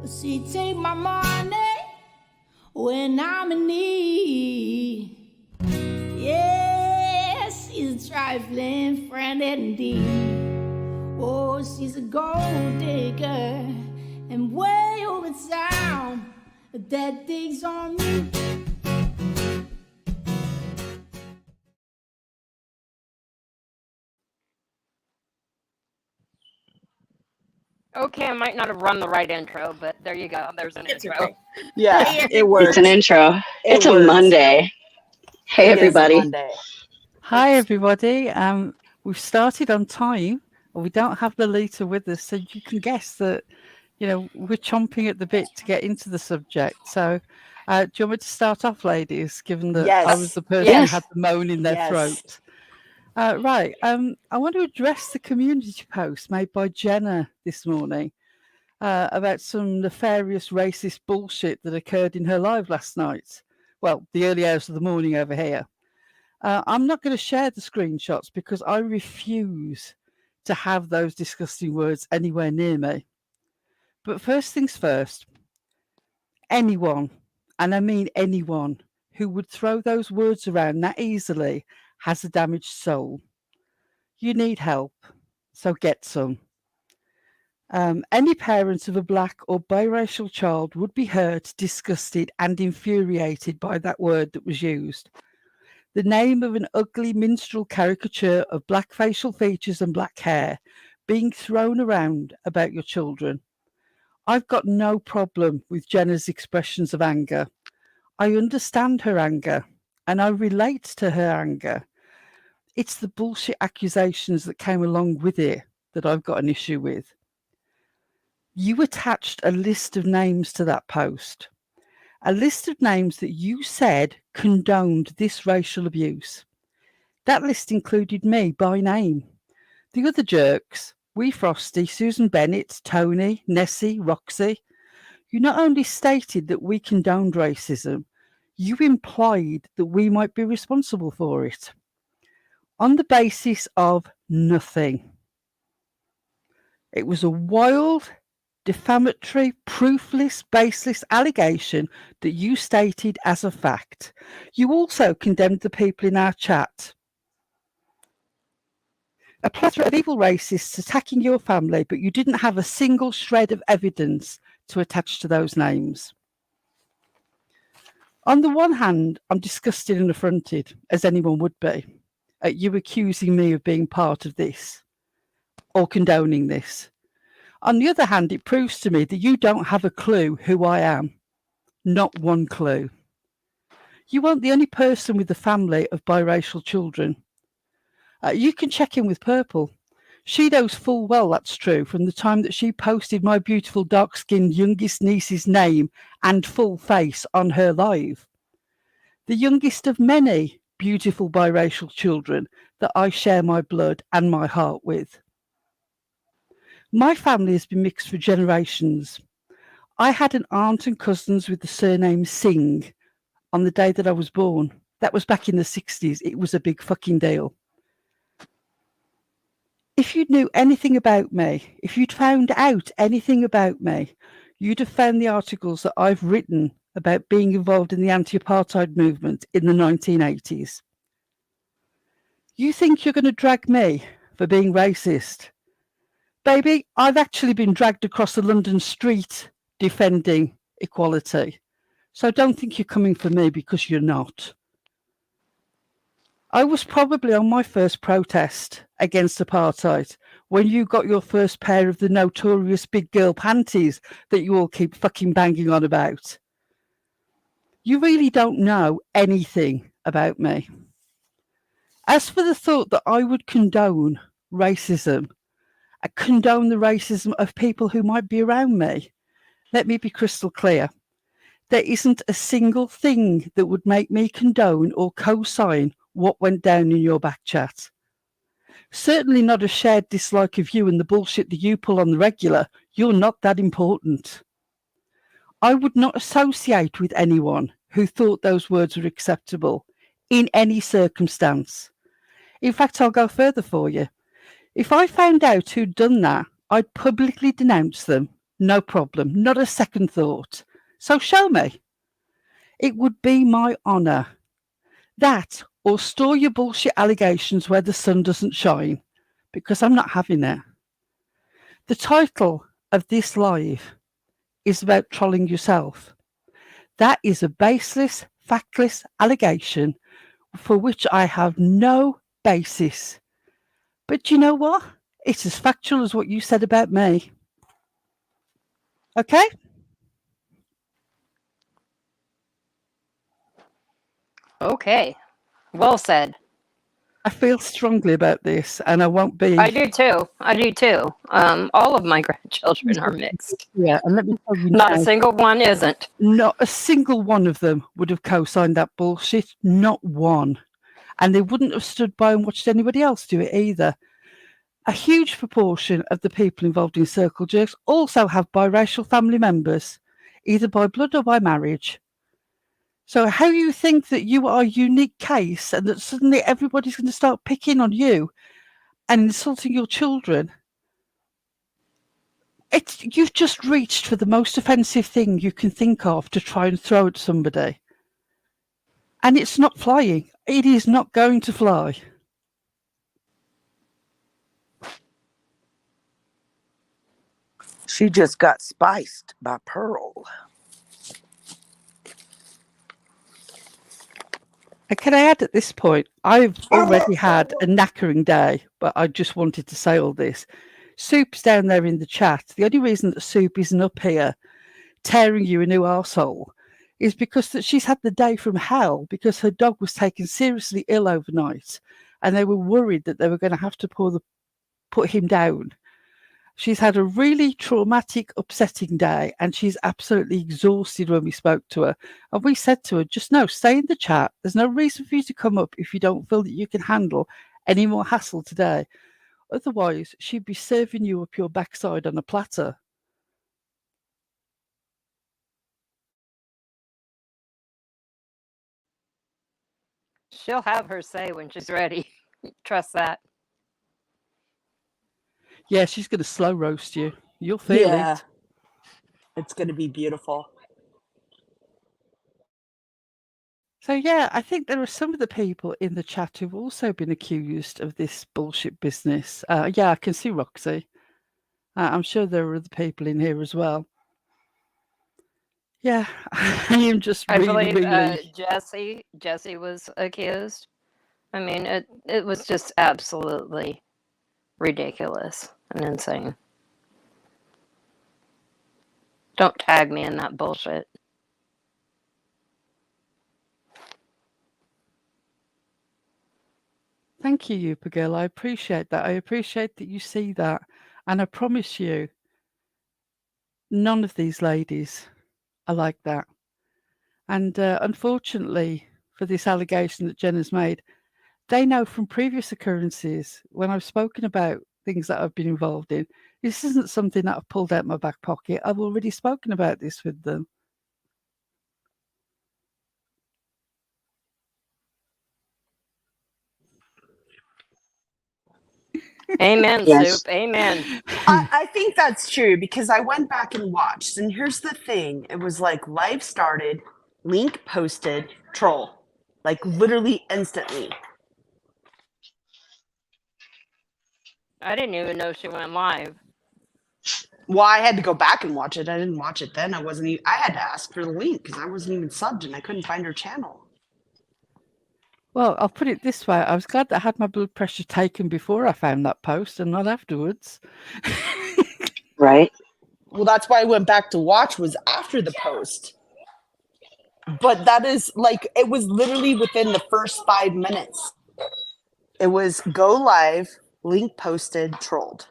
She take my money when I'm in need. Yes, she's a trifling friend indeed. Oh, she's a gold digger, and way over town, that digs on me. Okay, I might not have run the right intro, but there you go. There's an intro. Okay. Yeah, it works. It's an intro. It's a Monday. Hey, everybody. Hi, everybody. We've started on time, and we don't have Lolita with us, so you can guess that, we're chomping at the bit to get into the subject. So, do you want me to start off, ladies, given that I was the person who had the moan in their throat? Right. I want to address the community post made by Jenna this morning about some nefarious racist bullshit that occurred in her live last night. Well, the early hours of the morning over here. I'm not going to share the screenshots because I refuse to have those disgusting words anywhere near me. But first things first, anyone, and I mean anyone, who would throw those words around that easily has a damaged soul. You need help, so get some. Any parent of a black or biracial child would be hurt, disgusted, and infuriated by that word that was used. The name of an ugly minstrel caricature of black facial features and black hair being thrown around about your children. I've got no problem with Jenna's expressions of anger. I understand her anger, and I relate to her anger. It's the bullshit accusations that came along with it that I've got an issue with. You attached a list of names to that post. A list of names that you said condoned this racial abuse. That list included me by name. The other jerks, Wee Frosty, Susan Bennett, Tony, Nessie, Roxy. You not only stated that we condoned racism, you implied that we might be responsible for it. On the basis of nothing. It was a wild, defamatory, proofless, baseless allegation that you stated as a fact. You also condemned the people in our chat. A plethora of evil racists attacking your family, but you didn't have a single shred of evidence to attach to those names. On the one hand, I'm disgusted and affronted, as anyone would be, at you accusing me of being part of this or condoning this. On the other hand, it proves to me that you don't have a clue who I am. Not one clue. You aren't the only person with a family of biracial children. You can check in with Purple. She knows full well that's true from the time that she posted my beautiful dark-skinned youngest niece's name and full face on her live. The youngest of many beautiful biracial children that I share my blood and my heart with. My family has been mixed for generations. I had an aunt and cousins with the surname Singh on the day that I was born. That was back in the 60s. It was a big fucking deal. If you knew anything about me, if you'd found out anything about me, you'd have found the articles that I've written about being involved in the anti-apartheid movement in the 1980s. You think you're going to drag me for being racist? Baby, I've actually been dragged across the London street defending equality. So don't think you're coming for me because you're not. I was probably on my first protest against apartheid when you got your first pair of the notorious big girl panties that you all keep fucking banging on about. You really don't know anything about me. As for the thought that I would condone racism, condone the racism of people who might be around me, let me be crystal clear. There isn't a single thing that would make me condone or co-sign what went down in your back chat. Certainly not a shared dislike of you and the bullshit that you pull on the regular. You're not that important. I would not associate with anyone who thought those words were acceptable in any circumstance. In fact, I'll go further for you. If I found out who'd done that, I'd publicly denounce them, No problem. Not a second thought. So show me. It would be my honour. That, or store your bullshit allegations where the sun doesn't shine, because I'm not having it. The title of this live is about trolling yourself. That is a baseless, factless allegation for which I have no basis. But you know what? It's as factual as what you said about me. Okay? Okay. Well said. I feel strongly about this, and I won't be. I do too. All of my grandchildren are mixed. Yeah, and let me tell you Not a now, single one isn't. not a single one of them would have co-signed that bullshit. Not one. And they wouldn't have stood by and watched anybody else do it either. A huge proportion of the people involved in circle jerks also have biracial family members, either by blood or by marriage. So how you think that you are a unique case and that suddenly everybody's going to start picking on you and insulting your children? You've just reached for the most offensive thing you can think of to try and throw at somebody. And it's not flying. It is not going to fly. She just got spiced by Pearl. And can I add at this point, I've already had a knackering day, but I just wanted to say all this. Soup's down there in the chat. The only reason that Soup isn't up here tearing you a new arsehole is because that she's had the day from hell because her dog was taken seriously ill overnight and they were worried that they were going to have to put him down. She's had a really traumatic, upsetting day and she's absolutely exhausted when we spoke to her. And we said to her, just no, stay in the chat. There's no reason for you to come up if you don't feel that you can handle any more hassle today. Otherwise, she'd be serving you up your backside on a platter. She'll have her say when she's ready. Trust that. Yeah, she's going to slow roast you. You'll feel it. It's going to be beautiful. So, yeah, I think there are some of the people in the chat who've also been accused of this bullshit business. Yeah, I can see Roxy. I'm sure there are other people in here as well. Yeah, I am just I really, believe really... Jesse was accused. I mean, it was just absolutely ridiculous and insane. Don't tag me in that bullshit. Thank you, Yupa Girl. I appreciate that. I appreciate that you see that. And I promise you, none of these ladies are like that. And unfortunately, for this allegation that Jen has made, they know from previous occurrences when I've spoken about things that I've been involved in, this isn't something that I've pulled out my back pocket. I've already spoken about this with them. Amen, Yes. Soup. Amen. I think that's true because I went back and watched, and here's the thing: it was like live started, link posted, troll, like literally instantly. I didn't even know she went live. Well, I had to go back and watch it. I didn't watch it then. I wasn't. I had to ask for the link because I wasn't even subbed and I couldn't find her channel. Well, I'll put it this way. I was glad that I had my blood pressure taken before I found that post and not afterwards. Right. Well, that's why I went back to watch was after the post. But that is like, it was literally within the first 5 minutes. It was go live, link posted, trolled.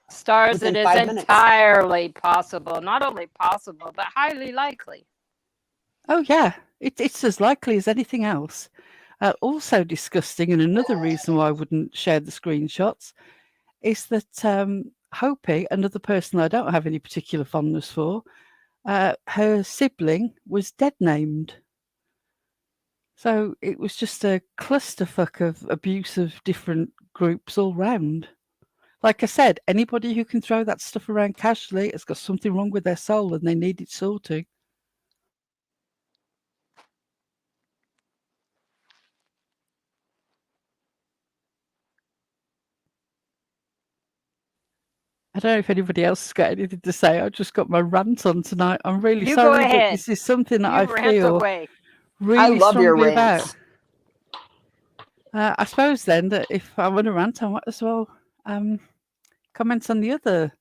Stars, Within it is 5 minutes. entirely possible. Not only possible, but highly likely. Oh, yeah. It's as likely as anything else. Also disgusting, and another reason why I wouldn't share the screenshots, is that Hopi, another person I don't have any particular fondness for, her sibling was dead named. So it was just a clusterfuck of abuse of different groups all round. Like I said, anybody who can throw that stuff around casually has got something wrong with their soul and they need it sorting. I don't know if anybody else has got anything to say. I just got my rant on tonight. I'm really You go sorry, but ahead. this is something that You I rant feel away. I really love your strongly about. rants. I suppose then that if I want to rant, I might as well comment on the other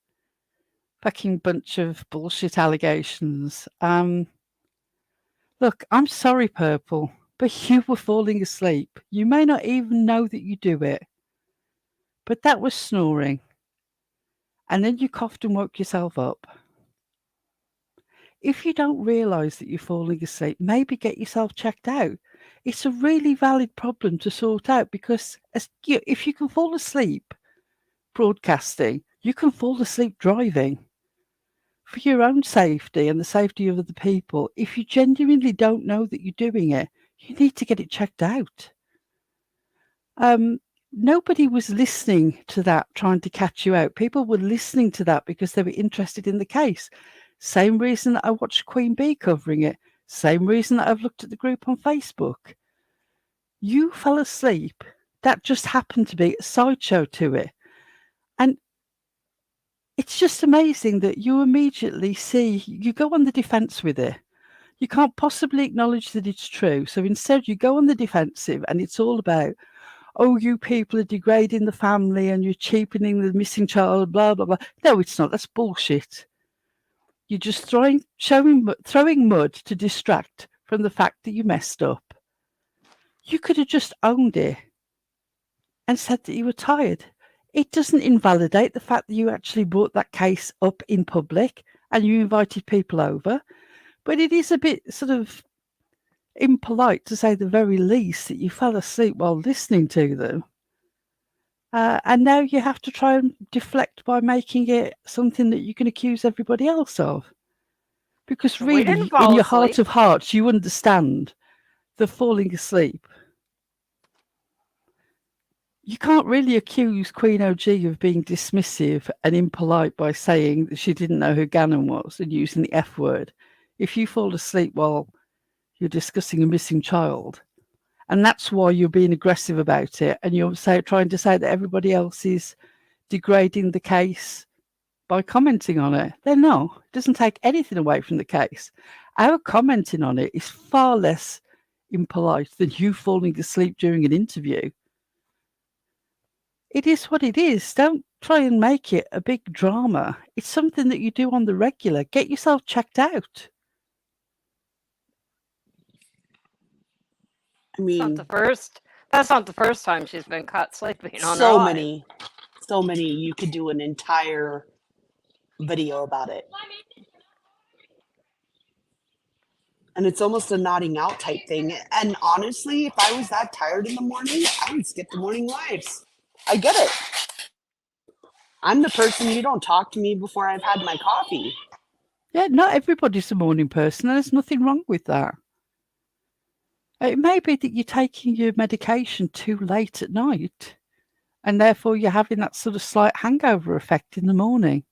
fucking bunch of bullshit allegations. Look, I'm sorry, Purple, but you were falling asleep. You may not even know that you do it, but that was snoring. And then you coughed and woke yourself up. If you don't realise that you're falling asleep, maybe get yourself checked out. It's a really valid problem to sort out because if you can fall asleep broadcasting, you can fall asleep driving. For your own safety and the safety of other people, if you genuinely don't know that you're doing it, you need to get it checked out. Nobody was listening to that, trying to catch you out. People were listening to that because they were interested in the case. Same reason that I watched Queen Bee covering it. Same reason that I've looked at the group on Facebook. You fell asleep. That just happened to be a sideshow to it. And it's just amazing that you immediately you go on the defense with it. You can't possibly acknowledge that it's true. So instead, you go on the defensive and it's all about, oh, you people are degrading the family and you're cheapening the missing child, blah, blah, blah. No, it's not. That's bullshit. You're just throwing mud to distract from the fact that you messed up. You could have just owned it and said that you were tired. It doesn't invalidate the fact that you actually brought that case up in public and you invited people over. But it is a bit sort of impolite, to say the very least, that you fell asleep while listening to them. And now you have to try and deflect by making it something that you can accuse everybody else of. Because We really, didn't fall in your asleep. heart of hearts, you understand the falling asleep. You can't really accuse Queen OG of being dismissive and impolite by saying that she didn't know who Gannon was and using the F word. If you fall asleep while you're discussing a missing child, and that's why you're being aggressive about it, and you're trying to say that everybody else is degrading the case by commenting on it, then no, it doesn't take anything away from the case. Our commenting on it is far less impolite than you falling asleep during an interview. It is what it is. Don't try and make it a big drama. It's something that you do on the regular. Get yourself checked out. I That's mean, not the first time she's been caught sleeping on her so live. many. You could do an entire video about it. And it's almost a nodding out type thing. And honestly, if I was that tired in the morning, I would skip the morning lives. I get it. I'm the person, you don't talk to me before I've had my coffee. Yeah, not everybody's a morning person, and there's nothing wrong with that. It may be that you're taking your medication too late at night, and therefore you're having that sort of slight hangover effect in the morning.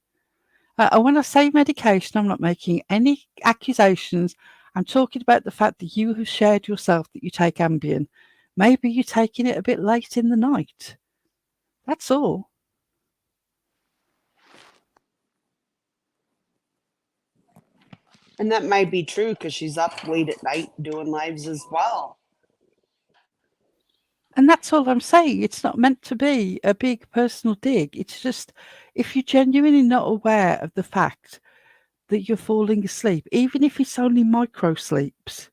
And when I say medication, I'm not making any accusations. I'm talking about the fact that you have shared yourself that you take Ambien. Maybe you're taking it a bit late in the night. That's all. And that might be true because she's up late at night doing lives as well. And that's all I'm saying. It's not meant to be a big personal dig. It's just if you're genuinely not aware of the fact that you're falling asleep, even if it's only micro sleeps,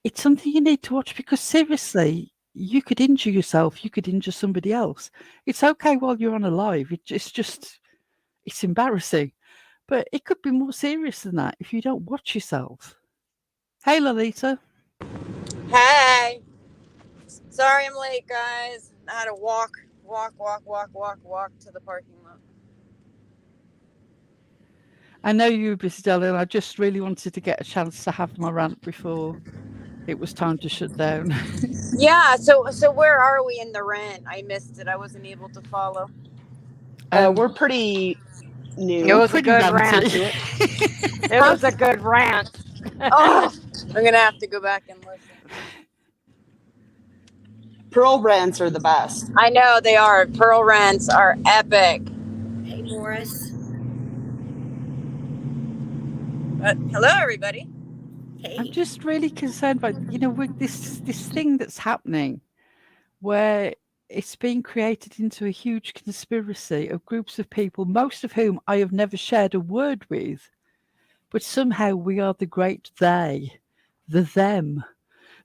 it's something you need to watch because seriously, you could injure yourself, you could injure somebody else. It's okay while you're on a live. It's embarrassing. But it could be more serious than that if you don't watch yourself. Hey, Lolita. Hey, sorry I'm late, guys. I had to walk to the parking lot. I know you were busy, darling. I just really wanted to get a chance to have my rant before it was time to shut down. Yeah. So where are we in the rant? I missed it. I wasn't able to follow. We're pretty new. It was a Pretty good ranty. rant. It was a good rant. Oh, I'm gonna have to go back and listen. Pearl rants are the best. I know they are. Pearl rants are epic. Hey, Morris. Hello, everybody. Hey. I'm just really concerned about, with this thing that's happening where it's being created into a huge conspiracy of groups of people, most of whom I have never shared a word with, but somehow we are the great they, the them,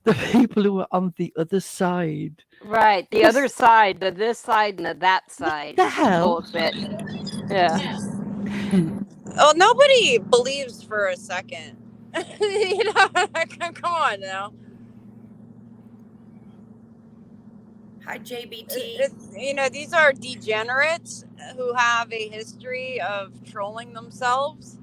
the people who are on the other side. Right. The other side, the this side and the that side. The hell? Bullshit. Yeah. Oh, nobody believes for a second. Come on now. Hi, JBT. These are degenerates who have a history of trolling themselves.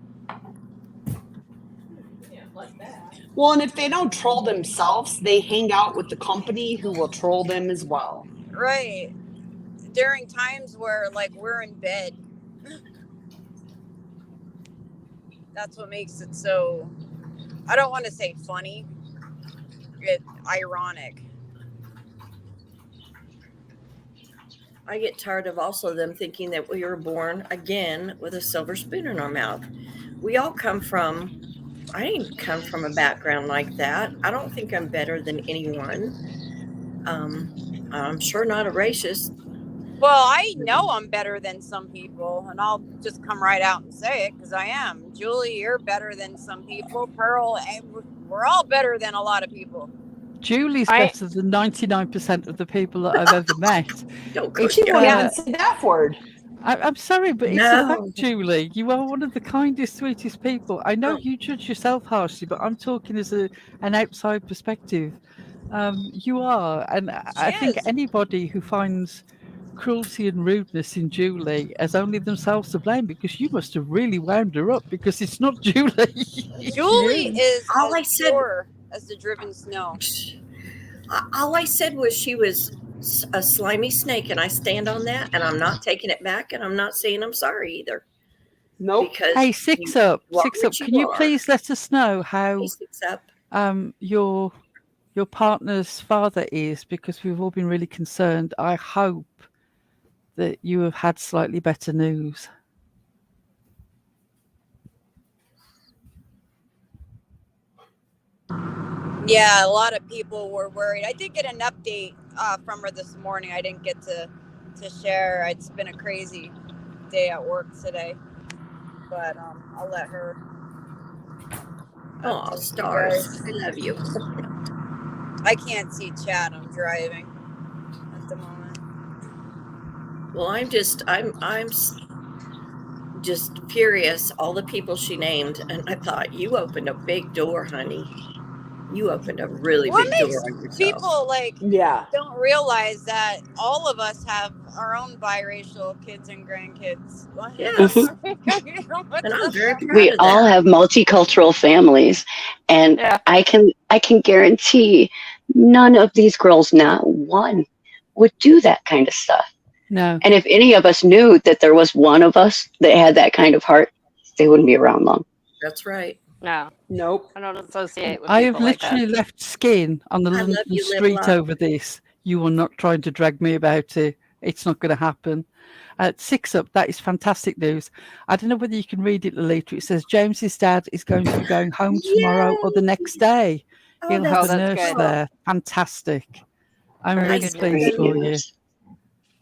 Well, and if they don't troll themselves, they hang out with the company who will troll them as well. Right. During times where, we're in bed. That's what makes it so, I don't want to say funny, it's ironic. I get tired of also them thinking that we were born again with a silver spoon in our mouth. We all I didn't come from a background like that. I don't think I'm better than anyone. I'm sure not a racist. Well, I know I'm better than some people, and I'll just come right out and say it because I am. Julie, you're better than some people. Pearl, we're all better than a lot of people. Julie's better than 99% of the people that I've ever met. Don't go She there. won't even say that word. I'm sorry, but it's a fact, Julie. You are one of the kindest, sweetest people. I know you judge yourself harshly, but I'm talking as an outside perspective. You are, and I think anybody who finds cruelty and rudeness in Julie has only themselves to blame, because you must have really wound her up, because it's not Julie. Julie is All I as said- pure as the driven snow. All I said was she was a slimy snake, and I stand on that, and I'm not taking it back, and I'm not saying I'm sorry either. Nope. Because Hey, Six Up. Can you please let us know how Hey, Six Up. your partner's father is, because we've all been really concerned. I hope that you have had slightly better news. Yeah, a lot of people were worried. I did get an update from her this morning. I didn't get to share. It's been a crazy day at work today, but I'll let her. Oh, stars! I love you. I can't see chat. I'm driving at the moment. Well, I'm just furious. All the people she named, and I thought, you opened a big door, honey. You opened a really big door on yourself. People don't realize that all of us have our own biracial kids and grandkids. Yes. And I'm very proud We of all that. have multicultural families, and I can guarantee none of these girls, not one, would do that kind of stuff. No. And if any of us knew that there was one of us that had that kind of heart, they wouldn't be around long. That's right. No. Nope. I don't associate with I people have literally like that. left skin on the London street over this. You are not trying to drag me about it. It's not going to happen. Six Up, that is fantastic news. I don't know whether you can read it, Lolita. It says James's dad is going to be going home tomorrow or the next day. He'll have a nurse there. Fantastic. I'm really pleased for you.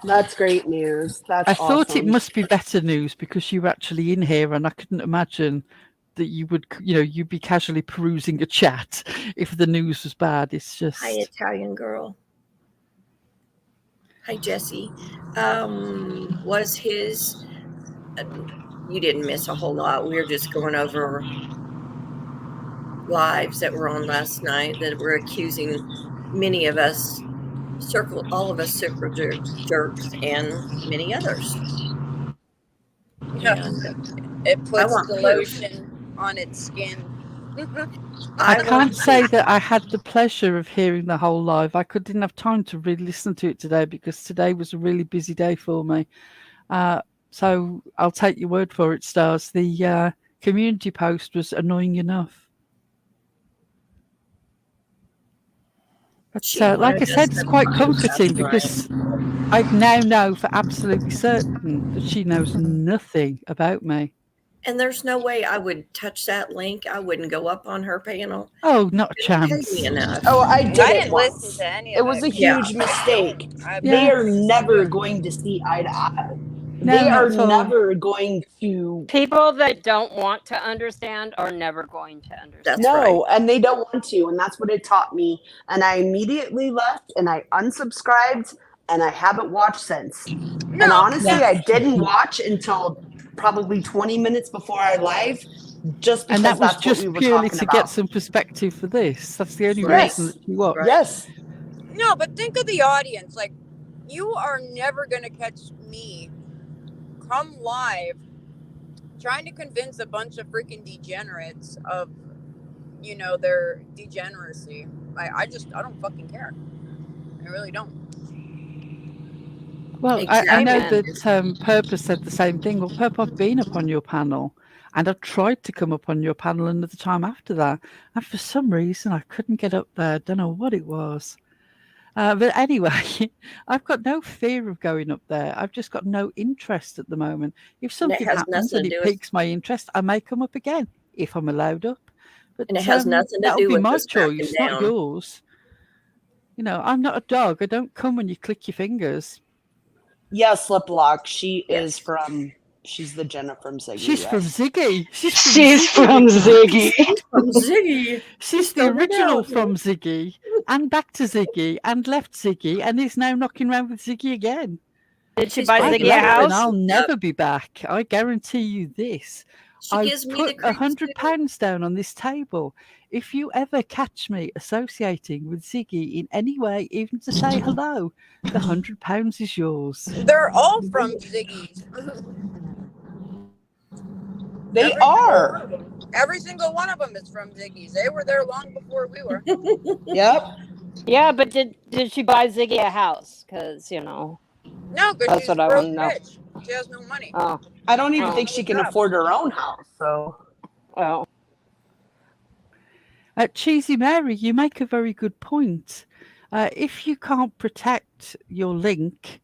That's great news. That's I awesome. thought it must be better news because you were actually in here, and I couldn't imagine that you would, you'd be casually perusing a chat if the news was bad. It's just. Hi, Italian girl. Hi, Jesse. Was his? You didn't miss a whole lot. We were just going over lives that were on last night that were accusing many of us, all of us circle jerks, and many others. Yeah. And it puts the proof. lotion on its skin. I will can't say that I had the pleasure of hearing the whole live. Didn't have time to really listen to it today because today was a really busy day for me. So I'll take your word for it, Stars. The community post was annoying enough. But like I said, it's quite comforting because I now know for absolutely certain that she knows nothing about me. And there's no way I would touch that link. I wouldn't go up on her panel. Oh, not a It paid chance. me enough. Oh, I did I it didn't once. listen to any It of was a it. huge mistake. They are never going to see eye to eye. No, They not are at all. never going to. People that don't want to understand are never going to understand. That's No, right. and they don't want to, and that's what it taught me. And I immediately left, and I unsubscribed, and I haven't watched since. No, And honestly, No. I didn't watch until probably 20 minutes before I live, just And because that was that's what we just were purely talking to get about. some perspective for this. That's the only Right. reason that you watched. Right. Yes. no, but think of the audience. Like, you are never going to catch me come live trying to convince a bunch of freaking degenerates of, their degeneracy. I don't fucking care. I really don't. Well, Exactly. I know Amen. that Purpose said the same thing. Well, Purple, I've been up on your panel and I've tried to come up on your panel another time after that. And for some reason, I couldn't get up there. I don't know what it was. But anyway, I've got no fear of going up there. I've just got no interest at the moment. If something has happens nothing and to it do with- piques my interest, I may come up again if I'm allowed up. But And it has nothing to that'll do be with my us backing choice, not down. yours. I'm not a dog. I don't come when you click your fingers. Yeah, Sliplock. She Yes. is from. She's the Jenna from Ziggy. She's from yes. Ziggy. She's from Ziggy. From Ziggy. She's the spelled it original out. from Ziggy, and back to Ziggy, and left Ziggy, and is now knocking around with Ziggy again. Did she She's buy my I've Ziggy a left and house? I'll never be back. I guarantee you this. She I've gives me the put creeps too. £100 down on this table. If you ever catch me associating with Ziggy in any way, even to say hello, the £100 is yours. They're all from Ziggy's. They are. Every single one of them is from Ziggy's. They were there long before we were. Yep. Yeah, but did she buy Ziggy a house? Because No, because That's she's what I broke wanna know. rich. She has no money. oh I don't even Oh. think she can afford her own house. So well, Cheesy Mary, you make a very good point. If you can't protect your link,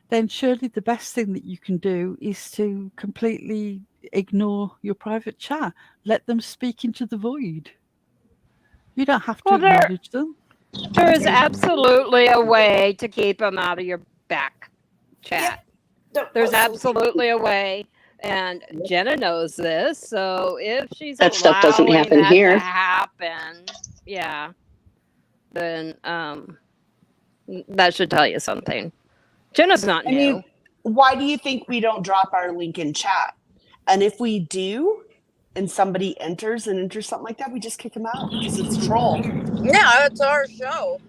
then surely the best thing that you can do is to completely ignore your private chat. Let them speak into the void. You don't have to Well, there- acknowledge them. there is absolutely a way to keep them out of your back chat. There's absolutely a way, and Jenna knows this. So if she's That stuff doesn't allowing happen that here. to happen, yeah, then that should tell you something. Jenna's not I new. mean, why do you think we don't drop our link in chat? And if we do, and somebody enters something like that, we just kick them out because it's troll. Yeah, it's our show.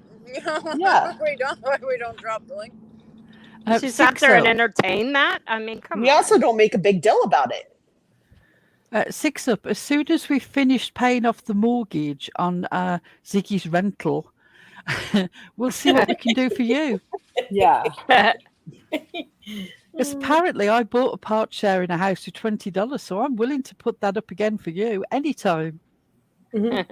Yeah. we don't drop the link. She sat there and entertained that. I mean, come We on. also don't make a big deal about it. Six Up, as soon as we finished paying off the mortgage on Ziggy's rental, we'll see what we can do for you. Yeah. Because apparently I bought a part share in a house for $20, so I'm willing to put that up again for you anytime. $20.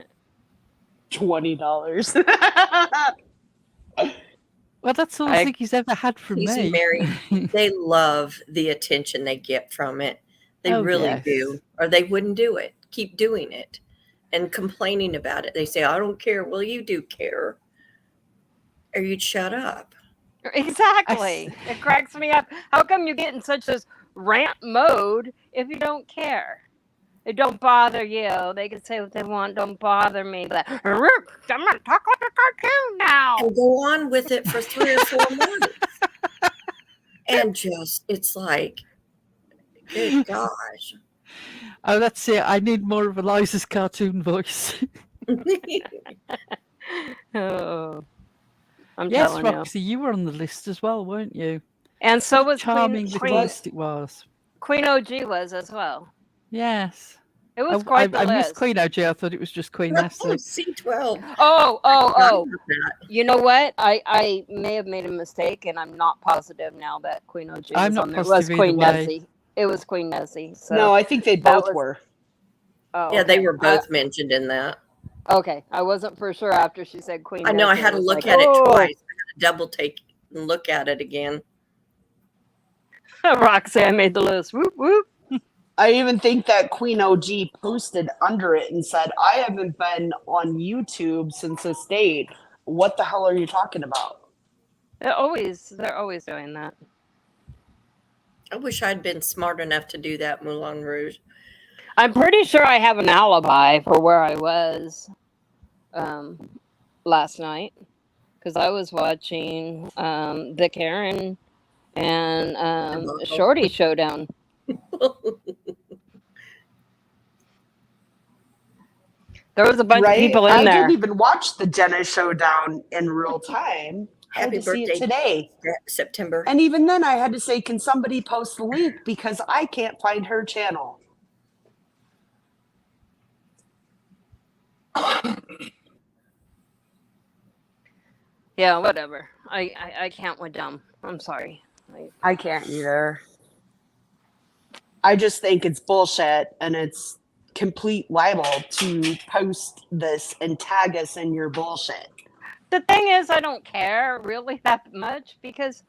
Well, that's all Ziggy's ever had from me. Mary, they love the attention they get from it. They really do. Or they wouldn't do it. Keep doing it and complaining about it. They say, I don't care. Well, you do care. Or you'd shut up. Exactly. It cracks me up. How come you get in such this rant mode if you don't care? It don't bother you. They can say what they want. Don't bother me. But I'm going to talk like a cartoon now. And go on with it for 3 or 4 months. And just, it's like, good gosh. Oh, that's it. I need more of Eliza's cartoon voice. Oh. I'm yes, telling Roxy, you were on the list as well, weren't you? And so was Charming Queen list it was. Queen OG was as well. Yes. It was quite the I missed list. Queen OG. I thought it was just Queen Oh, Nestle. C12. Oh, Forgot about that. You know what? I may have made a mistake, and I'm not positive now that Queen OG I'm was not on there. It was positive either Queen way. Nessie. It was Queen Nessie. So No, I think they that both was. were. Oh, Yeah, they okay. were both mentioned in that. Okay, I wasn't for sure after she said Queen I know I Nessie. had to was look like, at it oh, twice. I had to double take and look at it again. Roxanne made the list. Whoop whoop. I even think that Queen OG posted under it and said, I haven't been on YouTube since this date. What the hell are you talking about? They're always doing that. I wish I'd been smart enough to do that, Moulin Rouge. I'm pretty sure I have an alibi for where I was last night because I was watching the Karen and Shorty showdown. There was a bunch of people in I there. didn't even watch the Jenna showdown in real time. I had Happy to see birthday, it today. September. And even then, I had to say, can somebody post the link because I can't find her channel. Yeah, whatever. I can't with them. I'm sorry. I can't either. I just think it's bullshit and it's complete libel to post this and tag us in your bullshit. The thing is, I don't care really that much because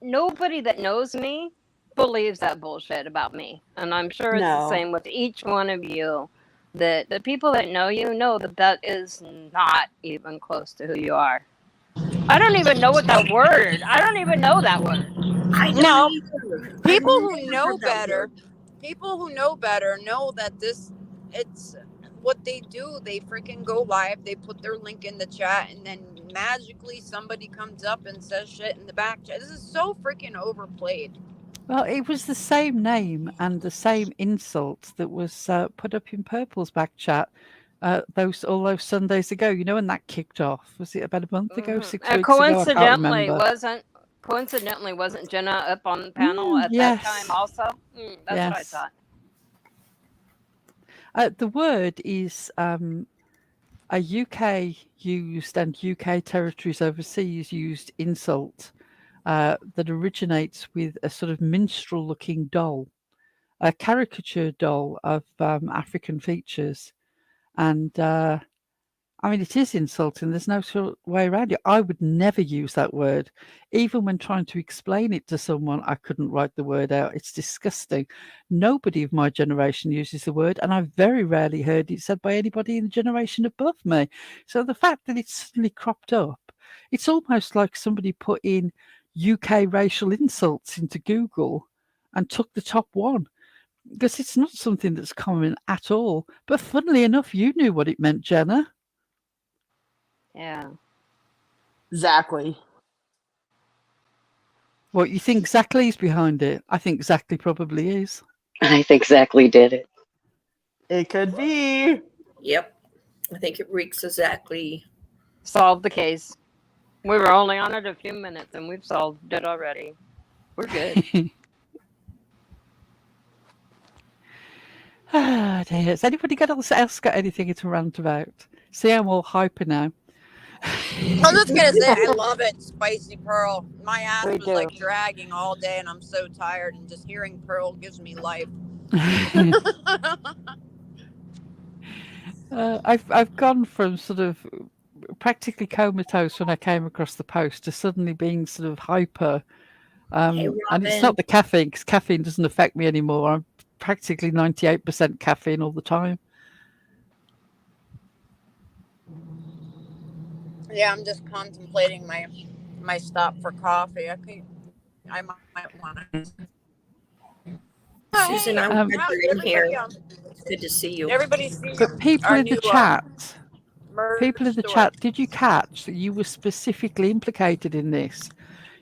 nobody that knows me believes that bullshit about me. And I'm sure it's the No. same with each one of you. That the people that know you know that that is not even close to who you are. I don't even know what that word. I don't even know that word. I don't No, either. people I've who never know heard that better, word. people who know better know that it's what they do. They freaking go live, they put their link in the chat, and then magically somebody comes up and says shit in the back chat. This is so freaking overplayed. Well, it was the same name and the same insult that was put up in Purple's back chat all those Sundays ago. You know when that kicked off? Was it about a month ago, 6 And weeks ago? I can't remember. coincidentally wasn't Jenna up on the panel at that time Yes. also? That's what I Yes. thought. The word is a UK used and UK territories overseas used insult that originates with a sort of minstrel looking doll, a caricature doll of African features. And I mean, it is insulting. There's no sort of way around it. I would never use that word. Even when trying to explain it to someone, I couldn't write the word out. It's disgusting. Nobody of my generation uses the word, and I've very rarely heard it said by anybody in the generation above me. So the fact that it's suddenly cropped up, it's almost like somebody put in UK racial insults into Google and took the top one. Because it's not something that's common at all. But funnily enough, you knew what it meant, Jenna. Yeah. Exactly. What, you think Zackley's behind it? I think Zackley probably is. I think Zackley did it. It could be. Yep. I think it reeks exactly. Solved the case. We were only on it a few minutes and we've solved it already. We're good. Ah, dear. Has anybody else got anything to rant about? See, I'm all hyper now. I'm just gonna say I love it, Spicy Pearl. My ass We was do. like dragging all day, and I'm so tired. And just hearing Pearl gives me life. I've gone from sort of practically comatose when I came across the post to suddenly being sort of hyper. Hey, And it's Robin. not the caffeine, because caffeine doesn't affect me anymore. I'm practically 98% caffeine all the time. Yeah, I'm just contemplating my stop for coffee. I might want to. Susan, I'm glad you're in here. It's good to see you. Everybody see But people our in the new chat, merch store. chat, did you catch that you were specifically implicated in this?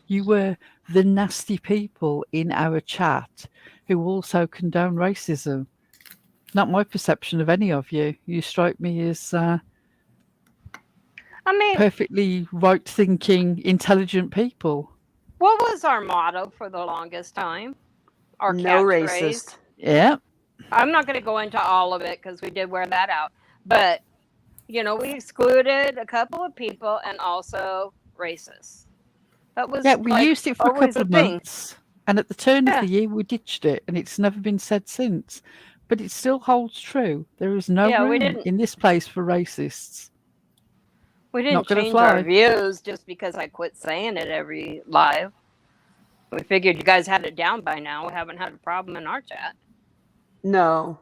You were the nasty people in our chat who also condone racism. Not my perception of any of you. You strike me as perfectly right-thinking, intelligent people. What was our motto for the longest time? Our No catchphrase? racist. Yeah. I'm not going to go into all of it because we did wear that out. But, you know, we excluded a couple of people and also racists. That was Yeah, we used it for a always couple a of thing. months, and at the turn of Yeah. the year, we ditched it, and it's never been said since. But it still holds true. There is no Yeah, we room didn't. in this place for racists. We Not didn't gonna change our fly. views just because I quit saying it every live. We figured you guys had it down by now. We haven't had a problem in our chat. No.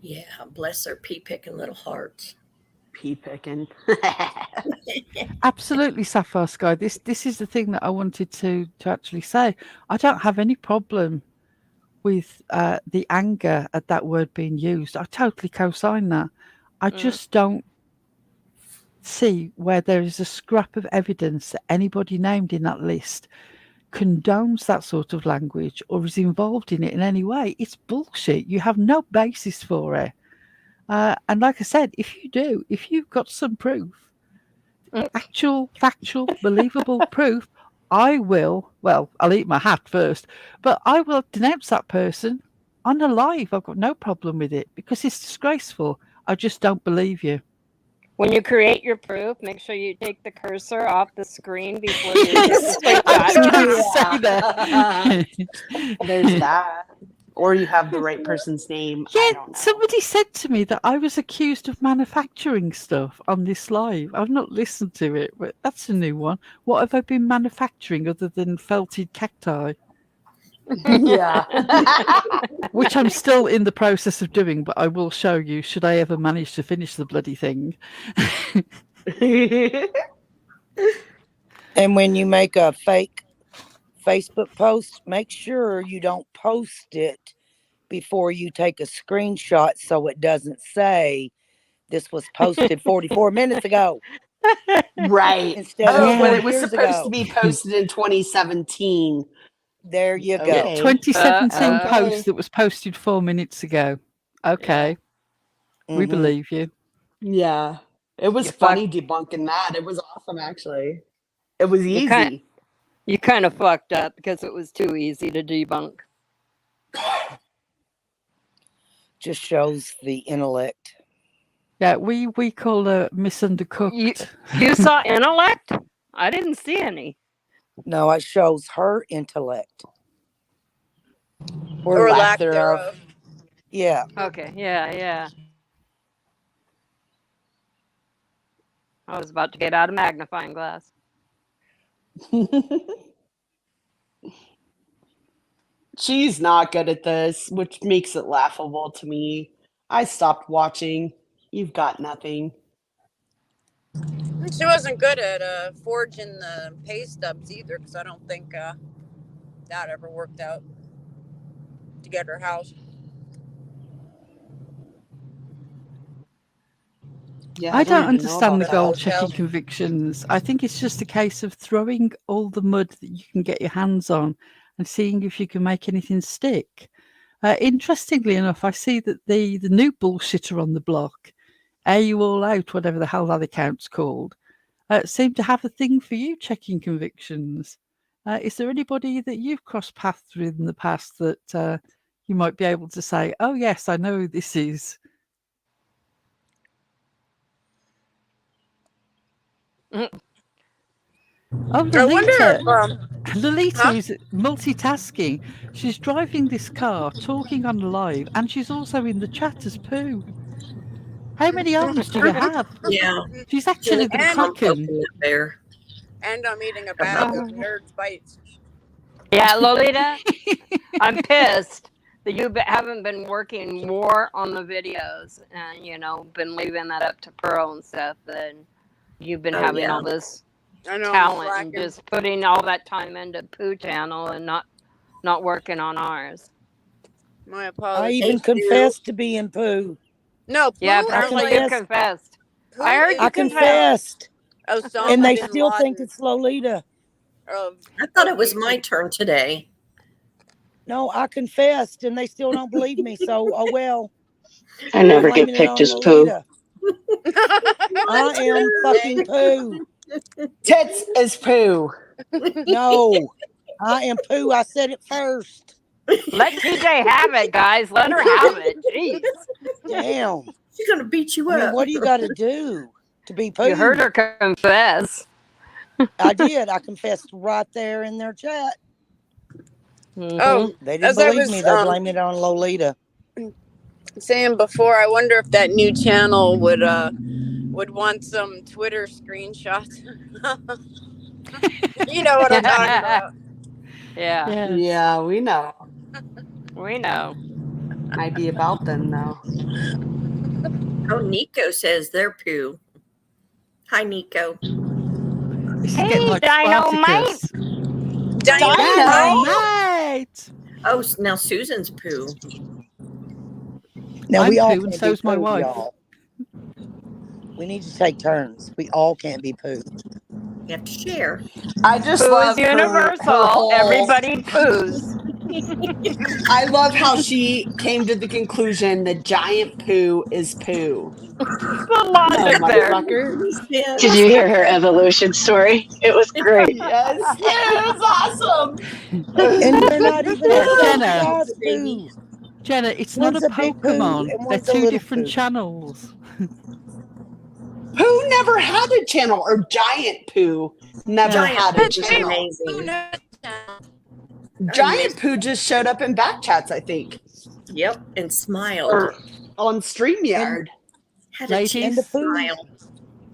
Yeah, bless their pea-picking little hearts. Pea picking. Absolutely, Sapphire Sky. This is the thing that I wanted to actually say. I don't have any problem with the anger at that word being used. I totally co-sign that. I just don't see where there is a scrap of evidence that anybody named in that list condones that sort of language or is involved in it in any way. It's bullshit. You have no basis for it. And like I said, if you've got some proof, actual, factual, believable proof, I'll eat my hat first, but I will denounce that person on a live. I've got no problem with it because it's disgraceful. I just don't believe you. When you create your proof, make sure you take the cursor off the screen before you hit the I was screenshot. going to say that. There's that. Or you have the right person's name. I Yeah, don't know. somebody said to me that I was accused of manufacturing stuff on this live. I've not listened to it, but that's a new one. What have I been manufacturing other than felted cacti? Yeah. Which I'm still in the process of doing, but I will show you should I ever manage to finish the bloody thing. And when you make a fake Facebook post, make sure you don't post it before you take a screenshot so it doesn't say this was posted 44 minutes ago Right. instead of Yeah. 4 It was years supposed to ago. be posted in 2017. There you go. Yeah, Okay. 2017 Okay. post that was posted 4 minutes ago. Okay, we believe you. Yeah. It was You funny debunking that. It was awesome, actually. It was You easy. kind of fucked up because it was too easy to debunk. Just shows the intellect. Yeah, we call her misundercooked. You saw intellect? I didn't see any. No, it shows her intellect. Or lack thereof. Yeah. Okay, yeah. I was about to get out a magnifying glass. She's not good at this, which makes it laughable to me. I stopped watching. You've got nothing. She wasn't good at forging the pay stubs either, because I don't think that ever worked out to get her house. Yeah, I don't even know understand the about goal that. checking convictions. I think it's just a case of throwing all the mud that you can get your hands on and seeing if you can make anything stick. Interestingly enough, I see that the new bullshitter on the block, Air You All Out, whatever the hell that account's called, seem to have a thing for you checking convictions. Is there anybody that you've crossed paths with in the past that you might be able to say, oh, yes, I know who this is? Oh, I wonder Lolita. if Lolita is multitasking. She's driving this car, talking on live, and she's also in the chat as Pooh. How many arms do you have? Yeah. She's actually the And- Kraken. There. and I'm eating a bag of Nerds Bites. Yeah, Lolita, I'm pissed that you haven't been working more on the videos and, been leaving that up to Pearl and stuff. And you've been having all this I know, I'm talent and slacking. just putting all that time into Pooh channel and not working on ours. My I apologies. even confessed to being poo. No, Pooh Yeah, is apparently like- you confessed. Pooh I heard is you I confessed. Osama And they bin still Laden think it's Lolita. of- I thought it was my turn today. No, I confessed and they still don't believe me. So, oh well. I never get Blaming it picked on as poo. Lolita. I am fucking poo. Tits is poo. No. I am poo. I said it first. Let TJ have it, guys. Let her have it. Jeez. Damn. She's gonna beat you I mean, up. what do you got to do to be poo? You heard her confess. I did. I confessed right there in their chat. Mhm. Oh, They didn't as I believe was me. They blamed it on Lolita. saying before, I wonder if that new channel would want some Twitter screenshots. You know what I'm talking about. Yeah, Yes. Yeah, we know. we know. Might be about them though. Oh, Nico says they're poo. Hi, Nico. This is Hey, getting like Dynamite. Spartacus. Dynamite! Oh, now Susan's poo. Now I'm we all poo, and can't so's be my poo, wife. y'all. We need to take turns. We all can't be poo. You have to share. I just Poo love is her universal. whole. Everybody poos. I love how she came to the conclusion that giant poo is poo. The No, logic there. motherfucker. Yeah. Did you hear her evolution story? It was great. Yes, it was awesome. And they're not even the same Jenna. size poo. Jenna, it's One's not a a big poo Pokemon. and They're one's a two little different poo. channels. Pooh never had a channel, or Giant Pooh never Giant had a Pooh is channel. amazing. Giant Pooh just showed up in back chats, I think, Yep, and smiled. or on StreamYard. Had a Ladies? cheap And the poo. smile.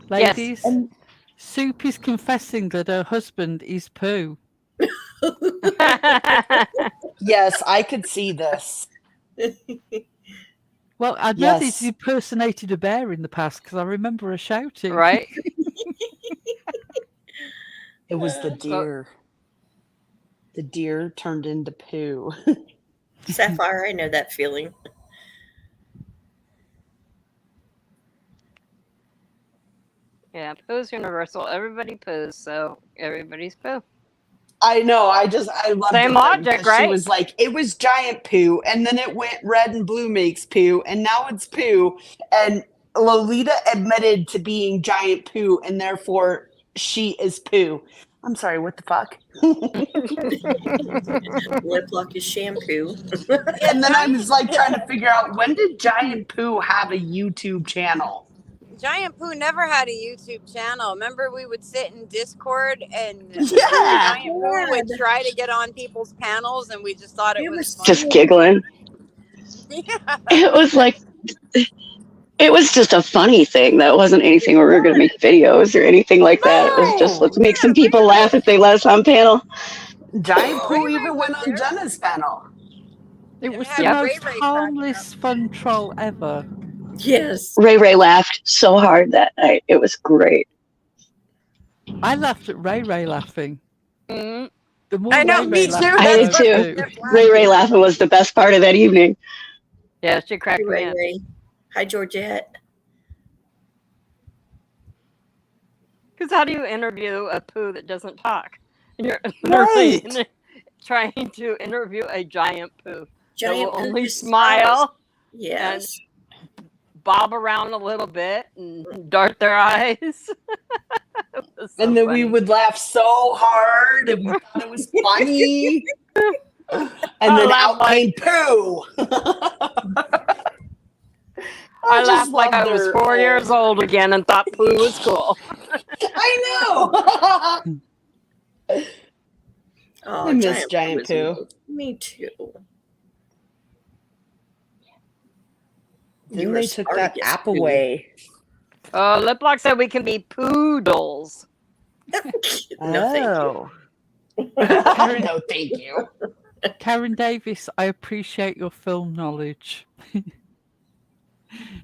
Ladies, And Soup is confessing that her husband is poo. Yes, I could see this. Well, I know that Yes. he's impersonated a bear in the past because I remember her shouting. Right? It was the deer. The deer turned into poo. Sapphire, I know that feeling. Yeah, poo's universal. Everybody poos, so everybody's poo. I know. I love Same logic, She right? was like, it was giant poo, and then it went red and blue makes poo, and now it's poo. And Lolita admitted to being giant poo, and therefore she is poo. I'm sorry, what the fuck? Lip lock is shampoo. And then I was like trying to figure out, when did Giant Poo have a YouTube channel? Giant Pooh never had a YouTube channel. Remember, we would sit in Discord and Yeah. Giant Pooh would try to get on people's panels, and we just thought it was funny. Just giggling. Yeah. It was like, it was just a funny thing. That wasn't anything where we were going to make videos or anything like that. It was just, let's make some people laugh if they let us on panel. Giant Pooh even went on Jenna's panel. It was had the Ray most Ray harmless, fun troll ever. Yes. Ray laughed so hard that night. It was great. I laughed at Ray laughing. Mm-hmm. The more I know, Ray me laughed, too. the I did more too. poo. Ray laughing was the best part of that evening. Yeah, she cracked me up. Ray. Hi, Georgette. Because how do you interview a poo that doesn't talk? You're Right. literally trying to interview a giant poo. Giant that will Pooh only just smile smiles. Yes. and bob around a little bit and dart their eyes. It was so And then funny. we would laugh so hard, and we thought it was funny. And then out came Pooh. I just laughed like I loved was her. 4 years old again and thought poo was cool. I know. Oh, I miss Giant was Pooh. amazing. Me too. Then they took that app away. Oh, Lip Lock said we can be poodles. No, Karen, No, thank you. Karen Davis, I appreciate your film knowledge.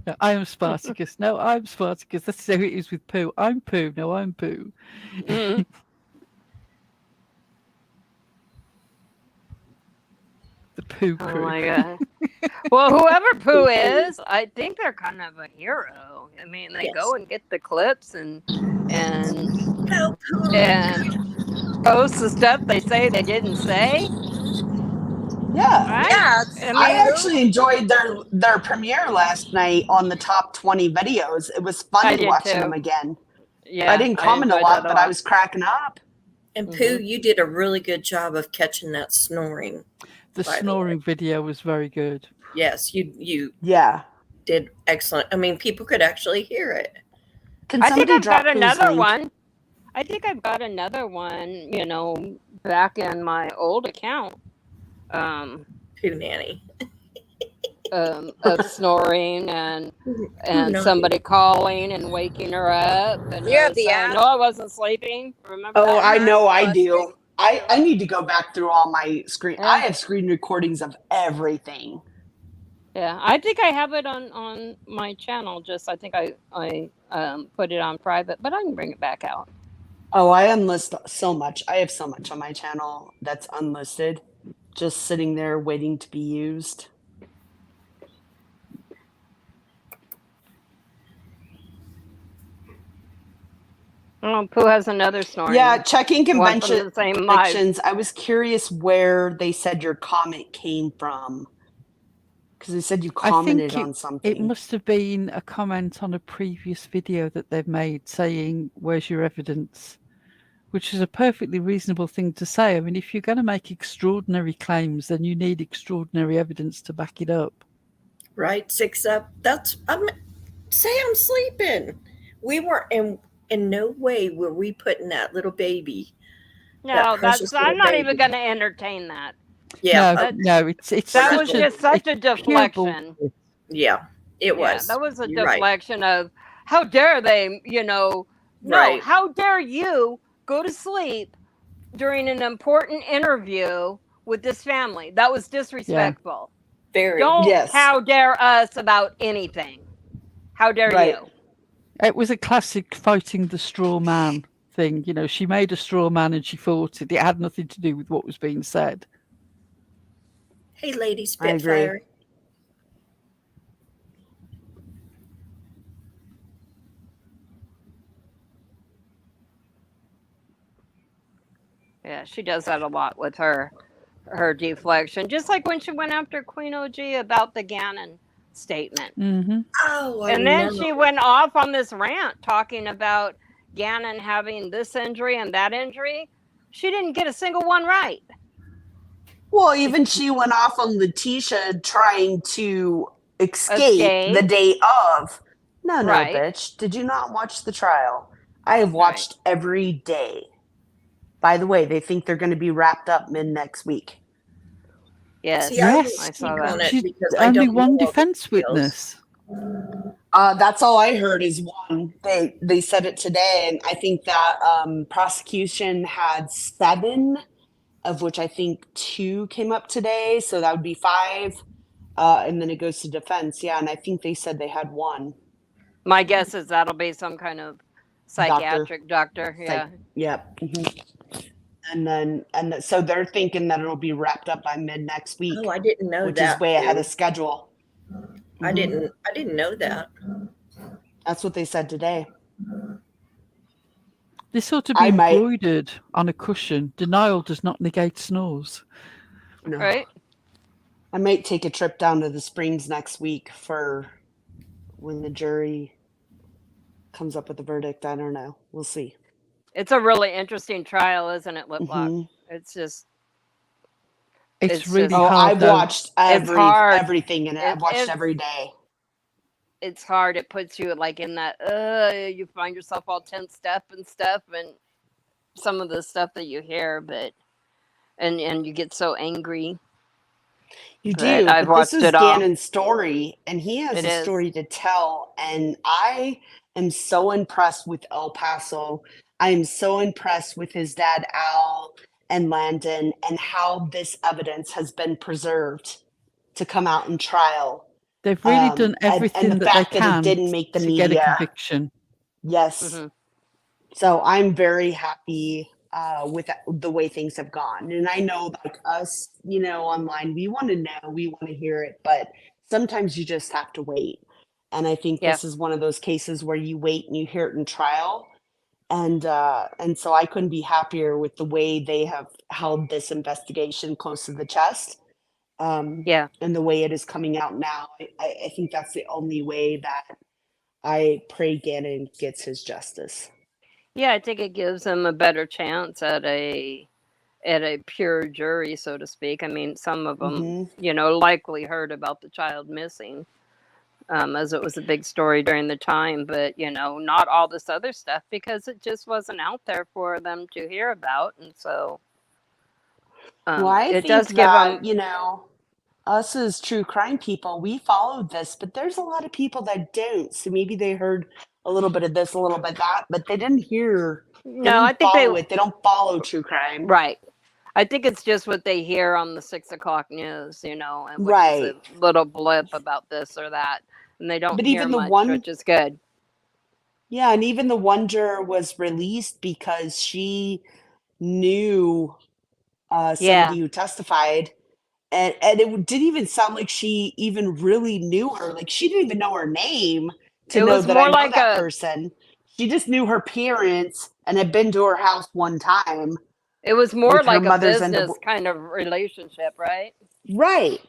No, I am Spartacus. No, I'm Spartacus. That's how it is with poo. I'm poo. No, I'm poo. Mhm. The poo crew. Oh my god. Well, whoever Pooh is, I think they're kind of a hero. I mean, they go and get the clips and post the stuff they say they didn't say. Yeah. Right? Yeah, I actually enjoyed their premiere last night on the top 20 videos. It was I funny did watching too. them again. Yeah, I didn't comment a enjoyed lot, that but I was cracking up. And Pooh, you did a really good job of catching that snoring. The by the way. snoring video was very good. Yes, you Yeah. did excellent. I mean, people could actually hear it. Can I think somebody I've drop got Pooh's another link? one. I think I've got another one, back in my old account. Pooh Nanny. Of snoring and Nanny. somebody calling and waking her up and You her have the saying, app? "No, I wasn't sleeping." Remember Oh, that? I know I Busting. do. I need to go back through all my screen. I Yeah. have screen recordings of everything. Yeah, I think I have it on my channel. Just I think I put it on private, but I can bring it back out. Oh, I unlist so much. I have so much on my channel that's unlisted, just sitting there waiting to be used. Oh, Pooh has another snoring. Yeah, checking one from the same live. convictions. I was curious where they said your comment came from. Because they said you I commented think on it something. must have been a comment on a previous video that they've made saying, "Where's your evidence?" Which is a perfectly reasonable thing to say. I mean, if you're going to make extraordinary claims, then you need extraordinary evidence to back it up. Right, 6 up. Say I'm sleeping. We were in no way were we putting that little baby. No, precious I'm little not baby. even going to entertain that. Yeah, No, it's That was such just such a it's pure deflection. bullshit. yeah, it Yeah, was. that was a You're right. deflection of how dare they, No, Right. how dare you go to sleep during an important interview with this family? That was disrespectful. Very. Don't Yes. how dare us about anything. How dare Right. you? It was a classic fighting the straw man thing. She made a straw man and she fought it. It had nothing to do with what was being said. Hey, Lady I agree. Spitfire. Yeah, she does that a lot with her deflection. Just like when she went after Queen OG about the Gannon statement. Mm-hmm. Oh, And then she went off on this rant talking about Gannon having this injury and that injury. She didn't get a single one right. Well, even she went off on Letitia trying to escape the day of. No, Right. bitch. Did you not watch the trial? I have watched every day. By the way, they think they're going to be wrapped up mid next week. Yes, See, I saw that. on it She's because I only don't know one all the defense details. witness. That's all I heard is one. They said it today, and I think that prosecution had 7, of which I think 2 came up today, so that would be 5. And then it goes to defense. Yeah, and I think they said they had 1. My guess is that'll be some kind of psychiatric doctor. Yeah. Yep. Mm-hmm. And so they're thinking that it'll be wrapped up by mid next week. Oh, I didn't know which that. is way ahead of schedule. I didn't know that. That's what they said today. This ought to be embroidered on a cushion. Denial does not negate snores. No. Right? I might take a trip down to the Springs next week for when the jury comes up with a verdict. I don't know. We'll see. It's a really interesting trial, isn't it, Liplock? Mm-hmm. It's just... It's really hard. I've watched everything in it. I've watched every day. It's hard. It puts you like in that, you find yourself all tensed up and stuff, and some of the stuff that you hear, and you get so angry. You do. I've watched this is Gannon's story, and he has a story to tell. And I am so impressed with El Paso. I am so impressed with his dad, Al, and Landon, and how this evidence has been preserved to come out in trial. They've really done everything and the that fact they that can it didn't make the to media. get a conviction. Yes. Mm-hmm. So I'm very happy with the way things have gone. And I know, like us, online, we want to know, we want to hear it, but sometimes you just have to wait. And I think this is one of those cases where you wait and you hear it in trial. And so I couldn't be happier with the way they have held this investigation close to the chest. And the way it is coming out now. I think that's the only way that I pray Gannon gets his justice. Yeah, I think it gives them a better chance at a pure jury, so to speak. I mean, some of them, likely heard about the child missing, as it was a big story during the time, but not all this other stuff because it just wasn't out there for them to hear about, and so Well, I it think does give them. that, us as true crime people, we followed this, but there's a lot of people that don't. So maybe they heard a little bit of this, a little bit of that, but they No, I didn't think they follow it. They don't follow true crime. right. I think it's just what they hear on the 6 o'clock news, and which is a Right. little blip about this or that, and they don't But hear even the much, one, which is good. yeah, and even the one juror was released because she knew somebody Yeah, who testified. And it didn't even sound like she even really knew her. Like she didn't even know her name to it know was that I more know like that a person. She just knew her parents and had been to her house one time it was more with her like a mother's end of business kind of relationship, right? right.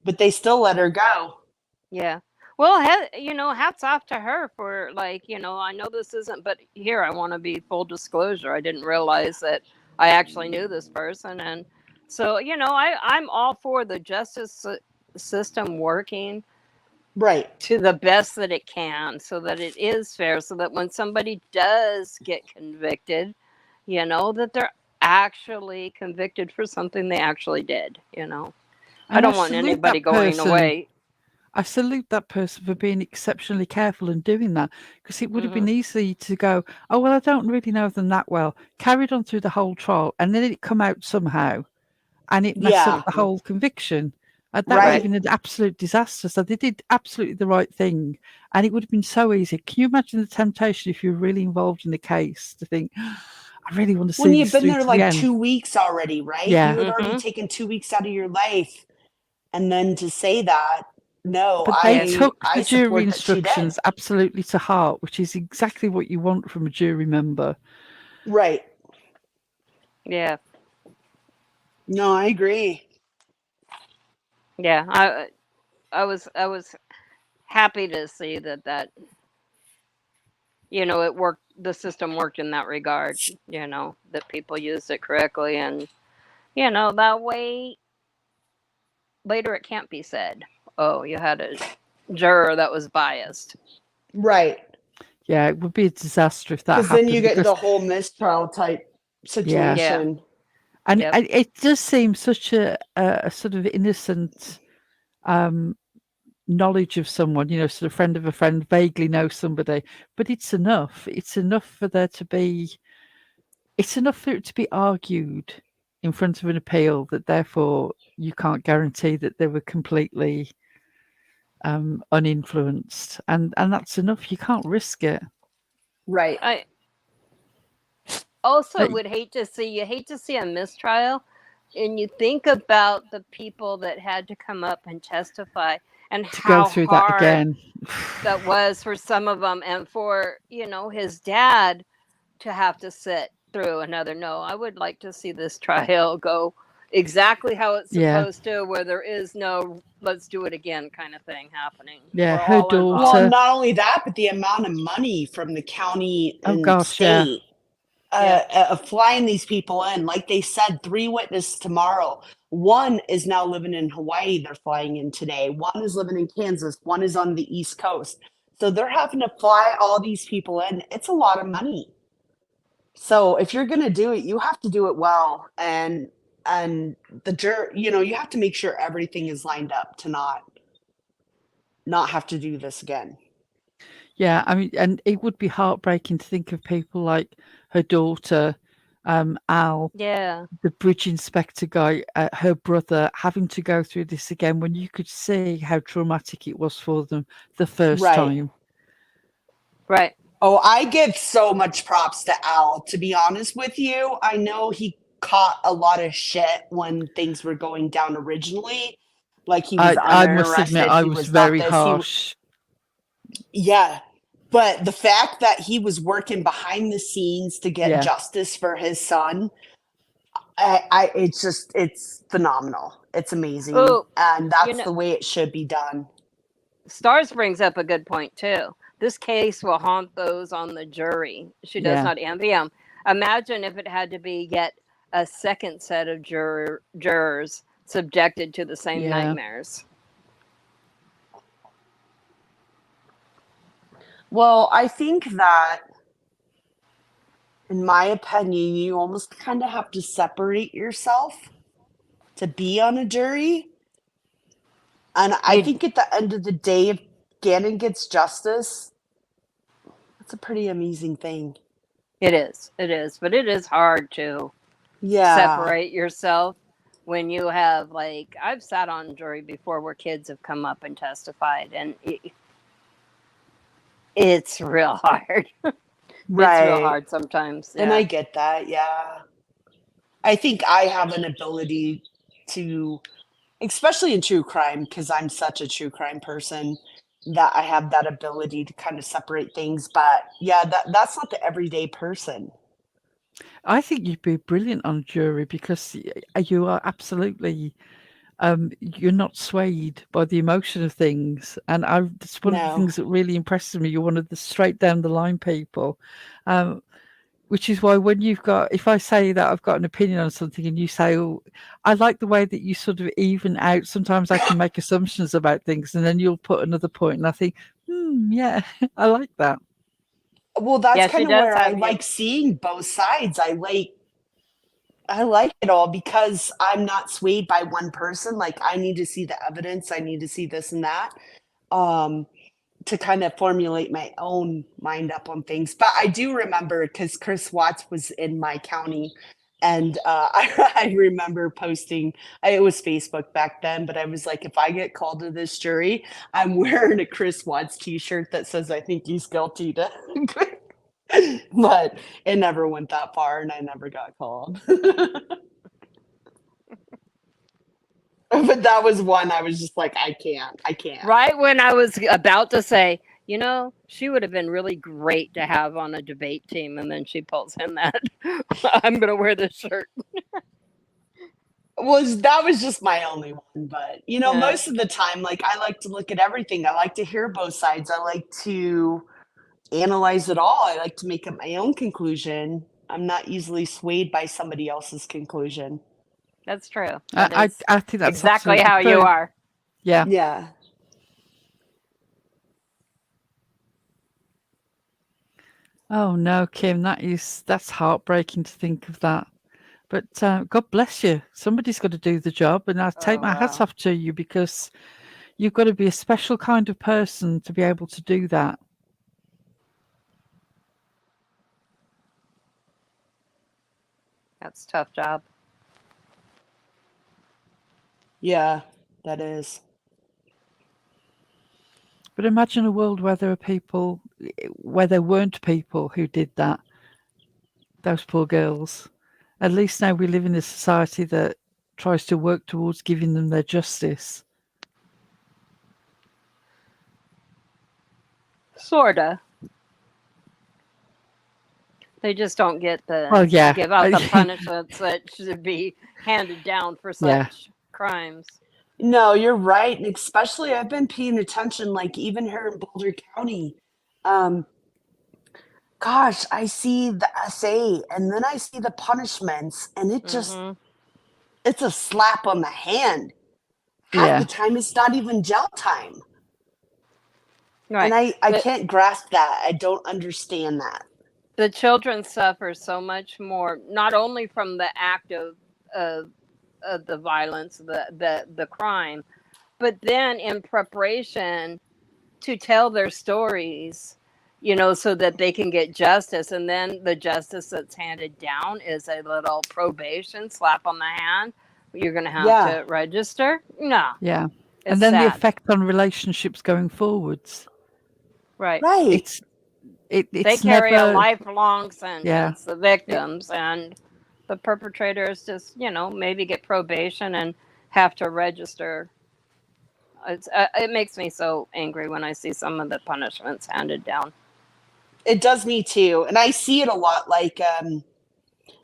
But they still let her go. Yeah. Well, hats off to her for I know this isn't, but here I want to be full disclosure. I didn't realize that I actually knew this person, and so I'm all for the justice system working Right. to the best that it can, so that it is fair, so that when somebody does get convicted, that they're actually convicted for something they actually did. I And I don't want salute anybody that going person. away. I salute that person for being exceptionally careful and doing that, because it would have been easy to go, oh, well, I don't really know them that well, carried on through the whole trial, and then it come out somehow and it messed up Yeah. the Hmm. whole conviction. That would have Right. Right. been an absolute disaster. So they did absolutely the right thing. And it would have been so easy. Can you imagine the temptation if you're really involved in the case to think, I really want to When see you've this been through there to the like end? 2 weeks already, right? You Yeah. had already Hmm. taken 2 weeks out of your life. And then to say that, no, But they Yeah. took I the jury support that she did. instructions absolutely to heart, which is exactly what you want from a jury member. Right. Yeah. No, I agree. Yeah. I was happy to see that it worked. The system worked in that regard. That people used it correctly, and that way later it can't be said, oh, you had a juror that was biased. Right. Yeah, it would be a disaster if that Because then you happened get because, the whole mistrial type yeah. Yeah. situation. And Yep. it does seem such a sort of innocent knowledge of someone, sort of friend of a friend, vaguely know somebody, but it's enough. It's enough for there to be, it's enough for it to be argued in front of an appeal that therefore you can't guarantee that they were completely uninfluenced. And that's enough. You can't risk it. Right. I also But would hate to see a mistrial, and you think about the people that had to come up and testify and to go how through that hard again. that was for some of them, and for his dad to have to sit through another. No, I would like to see this trial go exactly how it's Yeah. supposed to, where there is no let's do it again kind of thing happening Yeah. for Her all Well, involved. daughter. not only that, but the amount of money from the county Oh, and gosh. Yeah. state Yep. flying these people in. Like they said, 3 witnesses tomorrow. One is now living in Hawaii. They're flying in today. One is living in Kansas. One is on the East Coast. So they're having to fly all these people in. It's a lot of money. So if you're going to do it, you have to do it well. And the you have to make sure everything is lined up to not have to do this again. Yeah, I mean, and it would be heartbreaking to think of people like her daughter, Al, Yeah. the bridge inspector guy, her brother, having to go through this again when you could see how traumatic it was for them the first Right. time. Right. Oh, I give so much props to Al, to be honest with you. I know he caught a lot of shit when things were going down originally. Like he was I must admit, uninterested, I he was was not very this, harsh. yeah. But the fact that he was working behind the scenes to get Yeah, justice for his son, it's phenomenal. It's amazing. Oh, And you that's know, the way it should be done. Stars brings up a good point too. this case will haunt those on the jury. She does Yeah. not envy them. Imagine if it had to be yet a second set of jurors subjected to the same Yeah. nightmares. Well, I think that, in my opinion, you almost kind of have to separate yourself to be on a jury. And I You, think at the end of the day, if Gannon gets justice, that's a pretty amazing thing. it is, but it is hard to Yeah. separate yourself when you have, like, I've sat on jury before where kids have come up and testified, and it's real hard. It's real Right. hard sometimes. And I Yeah. get that. Yeah. I think I have an ability to, especially in true crime, because I'm such a true crime person, that I have that ability to kind of separate things. But yeah, that's not the everyday person. I think you'd be brilliant on jury because you are absolutely you're not swayed by the emotion of things, and it's one of the No. things that really impresses me. You're one of the straight down the line people, which is why when if I say that I've got an opinion on something and you say, "Oh, I like the way that you sort of even out." Sometimes I can make assumptions about things, and then you'll put another point, and I think, yeah, I like that. Well, that's Yeah, she kind of does where I have you. like seeing both sides. I like it all because I'm not swayed by one person. Like, I need to see the evidence. I need to see this and that. To kind of formulate my own mind up on things. But I do remember, because Chris Watts was in my county, and I remember posting, it was Facebook back then, but I was like, if I get called to this jury, I'm wearing a Chris Watts t-shirt that says I think he's guilty to. But it never went that far, and I never got called. But that was one I was just like, I can't. Right when I was about to say, she would have been really great to have on a debate team, and then she pulls in that I'm going to wear this shirt. That was just my only one, but Yeah. most of the time, like, I like to look at everything. I like to hear both sides. I like to analyze it all. I like to make up my own conclusion. I'm not easily swayed by somebody else's conclusion. That's true. I think that's exactly absolutely how you true. are. Yeah. Yeah. Oh no, Kim, that's heartbreaking to think of that. But God bless you. Somebody's got to do the job, and I take my hat off to you because you've got to be a special kind of person to be able to do that. That's a tough job. Yeah, that is. But imagine a world where there weren't people who did that. Those poor girls. At least now we live in a society that tries to work towards giving them their justice. Sorta. They just don't get give out the punishments that should be handed down for such crimes. No, you're right. And especially, I've been paying attention, like, even here in Boulder County. Gosh, I see the SA, and then I see the punishments, and it just, it's a slap on the hand. Half the time, it's not even jail time. Right. And I can't grasp that. I don't understand that. The children suffer so much more, not only from the act of the violence, the crime, but then in preparation to tell their stories, so that they can get justice. And then the justice that's handed down is a little probation slap on the hand. You're going to have to register. No. Yeah. And then the effect on relationships going forwards. Right. Right. They carry a lifelong sentence, the victims, and the perpetrators just, maybe get probation and have to register. It makes me so angry when I see some of the punishments handed down. It does me too. And I see it a lot, like,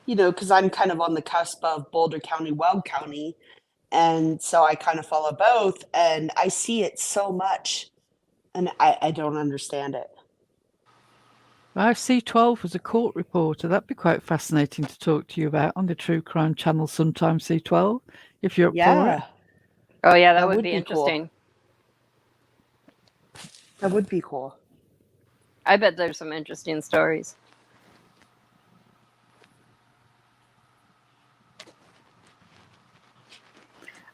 because I'm kind of on the cusp of Boulder County, Weld County. And so I kind of follow both, and I see it so much, and I don't understand it. Well, C12 was a court reporter. That'd be quite fascinating to talk to you about on the True Crime Channel sometime, C12, if you're up for it. Yeah, Oh yeah, that that would would be be cool. interesting. That would be cool. I bet there's some interesting stories.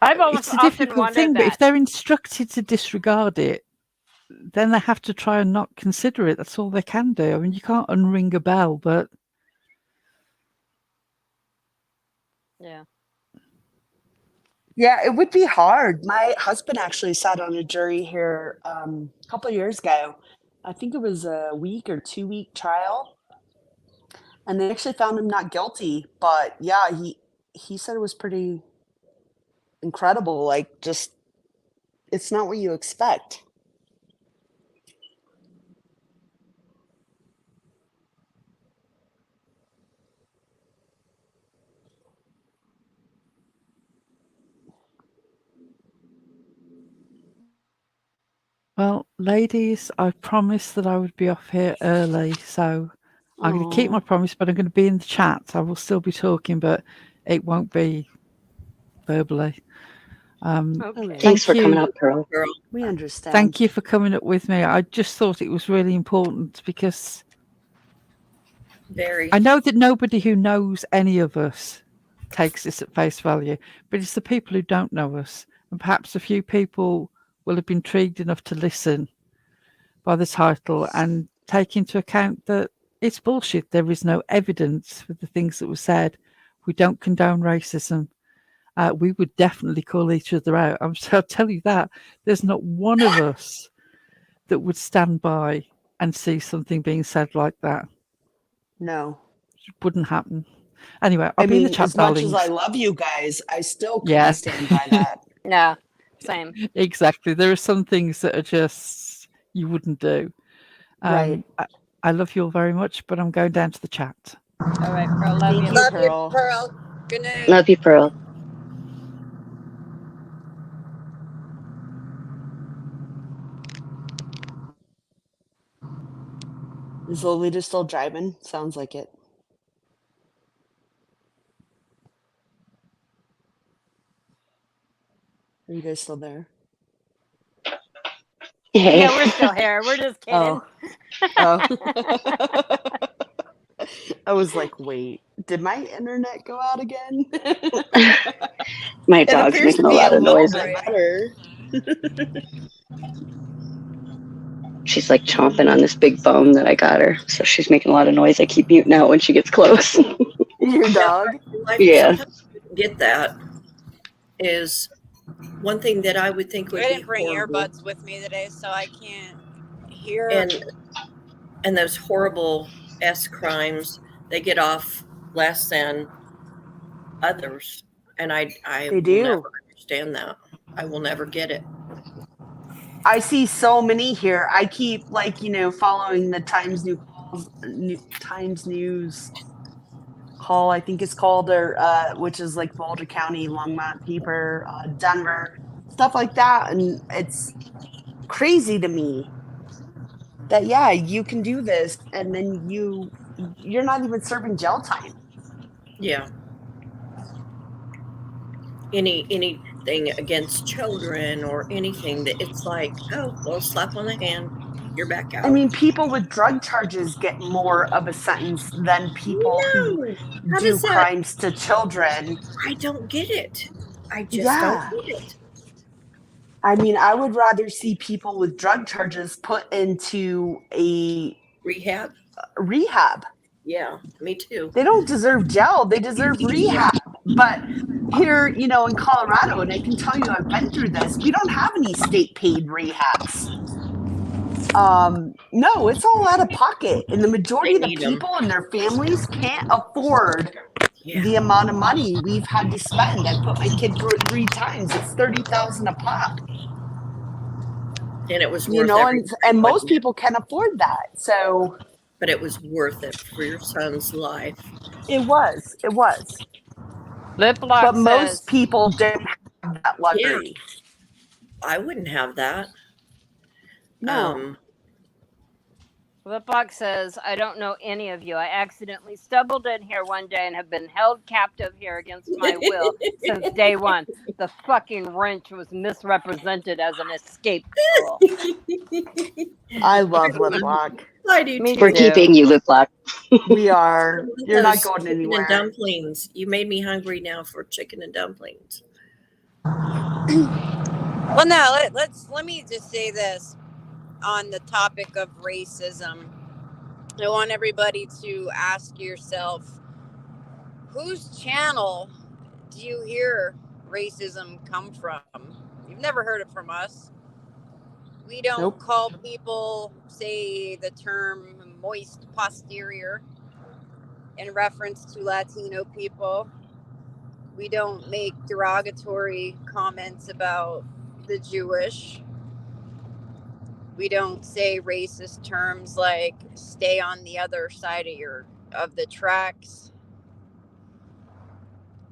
I've always It's a often difficult wondered thing, but if that. they're instructed to disregard it, then they have to try and not consider it. That's all they can do. I mean, you can't unring a bell, but Yeah. Yeah, it would be hard. My husband actually sat on a jury here a couple of years ago. I think it was a week or 2 week trial, and they actually found him not guilty. But yeah, he said it was pretty incredible. Like, just it's not what you expect. well, ladies, I promised that I would be off here early, so I'm going to keep my Aw. promise, but I'm going to be in the chat. I will still be talking, but it won't be verbally. All Okay. right. Thanks Thank for coming you. up, Pearl. Girl, We understand. Thank you for coming up with me. I just thought it was really important because very. I know that nobody who knows any of us takes this at face value, but it's the people who don't know us. And perhaps a few people will have been intrigued enough to listen by the title and take into account that it's bullshit. There is no evidence for the things that were said. We don't condone racism. We would definitely call each other out. I'll tell you that. There's not one of us that would stand by and see something being said like that. No. It wouldn't happen. Anyway, I'll I be in the mean, chat, as much as I darlings. love you guys, I still couldn't Yeah, stand by that. Yeah. Same. exactly. There are some things that are just you wouldn't do. Right. I love you all very much, but I'm going down to the chat. All right, Pearl. Love Thank you. you, Love you, Pearl. Pearl. Good night. Love you, Pearl. Is Lolita still driving? Sounds like it. Are you guys still there? Hey. Yeah, we're still here. We're just kidding. Oh. I was like, wait, did my internet go out again? My It dog's appears to making a be a lot of little noise. bit better. She's like chomping on this big bone that I got her. So she's making a lot of noise. I keep muting out when she gets close. Your dog? Yeah. Sometimes I get that is one thing that I would think would I be didn't bring horrible. earbuds with me today, so I can't hear. And those horrible crimes, they get off less than others. And I They will do. never understand that. I will never get it. I see so many here. I keep following the Times News Call, I think it's called, or which is like Boulder County, Longmont paper, Denver, stuff like that, and it's crazy to me that you can do this, and then you're not even serving jail time. Yeah. Anything against children or anything that it's like, oh, well, slap on the hand, you're back out. I mean, people with drug charges get more of a sentence than people who How do does that? crimes to children. I don't get it. I just don't get it. I mean, I would rather see people with drug charges put into a Rehab? rehab. Yeah, me too. They don't deserve jail. They deserve rehab. But here, in Colorado, and I can tell you I've been through this, we don't have any state paid rehabs. No, it's all out of pocket. And the majority of the people and their families can't afford the amount of money we've had to spend. I put my kid through it 3 times. It's $30,000 a pop. And it was worth and most people can afford that. So, but it was worth it for your son's life. It was. Liplock but says, most people don't have that luxury. I wouldn't have that. No. Liplock says, I don't know any of you. I accidentally stumbled in here one day and have been held captive here against my will since day one. The fucking wrench was misrepresented as an escape tool. I love lip lock. I do Me too. We're too. keeping you, Lip Lock. We are. You're not Those going chicken and anywhere. dumplings. You made me hungry now for chicken and dumplings. Well, no, let me just say this on the topic of racism. I want everybody to ask yourself, whose channel do you hear racism come from? You've never heard it from us. We don't Nope. call people, say the term moist posterior in reference to Latino people. We don't make derogatory comments about the Jewish. We don't say racist terms like stay on the other side of the tracks.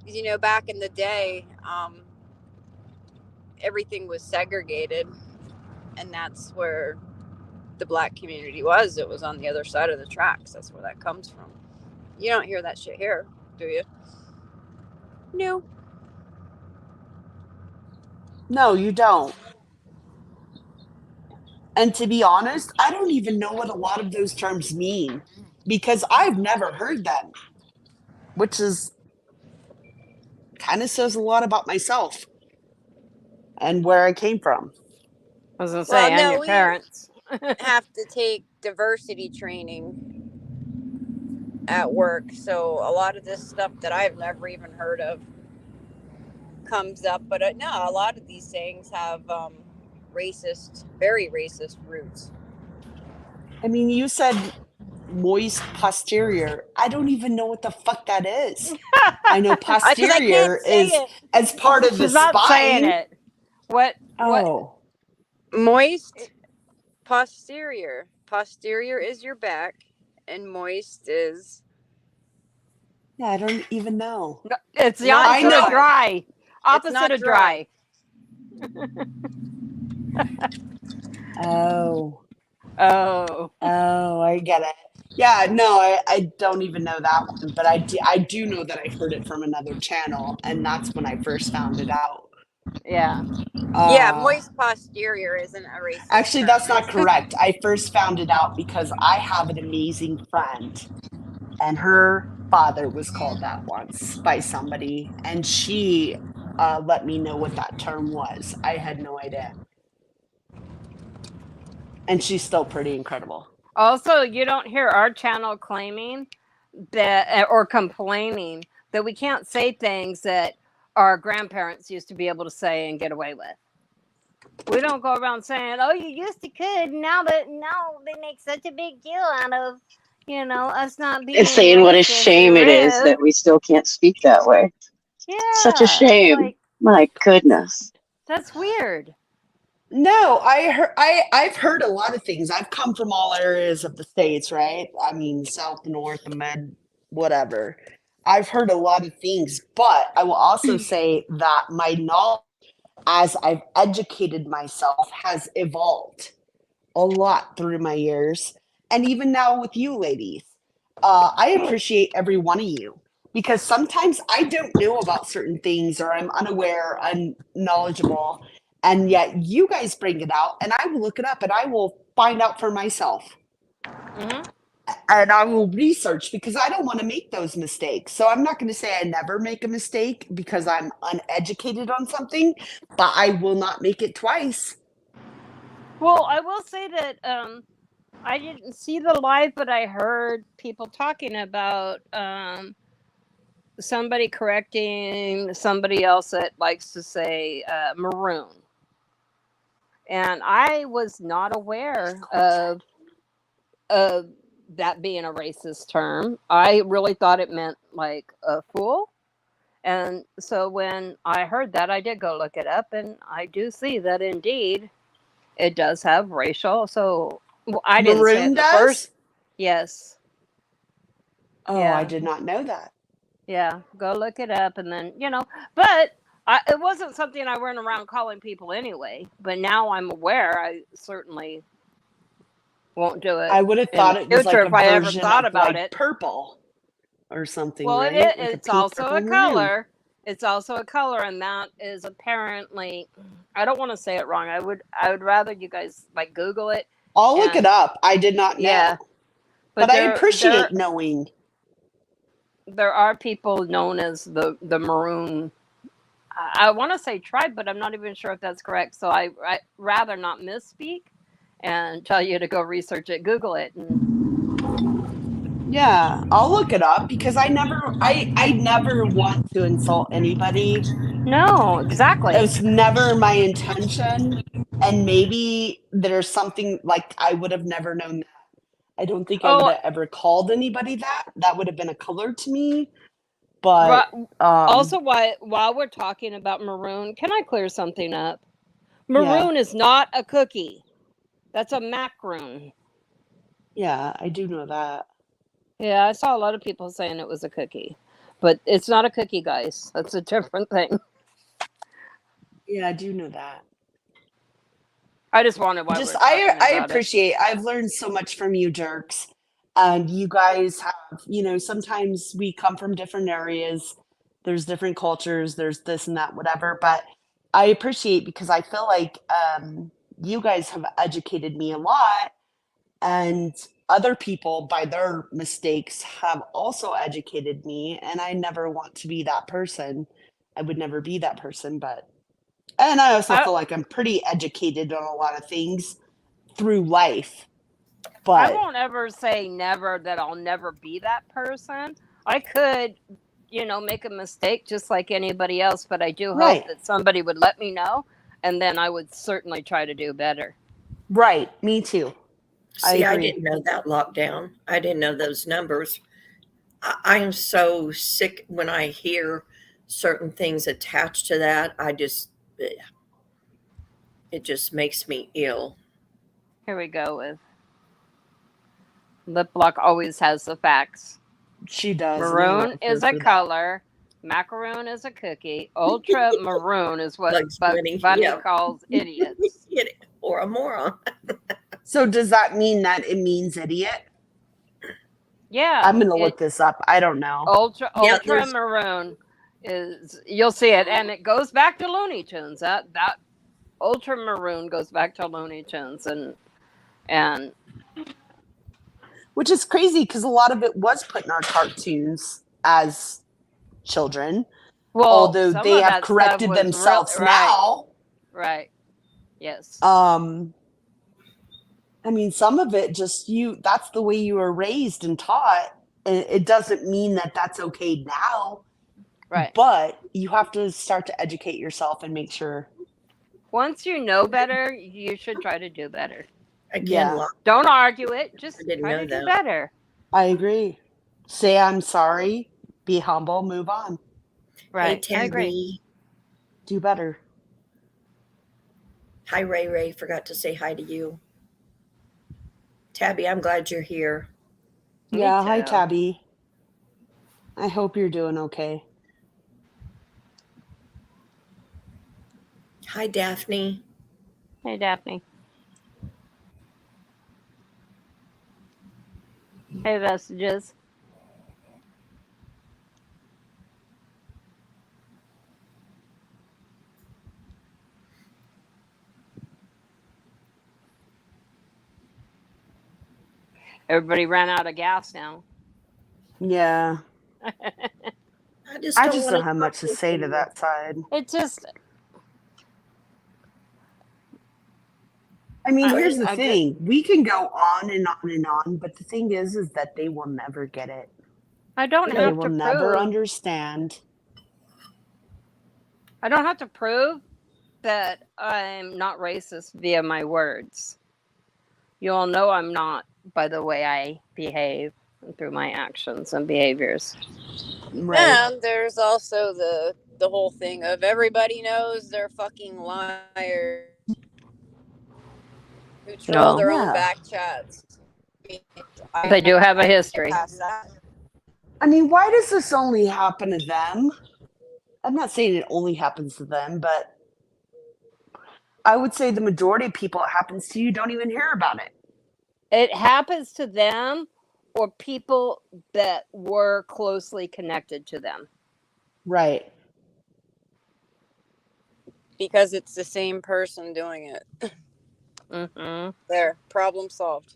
You know, back in the day, everything was segregated, and that's where the black community was. It was on the other side of the tracks. That's where that comes from. You don't hear that shit here, do you? No. No, you don't. And to be honest, I don't even know what a lot of those terms mean because I've never heard them, which is kind of says a lot about myself and where I came from. I was going to Well, say, and no, your we parents. have to take diversity training at work. So a lot of this stuff that I've never even heard of comes up. But no, a lot of these sayings have very racist roots. I mean, you said moist posterior. I don't even know what the fuck that is. I know Because I posterior can't say is it. as part of the She's not saying spine. it. What? Oh, Moist posterior. Posterior is your back, and moist is yeah, I don't even know. No, it's the not opposite of know. dry. Opposite not of dry. dry. Oh, Oh. I get it. Yeah, no, I don't even know that one, but I do know that I heard it from another channel, and that's when I first found it out. Yeah. Yeah, Uh, moist posterior isn't a racist Actually, term. that's not correct. I first found it out because I have an amazing friend, and her father was called that once by somebody, and she let me know what that term was. I had no idea. And she's still pretty incredible. Also, you don't hear our channel claiming that or complaining that we can't say things that our grandparents used to be able to say and get away with. We don't go around saying, "Oh, you used to could." Now they make such a big deal out of, us not being And saying what a racist shame or it is rude. that we still can't speak that way. Such a Yeah, it's shame. like My goodness. that's weird. No, I've heard a lot of things. I've come from all areas of the states, right? I mean, south, north, the mid, whatever. I've heard a lot of things, but I will also say that my knowledge as I've educated myself has evolved a lot through my years. And even now with you ladies, I appreciate every one of you because sometimes I don't know about certain things or I'm unaware, unknowledgeable. And yet you guys bring it out and I will look it up and I will find out for myself. Hmm. And I will research because I don't want to make those mistakes. So I'm not going to say I never make a mistake because I'm uneducated on something, but I will not make it twice. Well, I will say that I didn't see the live, but I heard people talking about somebody correcting somebody else that likes to say maroon. And I was not aware of that being a racist term. I really thought it meant like a fool. And so when I heard that, I did go look it up, and I do see that indeed it does have racial. So I didn't say it Maroon the first. does? Yes. Oh, I Yeah. did not know that. Yeah. Go look it up, and then but. It wasn't something I went around calling people anyway, but now I'm aware. I certainly won't do it I would have in the thought it was future like a if I ever version thought of about like it. purple or something, Well, right? Like a it's pink, also purple, a maroon. color. It's also a color, and that is apparently. I don't want to say it wrong. I would rather you guys like Google it. I'll look it And up. I did not know. yeah, But but I appreciate knowing. there are people known as the maroon. I want to say tribe, but I'm not even sure if that's correct. So I rather not misspeak and tell you to go research it, Google it. Yeah, I'll look it up because I never want to insult anybody. No, exactly. It was never my intention. And maybe there's something like I would have never known that. I don't think I would Oh, have ever called anybody that. That would have been a color to me. But also, while we're talking about maroon, can I clear something up? yeah, Maroon is not a cookie. That's a macaroon. yeah, I do know that. Yeah, I saw a lot of people saying it was a cookie, but it's not a cookie, guys. That's a different thing. Yeah, I do know that. I just wanted why we Just were talking I about it. appreciate. I've learned so much from you jerks. And you guys have, sometimes we come from different areas. There's different cultures, there's this and that, whatever. But I appreciate because I feel like you guys have educated me a lot, and other people by their mistakes have also educated me, and I never want to be that person. I would never be that person, and I also feel like I'm pretty educated on a lot of things through life. I But won't ever say never that I'll never be that person. I could, make a mistake just like anybody else, but I do hope right, that somebody would let me know, and then I would certainly try to do better. right, me too. I See, I agree. didn't know that lockdown. I didn't know those numbers. I am so sick when I hear certain things attached to that. It just makes me ill. Here we go with Lip Lock always has the facts. She does, and I Maroon love her is a for that. color. Macaroon is a cookie. Ultra maroon is what Bugs Bugs Bunny, Bunny yeah. calls idiots. Or a moron. So does that mean that it means idiot? Yeah, I'm gonna look this up. I don't know. ultra Yeah, there's maroon is, you'll see it, and it goes back to Looney Tunes. That ultra maroon goes back to Looney Tunes, and Which is crazy because a lot of it was put in our cartoons as children. well, Although some they of have that corrected stuff was themselves right, now. right, yes. I mean, some of it just that's the way you were raised and taught. It doesn't mean that that's okay now. Right. But you have to start to educate yourself and make sure. Once you know better, you should try to do better. again. Yeah. Don't argue it. Just I didn't try know to do that. better. I agree. Say I'm sorry, be humble, move on. Right. Hey, I agree. Tabby. Do better. Hi, Ray Ray. Forgot to say hi to you. Tabby, I'm glad you're here. Me Yeah, hi too. Tabby. I hope you're doing okay. Hi, Daphne. Hey, Daphne. Hey, Vestiges. Everybody ran out of gas now. Yeah. I just I don't just want don't have much to say to that side. It just. I mean, I- here's the I thing. We can go on and on and on, but the thing is that they will never get it. I don't They have will to never prove. understand. I don't have to prove that I'm not racist via my words. You all know I'm not by the way I behave and through my actions and behaviors. Right. And there's also the whole thing of everybody knows they're fucking liars who troll No. their own Yeah. back chats. They do have a history. Past that. I mean, why does this only happen to them? I'm not saying it only happens to them, but I would say the majority of people it happens to, you don't even hear about it. It happens to them or people that were closely connected to them. Right. Because it's the same person doing it. Mm-hmm. There, problem solved.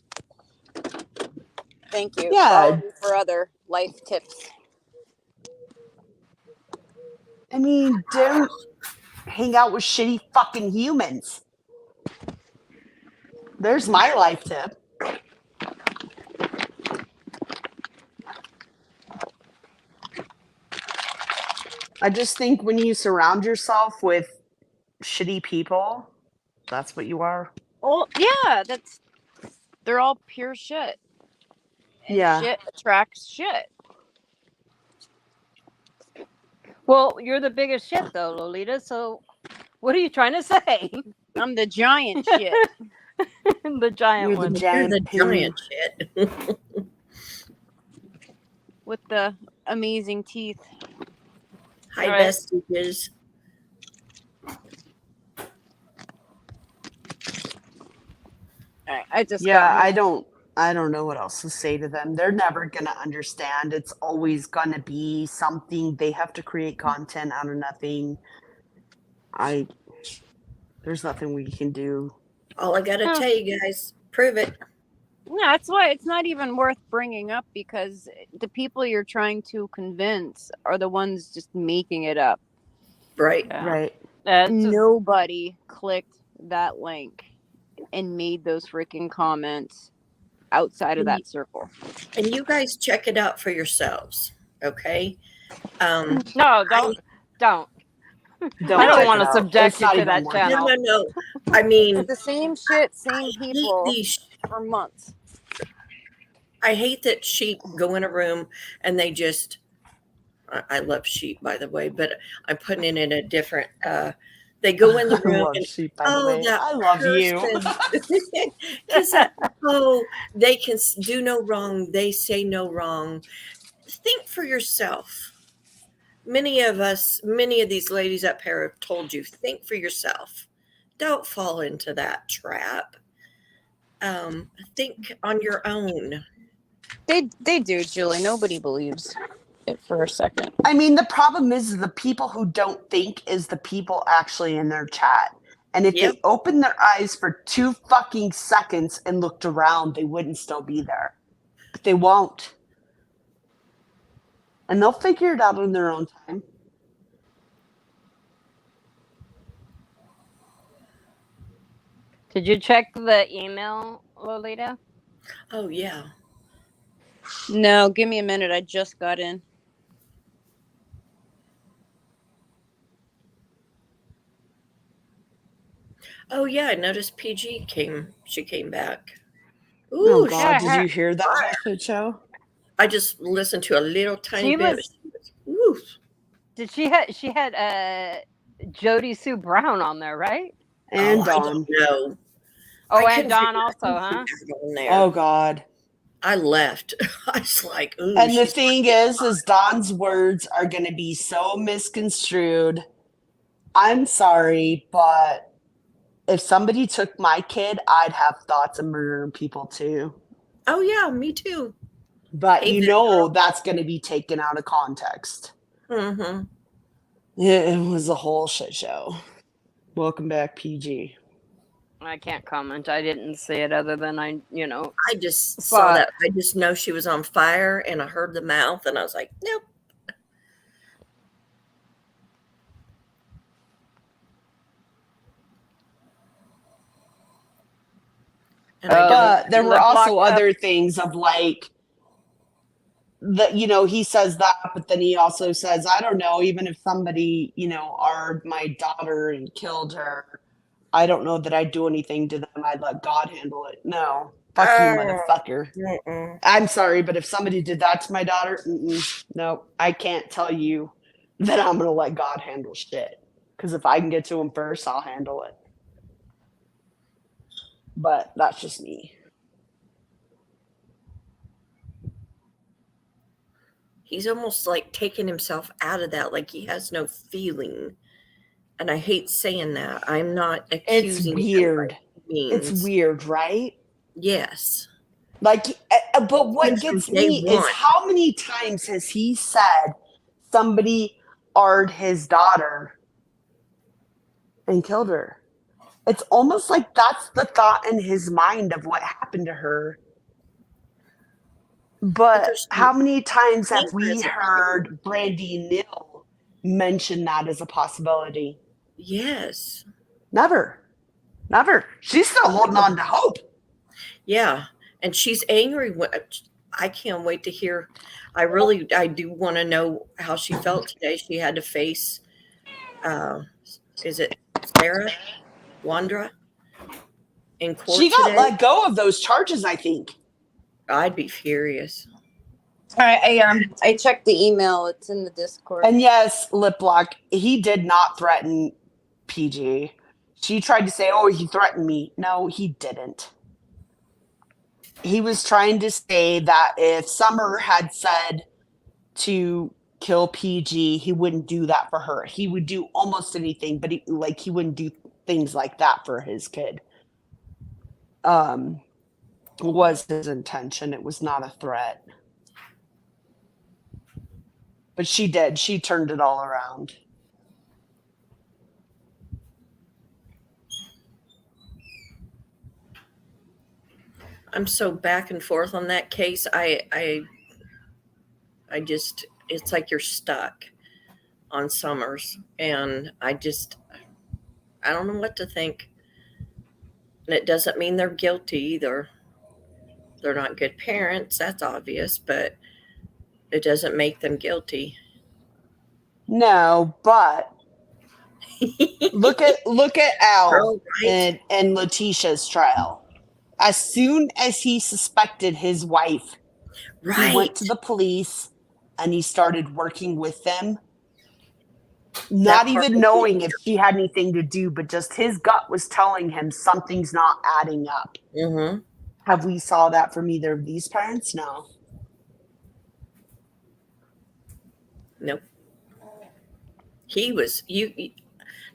Thank you. Yeah. Follow me for other life tips. I mean, don't hang out with shitty fucking humans. There's my life tip. I just think when you surround yourself with shitty people, that's what you are. Well, yeah, they're all pure shit. And Yeah. shit attracts shit. Well, you're the biggest shit, though, Lolita. So, what are you trying to say? I'm the giant shit. The giant You're the one. You're giant the poo. giant shit. With the amazing teeth. High All right. vestiges. I just Yeah, got I don't know what else to say to them. They're never gonna understand. It's always gonna be something. They have to create content out of nothing. There's nothing we can do. All I gotta tell you guys, prove it. No, that's why it's not even worth bringing up, because the people you're trying to convince are the ones just making it up. Right. Yeah. Right. Nobody clicked that link and made those freaking comments outside of that circle. And you guys check it out for yourselves. Okay. No, don't. Don't I don't check want it to out. subject It's you not to even that worth channel. No. I mean, It's the same shit, same hate people these. for months. I hate that sheep go in a room and they just. I love sheep, by the way, but I'm putting it in a different. They go in the I room love and sheep, by the way. that I love you. person, because they can do no wrong. They say no wrong. Think for yourself. Many of these ladies up here have told you, think for yourself. Don't fall into that trap. Think on your own. They do, Julie. Nobody believes it for a second. I mean, the problem is the people who don't think is the people actually in their chat. And if Yep. they opened their eyes for 2 fucking seconds and looked around, they wouldn't still be there. But they won't. And they'll figure it out in their own time. Did you check the email, Lolita? Oh yeah. No, give me a minute. I just got in. Oh yeah. I noticed PG came. She came back. Oh Ooh, God, yeah, did you hear that whole shit show? I just listened to a little tiny She bit. was- Ooh. Did she had Jody Sue Brown on there, right? And I Dawn. don't know. Oh, I and couldn't Dawn figure out also, who huh? she had on there. Oh God. I left. I was like, ooh. And the she's thing is Dawn's words are going to be so misconstrued. I'm sorry, but if somebody took my kid, I'd have thoughts of murdering people too. Oh yeah, me too. But Hey, you Vic know that's going to be taken out of context. Mm-hmm. It was a whole shit show. Welcome back, PG. I can't comment. I didn't see it other than I just But- saw that. I just know she was on fire, and I heard the mouth, and I was like, nope. And I don't. But there were the also block- other things of like, he says that, but then he also says, I don't know, even if somebody, armed my daughter and killed her, I don't know that I'd do anything to them. I'd let God handle it. No. Fuck you, motherfucker. Mm-mm. I'm sorry, but if somebody did that to my daughter, no, I can't tell you that I'm going to let God handle shit. Because if I can get to him first, I'll handle it. But that's just me. He's almost like taking himself out of that, like he has no feeling. And I hate saying that. I'm not accusing It's weird. him by any means. It's weird, right? Yes. Like, but what And from gets day me is one. how many times has he said somebody R'd his daughter and killed her? It's almost like that's the thought in his mind of what happened to her. But But there's how many times have anger we as a parent. heard Brandy Neal mention that as a possibility? Yes. Never. Never. She's still holding on to hope. Yeah. And she's angry. I can't wait to hear. I do want to know how she felt today. She had to face, uh, is it Sarah Wandra in She court got today? let go of those charges, I think. I'd be furious. I checked the email. It's in the Discord. And yes, Lip Lock, he did not threaten PG. She tried to say, oh, he threatened me. No, he didn't. He was trying to say that if Summer had said to kill PG, he wouldn't do that for her. He would do almost anything, but he wouldn't do things like that for his kid. Was his intention. It was not a threat. But she did. She turned it all around. I'm so back and forth on that case. I just, it's like you're stuck on Summers, and I don't know what to think. And it doesn't mean they're guilty either. They're not good parents, that's obvious, but it doesn't make them guilty. No, but look at Al Girl, right? and Letitia's trial. As soon as he suspected his wife, he went to Right. the police and he started working with them, not That part even I did knowing if she had anything to do, but just his gut was telling him something's not adding up. hear. Mm-hmm. Have we saw that from either of these parents? No. Nope. He was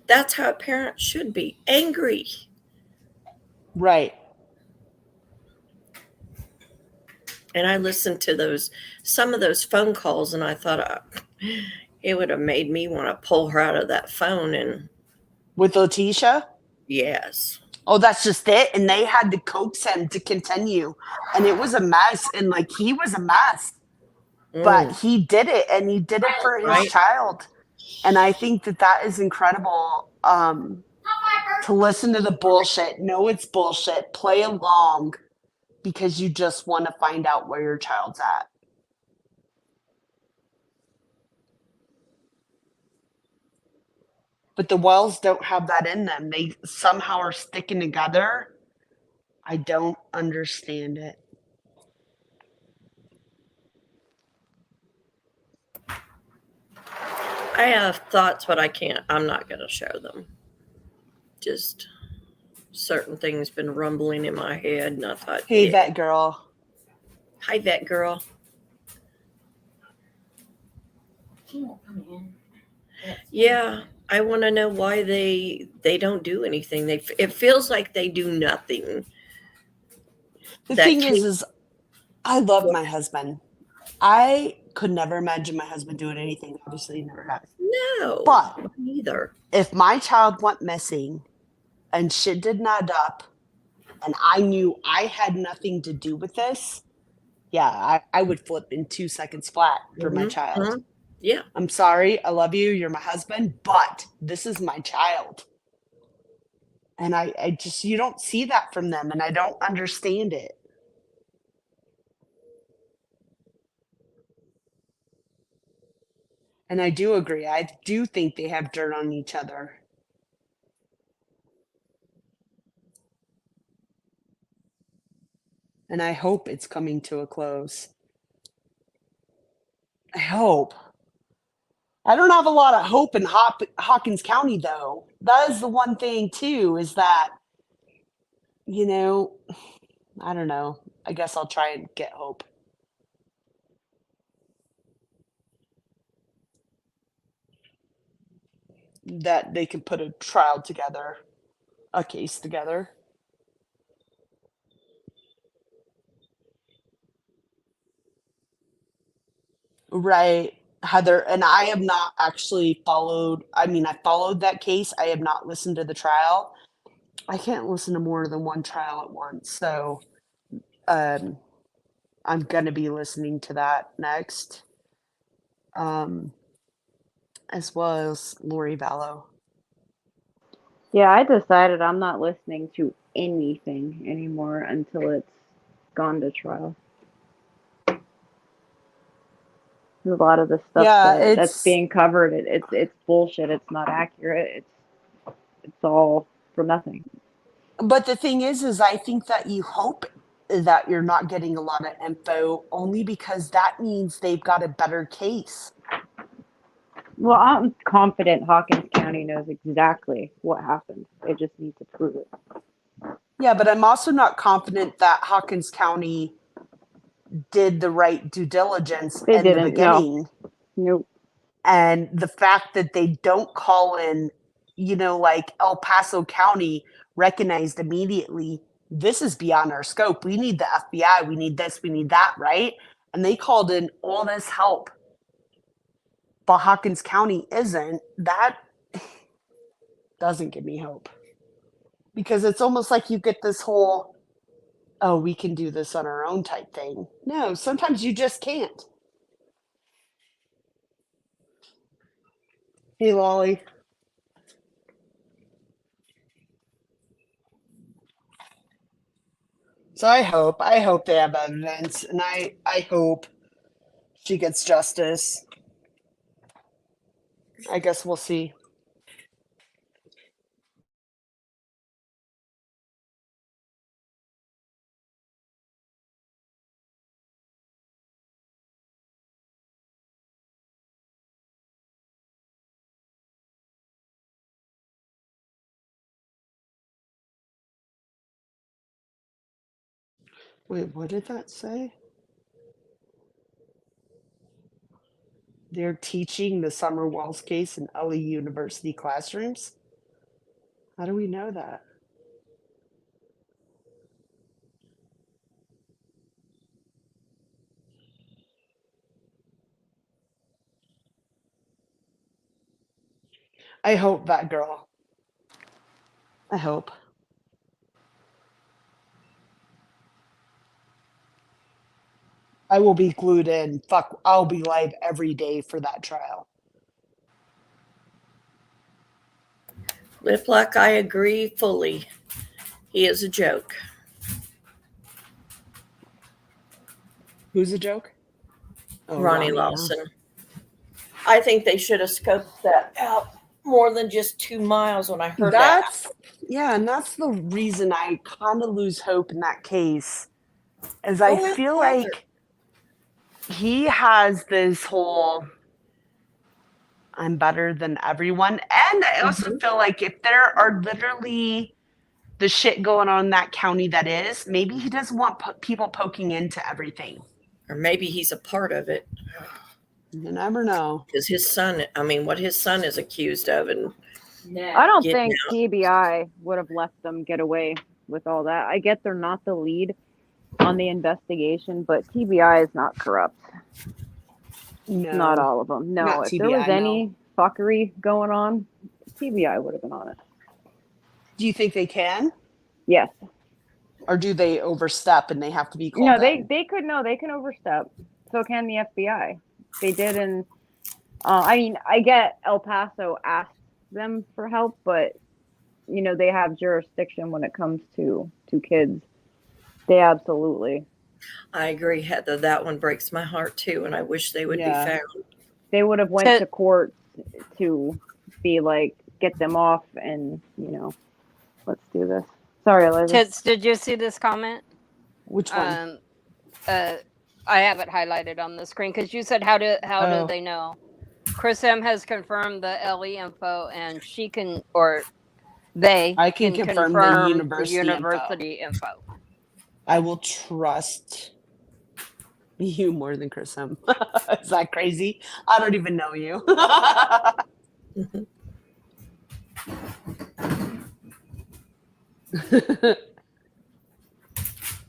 that's how a parent should be. Angry. Right. And I listened to some of those phone calls, and I thought it would have made me want to pull her out of that phone. And With Letitia? yes. Oh, that's just it. And they had to coax him to continue. And it was a mess. And he was a mess. But he did it, and he did it for his Right. child. And I think that is incredible. To listen to the bullshit, know it's bullshit, play along because you just want to find out where your child's at. But the Wells don't have that in them. They somehow are sticking together. I don't understand it. I have thoughts, but I'm not going to show them. Just certain things been rumbling in my head, and I thought, Hey, yeah. Vet Girl. Hi, Vet Girl. Yeah, I want to know why they don't do anything. It feels like they do nothing. The That thing case- is I love my husband. I could never imagine my husband doing anything. Obviously, he never has. No, But neither. if my child went missing and shit didn't add up and I knew I had nothing to do with this, yeah, I would flip in 2 seconds flat for my child. Yeah. I'm sorry. I love you. You're my husband, but this is my child. And I just, you don't see that from them, and I don't understand it. And I do agree. I do think they have dirt on each other. And I hope it's coming to a close. I hope. I don't have a lot of hope in Hawkins County, though. That is the one thing, too, is that, I don't know. I guess I'll try and get hope. That they can put a trial together, a case together. Right, Heather, and I have not actually followed. I mean, I followed that case. I have not listened to the trial. I can't listen to more than one trial at once, so um, I'm gonna be listening to that next, um, as well as Lori Vallow. Yeah, I decided I'm not listening to anything anymore until it's gone to trial. A lot of the stuff Yeah, that's being covered, it's bullshit. It's not accurate. It's all for nothing. but the thing is I think that you hope that you're not getting a lot of info only because that means they've got a better case. Well, I'm confident Hawkins County knows exactly what happened. They just need to prove it. Yeah, but I'm also not confident that Hawkins County did the right due diligence They in the didn't. No. beginning. Nope. And the fact that they don't call in, like El Paso County recognized immediately, this is beyond our scope. We need the FBI. We need this. We need that, right? And they called in all this help. But Hawkins County isn't. That doesn't give me hope. Because it's almost like you get this whole, oh, we can do this on our own type thing. No, sometimes you just can't. Hey, Lolly. So I hope they have evidence, and I hope she gets justice. I guess we'll see. Wait, what did that say? They're teaching the Summer Wells case in LA University classrooms? How do we know that? I hope that girl. I hope. I will be glued in. Fuck, I'll be live every day for that trial. Liplak, I agree fully. He is a joke. Who's a joke? Oh, Ronnie Ronnie, Lawson. I think they should have scoped that out more than just 2 miles when I heard that. Yeah, and that's the reason I kind of lose hope in that case, is I feel like he has this whole I'm better than everyone. And I also feel like if there are literally the shit going on in that county that is, maybe he doesn't want people poking into everything. Or maybe he's a part of it. You never know. Because his son, what his son is accused of. And I don't think TBI would have let them get away with all that. I get they're not the lead on the investigation, but TBI is not corrupt. No. Not all of them. No, if there was any fuckery going on, TBI would have been on it. Do you think they can? Yes. Or do they overstep and they have to be called No, they can overstep. So can the FBI. They did, and I get El Paso asked them for help, but they have jurisdiction when it comes to kids. They absolutely. I agree, Heather. That one breaks my heart too, and I wish they would be found. They would have went to court to be like, get them off, and let's do this. Sorry, Eliza. Tits, did you see this comment? Which one? I have it highlighted on the screen because you said how do they know? Chris M has confirmed the LE info, and she can, or they I can confirm the university info. I will trust you more than Chris M. Is that crazy? I don't even know you.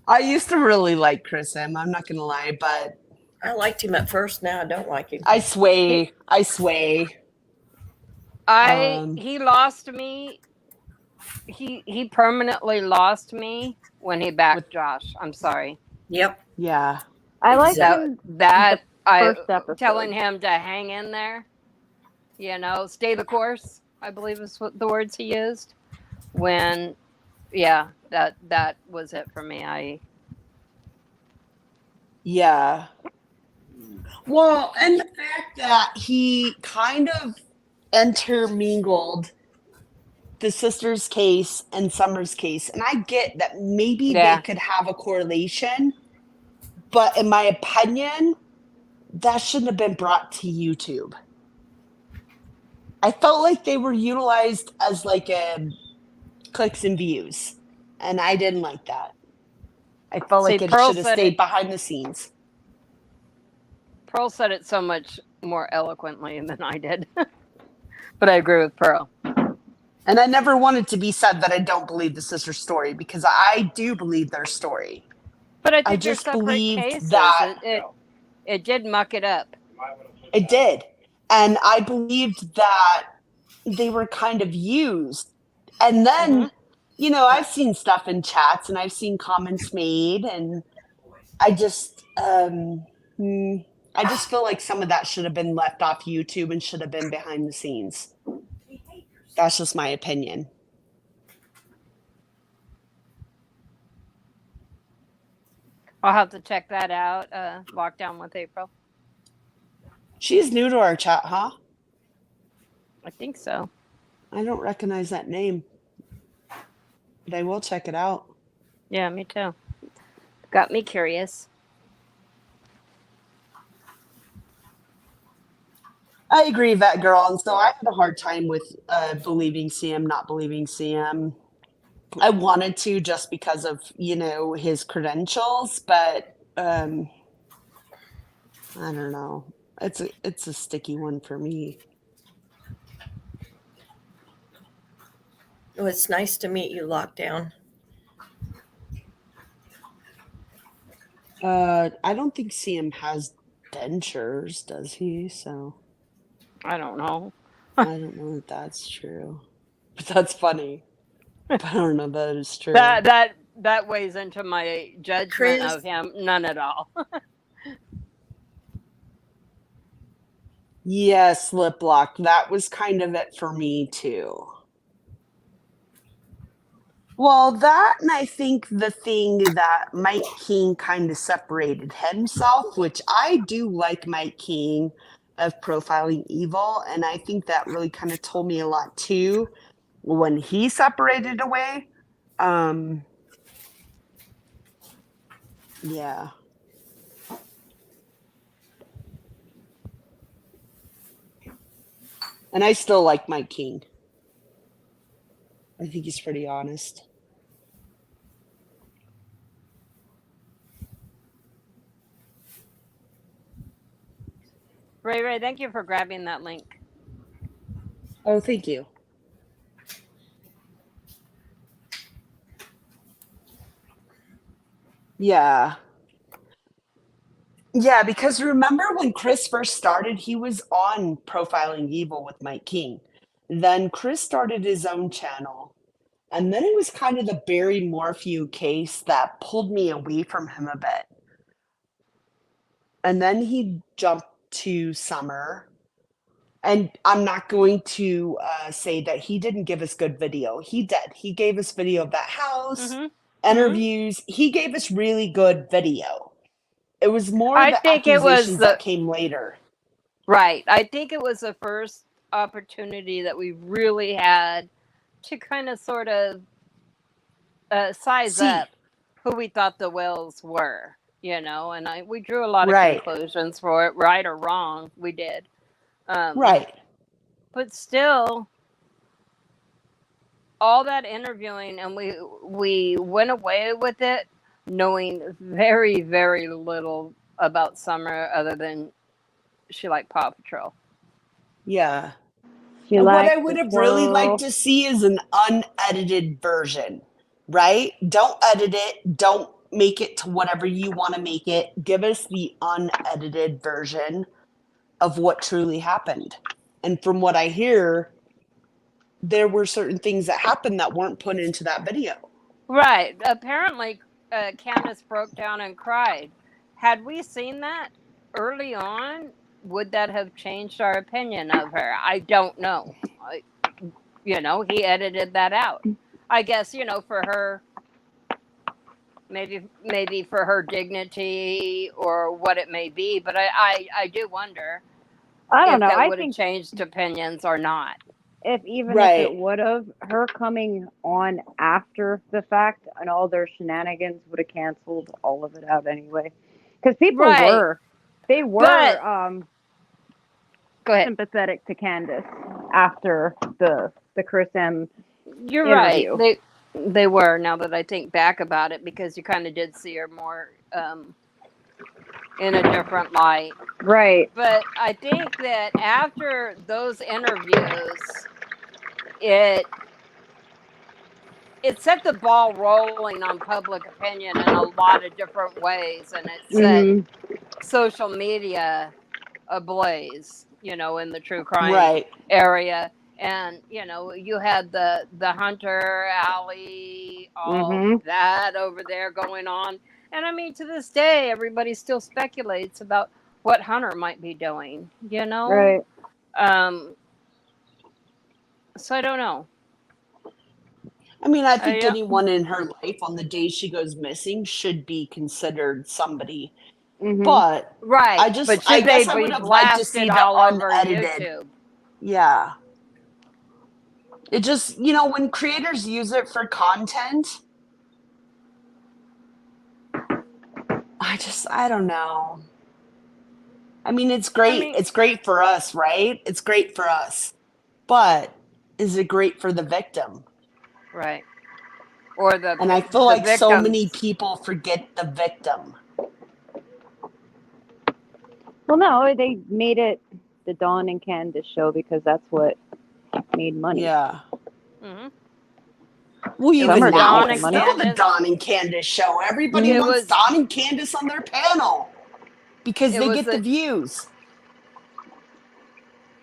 I used to really like Chris M. I'm not gonna lie, but I liked him at first. Now I don't like him. I sway. He lost me. He permanently lost me when he backed Josh. I'm sorry. Yep. Yeah. I like Exactly. him That I first episode. telling him to hang in there, stay the course, I believe is what the words he used. When that was it for me. Yeah. Well, and the fact that he kind of intermingled the sister's case and Summer's case, and I get that maybe they could have a correlation, but in my opinion, that shouldn't have been brought to YouTube. I felt like they were utilized as like a clicks and views, and I didn't like that. I felt like it Pearl should have stayed behind the scenes. Pearl said it so much more eloquently than I did. But I agree with Pearl. And I never wanted to be said that I don't believe the sister's story, because I do believe their story. But I think I just they're separate believed cases. that it did muck it up. It did. And I believed that they were kind of used. And then, I've seen stuff in chats and I've seen comments made, and I just feel like some of that should have been left off YouTube and should have been behind the scenes. That's just my opinion. I'll have to check that out. Lockdown with April. She's new to our chat, huh? I think so. I don't recognize that name, but I will check it out. Yeah, me too. Got me curious. I agree, Vet Girl. And so I had a hard time with believing CM, not believing CM. I wanted to just because of, his credentials, but I don't know. It's a sticky one for me. Oh, it's nice to meet you, Lockdown. I don't think CM has dentures, does he? So I don't know. I don't know if that's true. But that's funny. But I don't know if that is true. That weighs into my judgment Chris. of him. None at all. Yes, Lip Lock. That was kind of it for me too. Well, that, and I think the thing that Mike King kind of separated himself, which I do like Mike King of Profiling Evil, and I think that really kind of told me a lot too when he separated away. Yeah. And I still like Mike King. I think he's pretty honest. Ray, thank you for grabbing that link. Oh, thank you. Yeah. Yeah, because remember when Chris first started, he was on Profiling Evil with Mike King. Then Chris started his own channel. And then it was kind of the Barry Morphew case that pulled me away from him a bit. And then he jumped to Summer. And I'm not going to say that he didn't give us good video. He did. He gave us video of that house, interviews. He gave us really good video. It was more the accusations that came later. Right. I think it was the first opportunity that we really had to kind of sort of size up who we thought the Wills were, and we drew a lot of conclusions for it, right or wrong. We did. Right. But still, all that interviewing, and we went away with it knowing very, very little about Summer other than she liked Paw Patrol. Yeah. And what I would have really liked to see is an unedited version, right? Don't edit it. Don't make it to whatever you want to make it. Give us the unedited version of what truly happened. And from what I hear, there were certain things that happened that weren't put into that video. Right. Apparently, Candace broke down and cried. Had we seen that early on, would that have changed our opinion of her? I don't know. He edited that out. I guess, for her, maybe for her dignity or what it may be. But I do wonder I don't if know. that I would have think changed opinions or not. if even if it Right. would have, her coming on after the fact and all their shenanigans would have canceled all of it out anyway. Because people Right. they But were go ahead. sympathetic to Candace after the Chris M You're right. interview. They were. Now that I think back about it, because you kind of did see her more in a different light. Right. But I think that after those interviews, it set the ball rolling on public opinion in a lot of different ways, and it set Hmm. social media ablaze, in the true crime Right. area. And you had the Hunter Alley, all Hmm. that over there going on. And I mean, to this day, everybody still speculates about what Hunter might be doing, Right. So I don't know. I mean, I think I anyone in her life on the day she goes missing should be considered somebody. Hmm. But Right, but I should they guess I would be have liked to see blasted the all over unedited. YouTube? Yeah. It just, when creators use it for content, I don't know. I mean, it's great. mean, It's great for us, right? It's great for us. But is it great for the victim? right. Or And I feel the like so many victims. people forget the victim. Well, no, they made it the Dawn and Candace show because that's what made money. Yeah. Hmm. Well, It was even Some are the just now, Dawn it's making and money. still the Candace. Dawn and Candace show. Everybody It Hmm. wants was. Dawn and Candace on their panel because It they was get the the. views.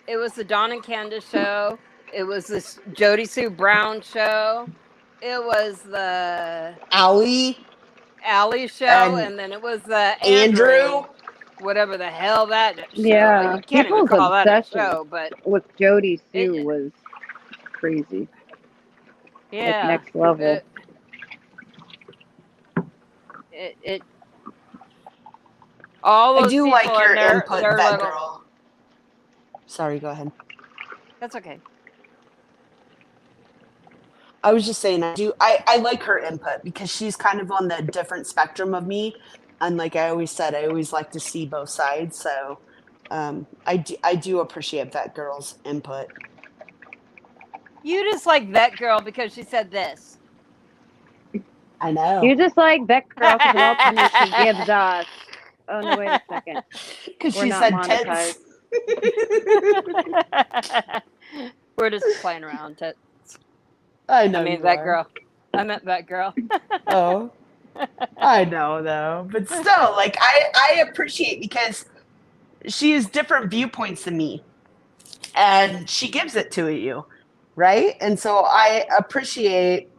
It was the Dawn and Candace show. It was this Jody Sue Brown show. It was the Allie Allie show, and and then it was the Andrew. whatever the hell that show. Yeah, You can't even people's call that a obsession show, but with Jody Sue it. was crazy, like Yeah. next level. It all I those do people like your and input, their Vet little. Girl. Sorry, go ahead. That's okay. I was just saying, I like her input because she's kind of on the different spectrum of me. And like I always said, I always like to see both sides. So I do appreciate that girl's input. You just like that girl because she said this. I know. You just like that girl because of all the money she gives us. Oh no! Wait a second. Because We're she not said monetized. tits. We're just playing around. I know I mean, you that are. girl. I meant that girl. Oh, I know though. But still, like I appreciate because she has different viewpoints than me. And she gives it to you, right? And so I appreciate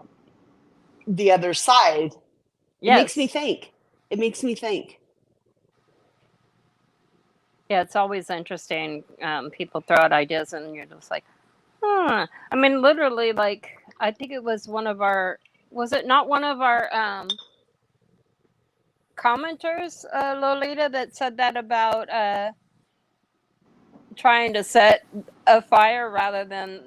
the other side. It makes me Yes. think. It makes me think. Yeah, it's always interesting. People throw out ideas, and you're just like, huh. I mean, literally, like, I think it was one of our. Was it not one of our commenters, Lolita, that said that about trying to set a fire rather than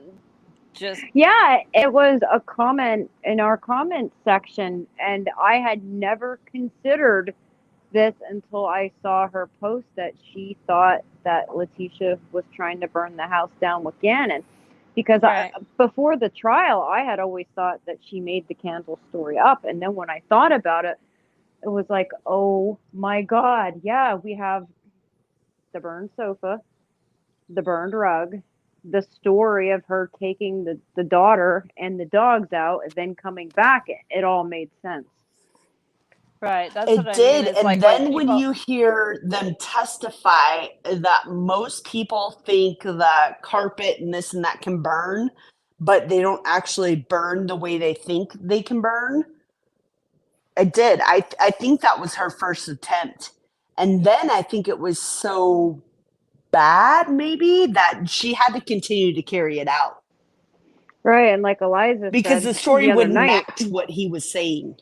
just. Yeah, it was a comment in our comment section, and I had never considered this until I saw her post that she thought that Letitia was trying to burn the house down with Gannon. Because Right. before the trial, I had always thought that she made the candle story up. And then when I thought about it, it was like, oh my God, yeah, we have the burned sofa, the burned rug, the story of her taking the daughter and the dogs out and then coming back. It all made sense. Right. That's It what I mean. did. It's And like then when people. you hear them testify that most people think that carpet and this and that can burn, but they don't actually burn the way they think they can burn. It did. I think that was her first attempt. And then I think it was so bad, maybe, that she had to continue to carry it out Right, and like Eliza because the said story the other wouldn't night, match what he was saying.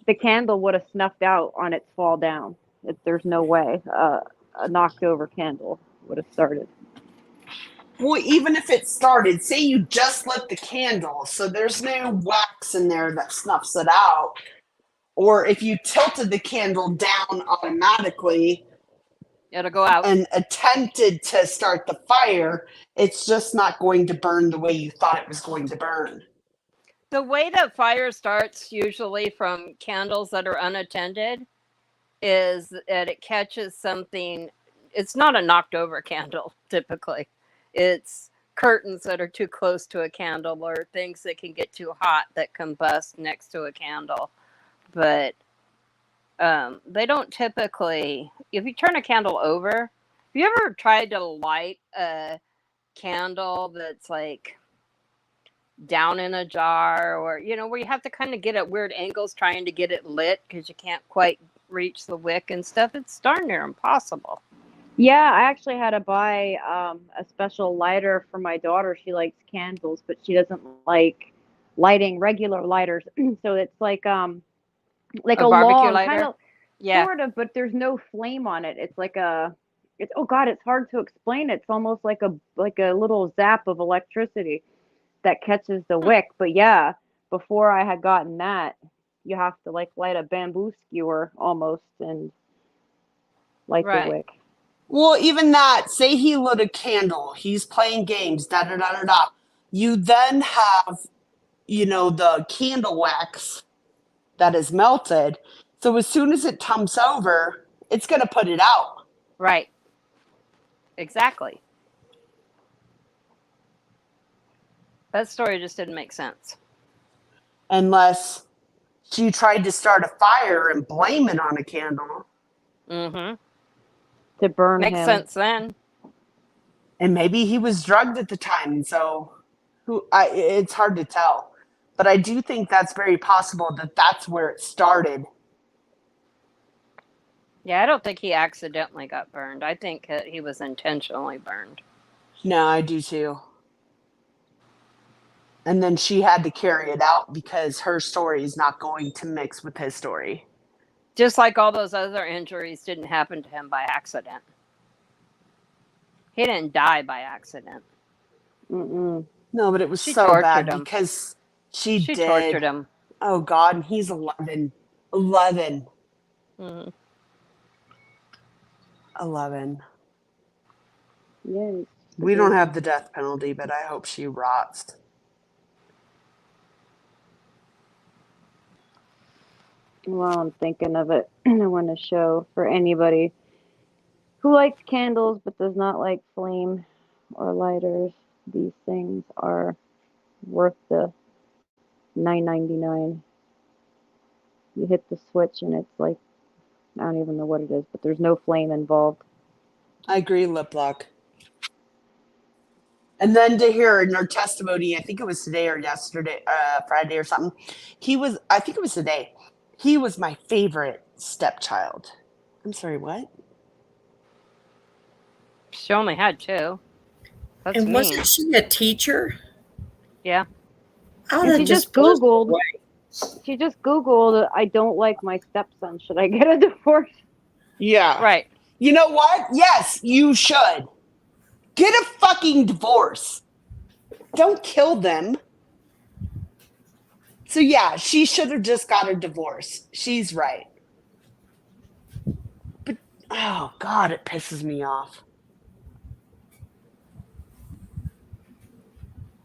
the candle would have snuffed out on its fall down. There's no way a knocked over candle would have started. Well, even if it started, say you just lit the candle, so there's no wax in there that snuffs it out. Or if you tilted the candle down automatically It'll go out. and attempted to start the fire, it's just not going to burn the way you thought it was going to burn. The way that fire starts usually from candles that are unattended is that it catches something. It's not a knocked over candle typically. It's curtains that are too close to a candle or things that can get too hot that combust next to a candle. But they don't typically. If you turn a candle over, have you ever tried to light a candle that's like down in a jar, or where you have to kind of get at weird angles trying to get it lit because you can't quite reach the wick and stuff? It's darn near impossible. Yeah, I actually had to buy a special lighter for my daughter. She likes candles, but she doesn't like lighting regular lighters. So it's like A a barbecue long kind lighter. of Yeah. sort of, but there's no flame on it. It's like it's oh god, it's hard to explain. It's almost like a little zap of electricity that catches the wick. But yeah, before I had gotten that, you have to like light a bamboo skewer almost and light the Right. wick. Well, even that, say he lit a candle, he's playing games, da da da da da. You then have, the candle wax that is melted. So as soon as it comes over, it's going to put it out. Right. Exactly. That story just didn't make sense. Unless she tried to start a fire and blame it on a candle. Mm-hmm. To burn Makes him. sense then. And maybe he was drugged at the time. And so it's hard to tell. But I do think that's very possible that that's where it started. Yeah, I don't think he accidentally got burned. I think that he was intentionally burned. No, I do too. And then she had to carry it out because her story is not going to mix with his story. Just like all those other injuries didn't happen to him by accident. He didn't die by accident. Mm-mm. No, but it was She so tortured bad him. because she did. Tortured him. Oh, God, and he's 11. 11. Mm-hmm. 11. Yeah. We don't have the death penalty, but I hope she rots. Well, I'm thinking of it. I want to show for anybody who likes candles but does not like flame or lighters. These things are worth the $9.99. You hit the switch and it's like, I don't even know what it is, but there's no flame involved. I agree, Lip Lock. And then to hear in her testimony, I think it was today or yesterday, Friday or something, I think it was today, he was my favorite stepchild. I'm sorry, what? She only had 2. That's And mean. wasn't she a teacher? Yeah. Oh, And that she just blows me Googled. away. She just Googled, I don't like my stepson. Should I get a divorce? Yeah. Right. You know what? Yes, you should. Get a fucking divorce. Don't kill them. So yeah, she should have just got a divorce. She's right. But, oh God, it pisses me off.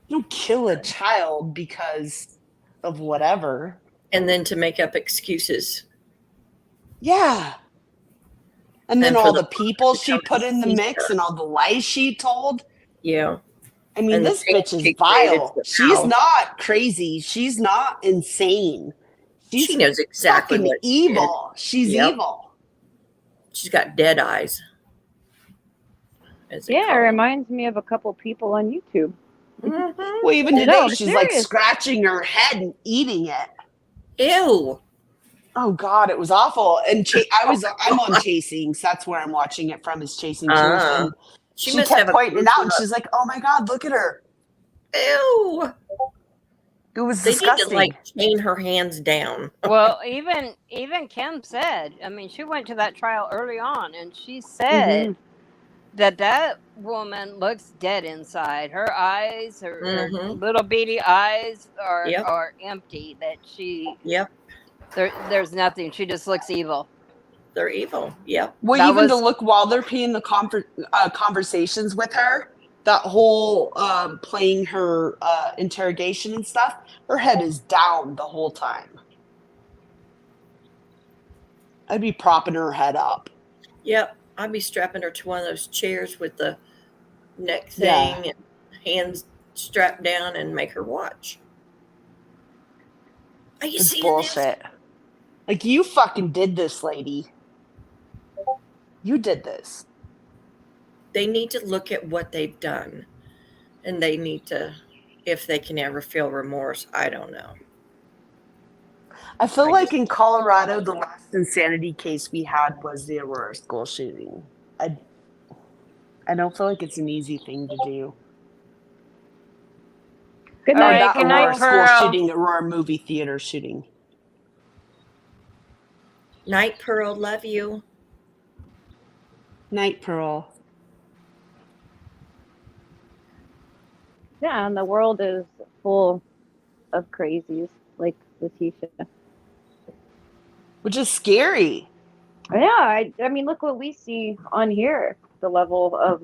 Don't kill a child because of whatever. And then to make up excuses. Yeah. And then And for all the the people to she come put in the and see mix her. and all the lies she told. Yeah. I mean, And the this things bitch is she created vile. for She's Al. not crazy. She's not insane. She's knows exactly fucking what she did. evil. She's Yep. evil. She's got dead eyes. As they Yeah, it call 'em. reminds me of a couple people on YouTube. Mhm. Well, even today, No, I'm she's like serious. scratching her head and eating it. Ew. Oh God, it was awful. And I'm on Chasing, so that's where I'm watching it from. Is Chasing Truth, and She she must kept have a pointing it close out, and look. she's like, "Oh my God, look at her! Ew. It was They disgusting." need to like chain her hands down. Well, even Kim said, I mean, she went to that trial early on, and she said that woman looks dead inside. Her eyes, her Mhm. little beady eyes Yep. are empty. That Yep. there's nothing. She just looks evil. They're evil. Yep. Well, That even to was look while they're playing the conversations with her, that whole playing her interrogation and stuff, her head is down the whole time. I'd be propping her head up. Yep. I'd be strapping her to one of those chairs with the neck thing Yeah. and hands strapped down and make her watch. Are you It's seeing bullshit. Like, you fucking did this, lady. You did this. this? They need to look at what they've done. And they need to, if they can ever feel remorse, I don't know. I feel like in Colorado, the last insanity case we had was the Aurora school shooting. I don't feel like it's an easy thing to do. Good All night. right, good night, Aurora school Pearl. shooting, Aurora movie theater shooting. Night, Pearl, love you. Night, Pearl. Yeah, and the world is full of crazies like Letitia. Which is scary. Yeah, I mean, look what we see on here. The level of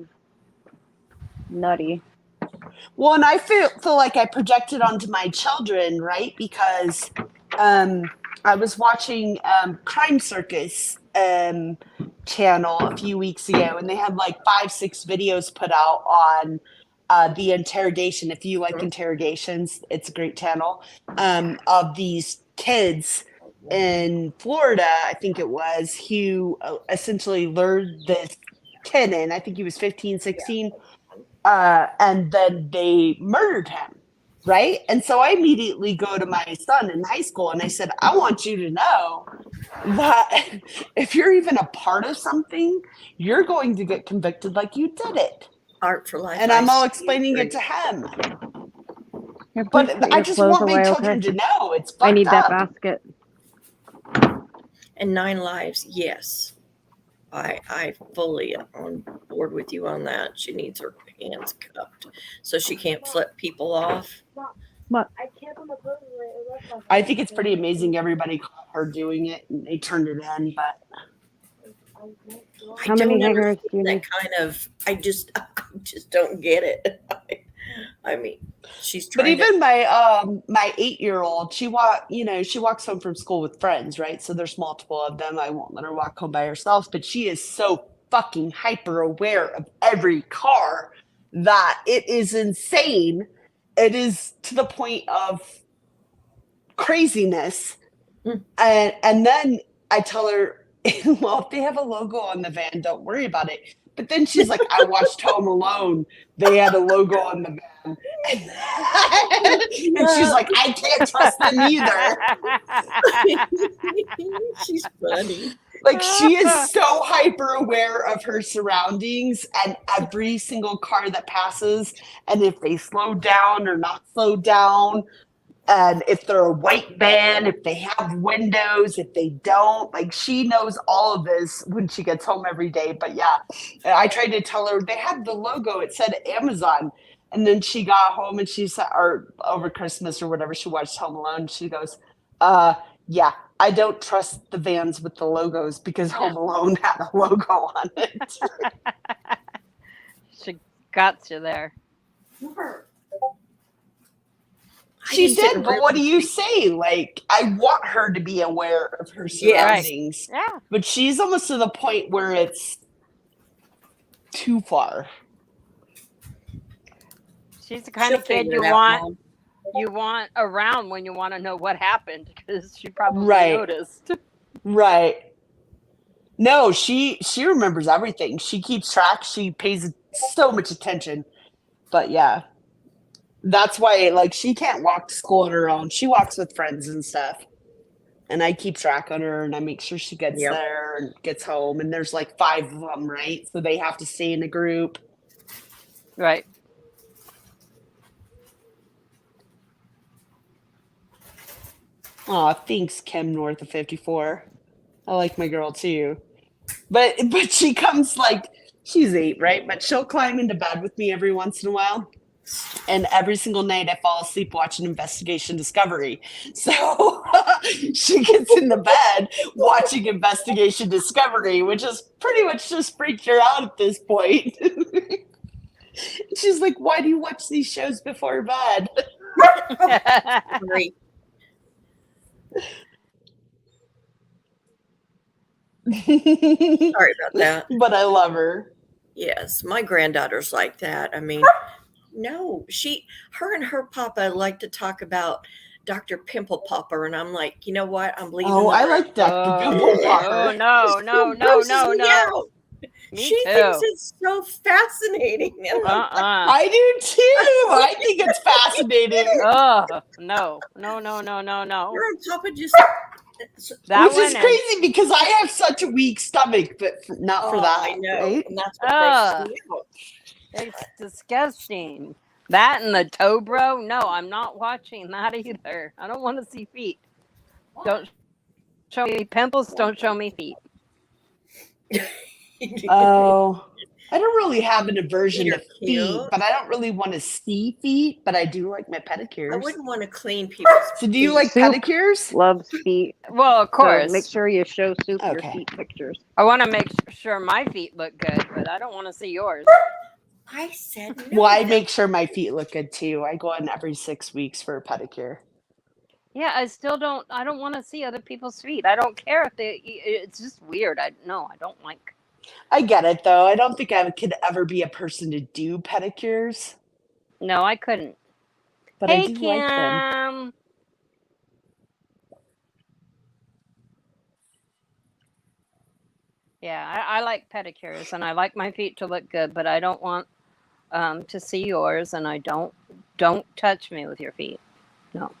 nutty. Well, and I feel like I projected onto my children, right? Because I was watching Crime Circus channel a few weeks ago, and they had like 5-6 videos put out on the interrogation. If you like interrogations, it's a great channel of these kids in Florida, I think it was, who essentially lured this kid in. I think he was 15, 16. And then they murdered him, right? And so I immediately go to my son in high school and I said, I want you to know that if you're even a part of something, you're going to get convicted like you did it. Art for life. And I'm all explaining it to him. Here, please But put I your just clothes want my away, children okay? to know it's fucked I need that up. basket. And 9 lives, yes. I fully on board with you on that. She needs her hands cupped so she can't flip people off. What? I think it's pretty amazing everybody caught her doing it and they turned it in, but How many hangers understand do you that need? kind of I just don't get it. I mean, she's But trying even my 8-year-old, she walks home from school with friends, right? So there's multiple of them. I won't let her walk home by herself, but she is so fucking hyper aware of every car that it is insane. It is to the point of craziness. And then I tell her, well, if they have a logo on the van, don't worry about it. But then she's like, I watched Home Alone. They had a logo on the van. And she's like, I can't trust them either. she's funny. Like, she is so hyper aware of her surroundings and every single car that passes, and if they slow down or not slow down, and if they're a white van, if they have windows, if they don't. Like, she knows all of this when she gets home every day. But yeah, I tried to tell her they had the logo. It said Amazon. And then she got home and she said, or over Christmas or whatever, she watched Home Alone. She goes, yeah, I don't trust the vans with the logos because Home Alone had a logo on it. She got you there. She did, but what do you say? Like, I want her to be aware of her surroundings. Right. Yeah. But she's almost to the point where it's too far. She's the kind of kid you figure it out, want. Mom. you want around when you want to know what happened, because she probably Right. noticed. Right. No, she remembers everything. She keeps track. She pays so much attention. But yeah, that's why like she can't walk to school on her own. She walks with friends and stuff. And I keep track on her and I make sure she gets Yep. there and gets home. And there's like 5 of them, right? So they have to stay in a group. Right. Aw, thanks, Kim North of 54. I like my girl too. But she comes like she's 8, right? But she'll climb into bed with me every once in a while. And every single night I fall asleep watching Investigation Discovery. So she gets in the bed watching Investigation Discovery, which is pretty much just freaked her out at this point. She's like, why do you watch these shows before bed? Great. Sorry about that. But I love her. Yes, my granddaughter's like that. I mean, no, her and her papa like to talk about Dr. Pimple Popper, and I'm like, you know what? I'm leaving. Oh, the I room. like Dr. Pimple Popper. Oh, no. Grosses me out. Me She too. thinks it's so fascinating. And I'm like, I do too. I think it's fascinating. Oh, no. Her and Papa just. That Which is one crazy because I have such a weak stomach, but not for that. I know. Right? And that's what grosses me out. It's disgusting. That and the toe bro. No, I'm not watching that either. I don't want to see feet. Don't show me pimples. Don't show me feet. Oh, I don't really have an aversion Feet to are feet, cute. but I don't really want to see feet, but I do like my I pedicures. wouldn't want to clean people's So do you like Soup. pedicures? Loves feet. Well, of So course. make sure you show Soup your Okay. feet pictures. I want to make sure my feet look good, but I don't want to see yours. I said no. Well, I make sure my feet look good too. I go in every 6 weeks for a pedicure. Yeah, I don't want to see other people's feet. I don't care if it's just weird. I don't like. I get it though. I don't think I could ever be a person to do pedicures, No, I couldn't. but Hey, I do like them. Kim. Yeah, I like pedicures and I like my feet to look good, but I don't want to see yours, and I don't touch me with your feet. No.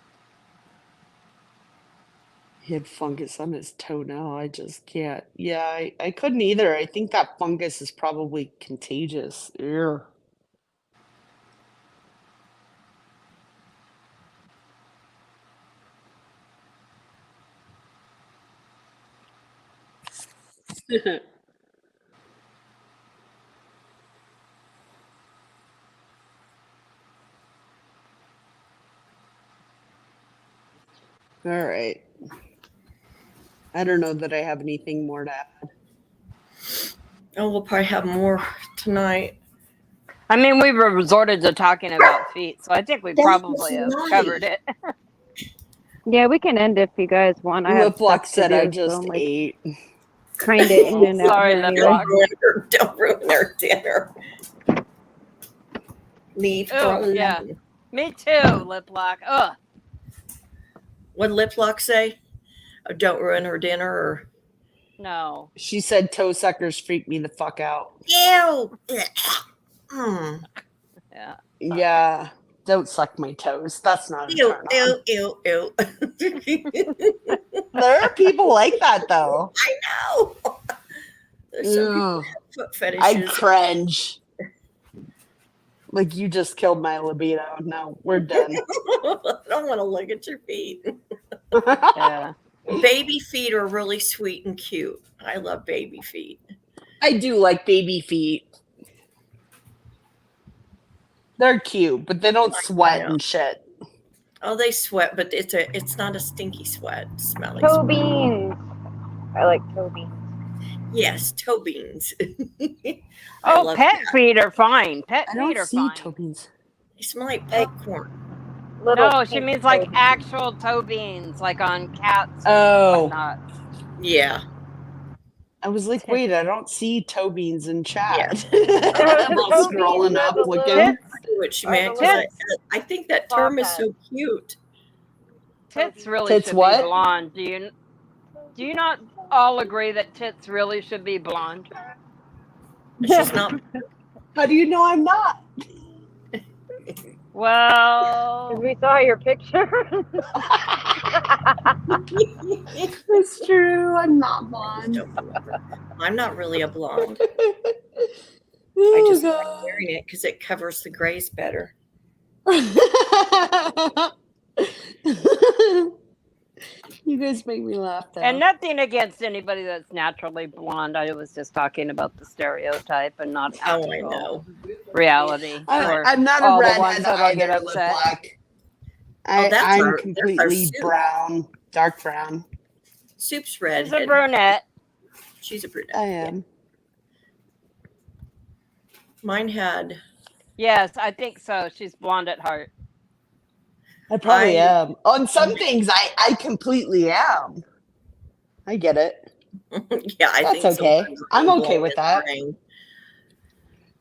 He had fungus on his toe now. I just can't. Yeah, I couldn't either. I think that fungus is probably contagious. Ew. All right. I don't know that I have anything more to add. Oh, we'll probably have more tonight. I mean, we've resorted to talking about feet, so I think we probably have covered it. Yeah, we can end if you guys want. I have Lip Lock stuff to said I do, just so I'm like ate. kind of in and out Sorry, here Lip anyway. Lock. Don't ruin their dinner. Leave her Oh, alone. yeah. Me too, Lip Lock. Ugh. What did Lip Lock say? Oh, don't ruin her dinner, or No. She said toe suckers freak me the fuck out. ew. Mm. Yeah. Yeah. Don't suck my toes. That's not a Ew, turn on. ew, ew, ew. There are people like that though. I know. There's some people Ugh. who have foot I fetishes. cringe. Like you just killed my libido. No, we're done. I don't want to look at your feet. Yeah. Baby feet are really sweet and cute. I love baby feet. I do like baby feet. They're cute, but they don't sweat and shit. Oh, they sweat, but it's not a stinky sweat. It's smelly. Toe sweat. beans. I like toe beans. Yes, toe beans. I Oh, love pet that. feet are fine. Pet I feet don't are see fine. toe beans. They smell like popcorn. Little No, she pink means toe like beans. actual toe beans, like on cats and Oh, whatnot. Yeah. I was like, wait, I don't see toe beans in chat. Yeah. I'm all Toe scrolling beans are up the looking. little- what she Are meant the because Tits, I think that term is so cute. tits really Tits should be what? blonde. Do you not all agree that tits really should be blonde? She's not. How do you know I'm not? Well, Because we saw your picture. It's true. I'm not blonde. I'm not really a blonde. I Oh, just like God. wearing it because it covers the grays better. You guys make me laugh though. and nothing against anybody that's naturally blonde. I was just talking about the stereotype and not Oh, I actual know. reality for I'm not a all the ones redhead that'll get either, lip upset. black. Oh, that's I'm our completely soup. brown, dark brown. Soup's red. She's a brunette. She's a brunette. I am. Mine had. Yes, I think so. She's blonde at heart. I probably am. On some things, I completely am. I get it. Yeah, I That's think okay. sometimes I'm okay blonde with is that. brain.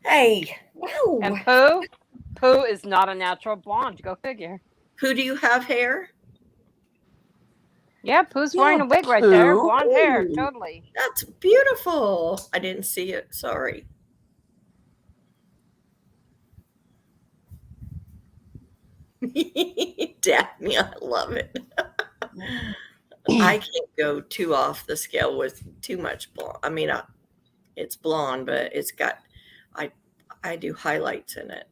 Hey, no. And Pooh is not a natural blonde. Go figure. Who do you have hair? Yeah, Pooh's Yeah, wearing a wig right there. Pooh. Blonde hair, Ooh. totally. That's beautiful. I didn't see it. Sorry. Daphne, I love it. I can't go too off the scale with too much blonde. I mean, it's blonde, but it's got, I do highlights in it.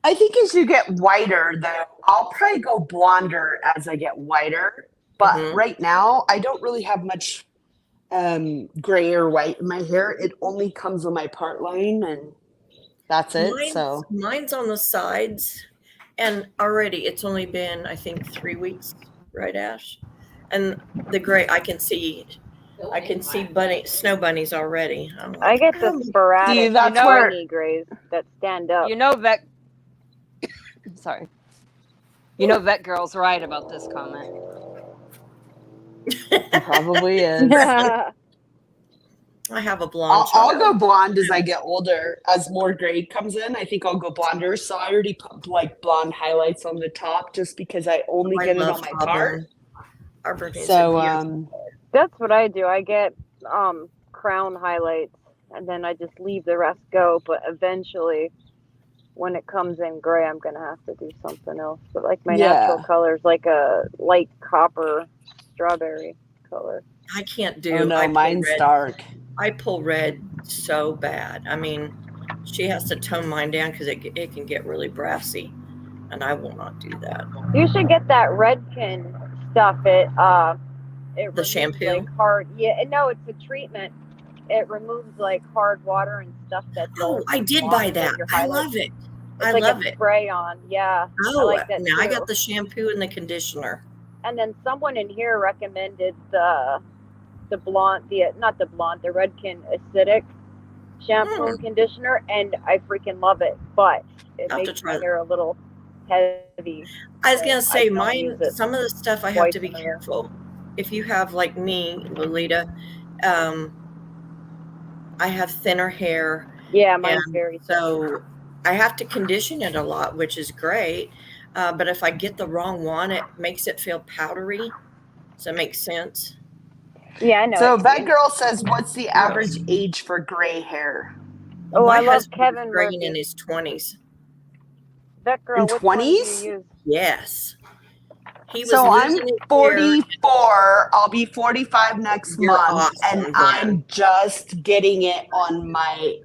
I think as you get whiter, though, I'll probably go blonder as I get whiter. But Mhm. right now, I don't really have much gray or white in my hair. It only comes on my part line, and that's it. Mine's on the sides, and already it's only been, I think, 3 weeks, right, Ash? And the gray, I can see snow bunnies already. I'm like, I get the "Oh, sporadic that's know- where tiny grays that stand up. You know Vet. Sorry. You know Vet Girl's right about this comment. it probably is. I have a blonde I'll child." go blonde as I get older. As more gray comes in, I think I'll go blonder. So I already put like blonde highlights on the top just because I only I get it love on my part. Auburn is So a beautiful. That's what I do. I get crown highlights and then I just leave the rest go. But eventually, when it comes in gray, I'm gonna have to do something else. But like my natural color is like a light copper strawberry color. I can't do. Oh no, I pull mine's red. dark. I pull red so bad. I mean, she has to tone mine down because it can get really brassy, and I will not do that. You should get that Redken stuff. It removes, shampoo? like hard. Yeah, no, it's a treatment. It removes like hard water and stuff that's. Oh, I did buy that. I love it. It's I like love a it. spray on. Yeah. Oh, I like that now I too. got the shampoo and the conditioner. And then someone in here recommended the blonde, not the blonde, the Redken acidic shampoo and conditioner, and I freaking love it. But it I'll have to makes try my that. hair a little heavy. I was gonna say can only mine. use it Some of the stuff I have to be twice a year. careful. If you have like me, Lolita, I have thinner hair. Yeah, mine's very thin. So I have to condition it a lot, which is great. But if I get the wrong one, it makes it feel powdery. Does that make sense? Yeah, I know. So that girl says, "What's the average age for gray hair?" Oh, My I love husband Kevin was graying Murphy. in his 20s. That girl, In which one do 20s? you use? Yes. He was So I'm losing his hair. 44. I'll be 45 next You're month, awesome, and Dan. I'm just getting it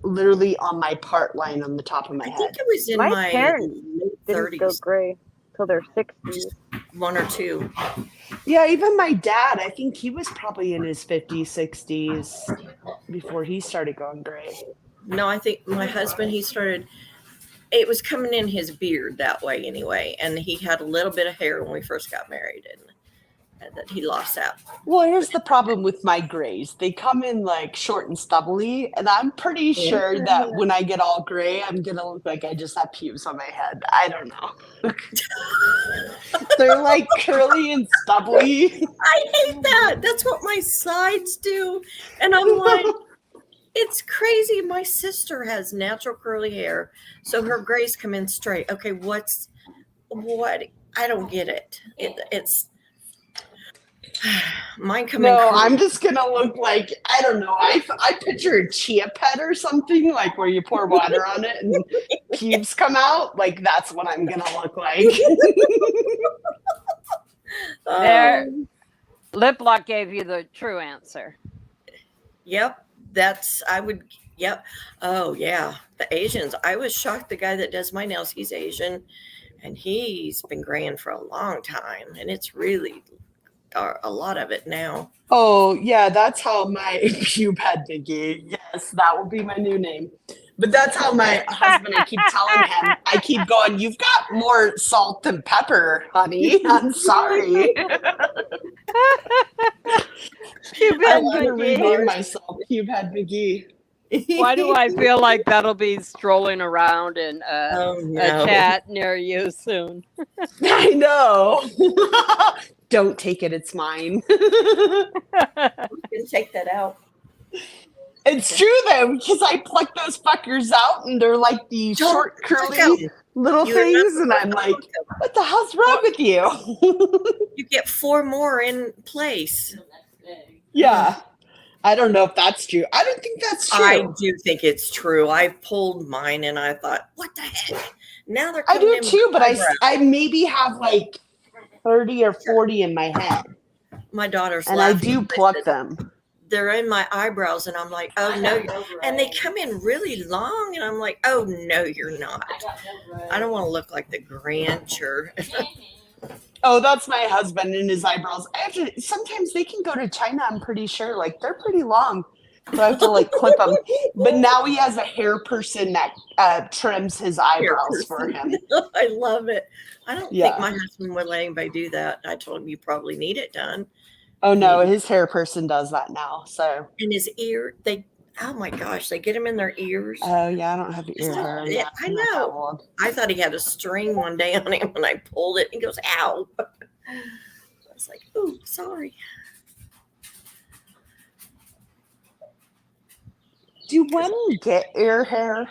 literally on my part line on the top of my I head. think it was in My my parents late didn't go 30s, gray till their 60s. one or two. Yeah, even my dad, I think he was probably in his 50s, 60s before he started going gray. No, I think my husband, it was coming in his beard that way anyway. And he had a little bit of hair when we first got married, and then he lost that. Well, here's the problem with my grays. They come in like short and stubbly, and I'm pretty sure that when I get all gray, I'm going to look like I just have pubes on my head. I don't know. They're like curly and stubbly. I hate that. That's what my sides do. And I'm like, It's crazy. My sister has natural curly hair, so her grays come in straight. Okay, what? I don't get it. It's mine come in No, curly. I'm just gonna look like, I don't know. I picture a chia pet or something, like where you pour water on it and pubes come out. Like that's what I'm gonna look like. There, Oh, lip lock gave you the true answer. yep. I would. Yep. Oh yeah, the Asians. I was shocked. The guy that does my nails, he's Asian, and he's been graying for a long time, and it's really a lot of it now. Oh yeah, that's how my pube had Biggie. Yes, that will be my new name. But that's how my husband, I keep telling him, I keep going, you've got more salt than pepper, honey. I'm sorry. Cube I'm Head gonna McGee. rename myself Pube Head McGee. Why do I feel like that'll be strolling around in Oh a no. chat near you soon? I know. Don't take it, it's mine. You can take that out. It's true though, because I pluck those fuckers out and they're like these Don't short, pluck curly 'em. little You're not things, and I'm like, what the hell's wrong with you? You get 4 more in place. Yeah. I don't know if that's true. I don't think that's true. I do think it's true. I pulled mine and I thought, what the heck? Now they're I coming do in too, but my eyebrow. I maybe have like 30 or 40 in my head, My daughter's and I laughing. do pluck them. They're in my eyebrows, and I'm like, oh no. And they come in really long, and I'm like, oh no, you're not. I don't want to look like the Grinch or. Oh, that's my husband and his eyebrows. I have to, sometimes they can go to China, I'm pretty sure. Like they're pretty long. So I have to like clip them. But now he has a hair person that trims his eyebrows for him. I love it. I don't Yeah. think my husband would let anybody do that. I told him you probably need it done. Oh no, his hair person does that now. So And his ear, oh my gosh, they get him in their ears. oh yeah, I don't have ear hair. Yeah, Yeah, I I'm not that know. old. I thought he had a string one day on him, and I pulled it, and he goes, ow. I was like, ooh, sorry. Do women get ear hair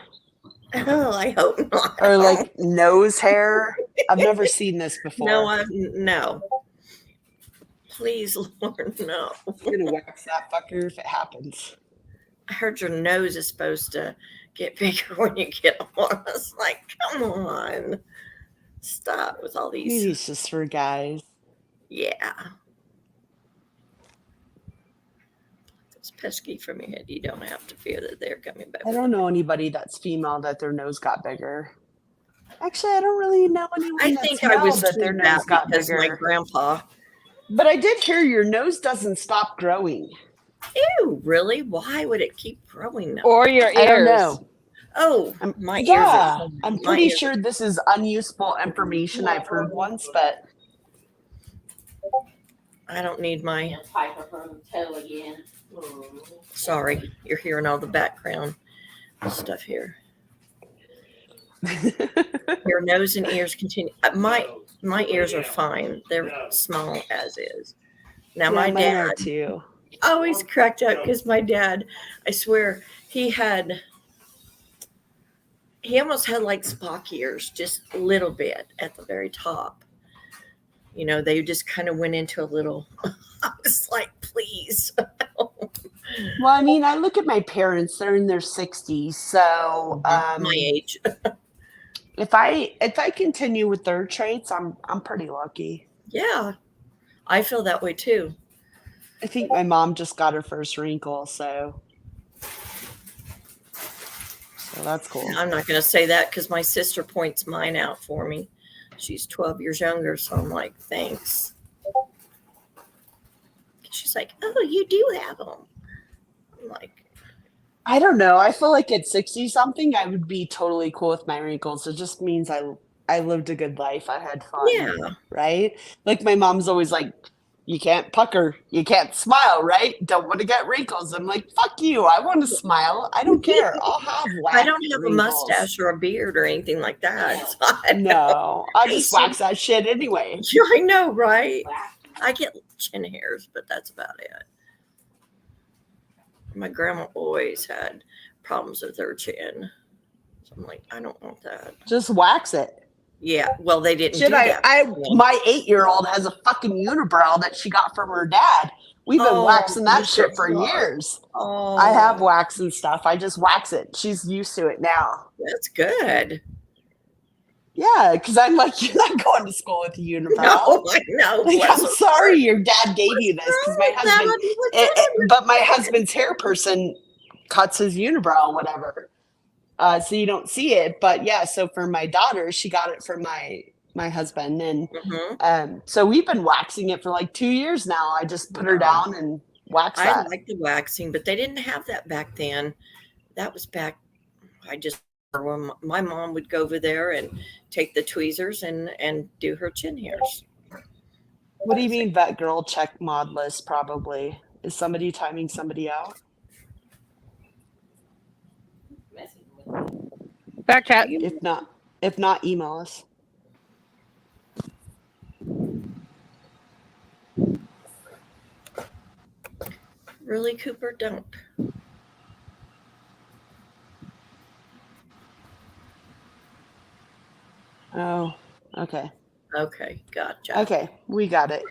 Oh, I hope not. or like nose hair? I've never seen this before. No. Please, Lord, no. I'm gonna wax that fucker if it happens. I heard your nose is supposed to get bigger when you get on. I was like, come on. Stop with all these. Maybe it's just for guys. Yeah. Those pesky from your head, you don't have to fear that they're coming back. I don't know anybody that's female that their nose got bigger. Actually, I don't really know anyone I that's think I male was that their told nose that got because my bigger. grandpa. But I did hear your nose doesn't stop growing. Ew, really? Why would it keep growing now? Or your ears? I don't know. Oh, my ears. Yeah, I'm my pretty ears. sure this is unuseful information I've heard once, but I don't need my. Sorry, you're hearing all the background stuff here. Your nose and ears continue. My ears are fine. They're small as is. Now my mine are dad too. always cracked up because my dad, I swear, he almost had like Spock ears, just a little bit at the very top. You know, they just kind of went into a little. I was like, please. Well, I mean, I look at my parents; they're in their 60s, so My age. if I continue with their traits, I'm pretty lucky. Yeah, I feel that way too. I think my mom just got her first wrinkle, so that's cool. I'm not going to say that because my sister points mine out for me. She's 12 years younger, so I'm like, thanks. She's like, oh, you do have them. I'm like, I don't know. I feel like at 60 something, I would be totally cool with my wrinkles. It just means I lived a good life. I had fun. yeah. Right? Like my mom's always like, you can't pucker, you can't smile, right? Don't want to get wrinkles. I'm like, fuck you. I want to smile. I don't care. I'll have I don't have wrinkles. a mustache or a beard or anything like that. So No, I just wax that shit anyway. Yeah, I know, right? I get chin hairs, but that's about it. My grandma always had problems with her chin. So I'm like, I don't want that. Just wax it. Yeah, well, they didn't Shit, do that. my 8-year-old has a fucking unibrow that she got from her dad. We've been waxing that shit for years. I have wax and stuff. I just wax it. She's used to it now. That's good. Yeah, because I'm like, you're not going to school with a unibrow. No, I know. Like, I'm sorry your dad gave you this because my husband, but my husband's hair person cuts his unibrow, whatever. So you don't see it. But yeah, so for my daughter, she got it from my husband, and so we've been waxing it for like 2 years now. I just put her down and wax that. I like the waxing, but they didn't have that back then. That was back. When my mom would go over there and take the tweezers and do her chin hairs. What do you mean, vet girl? Check mod list. Probably is somebody timing somebody out. Back chat. If not, email us. Really, Cooper? Don't. Oh, okay. Okay, gotcha. Okay, we got it.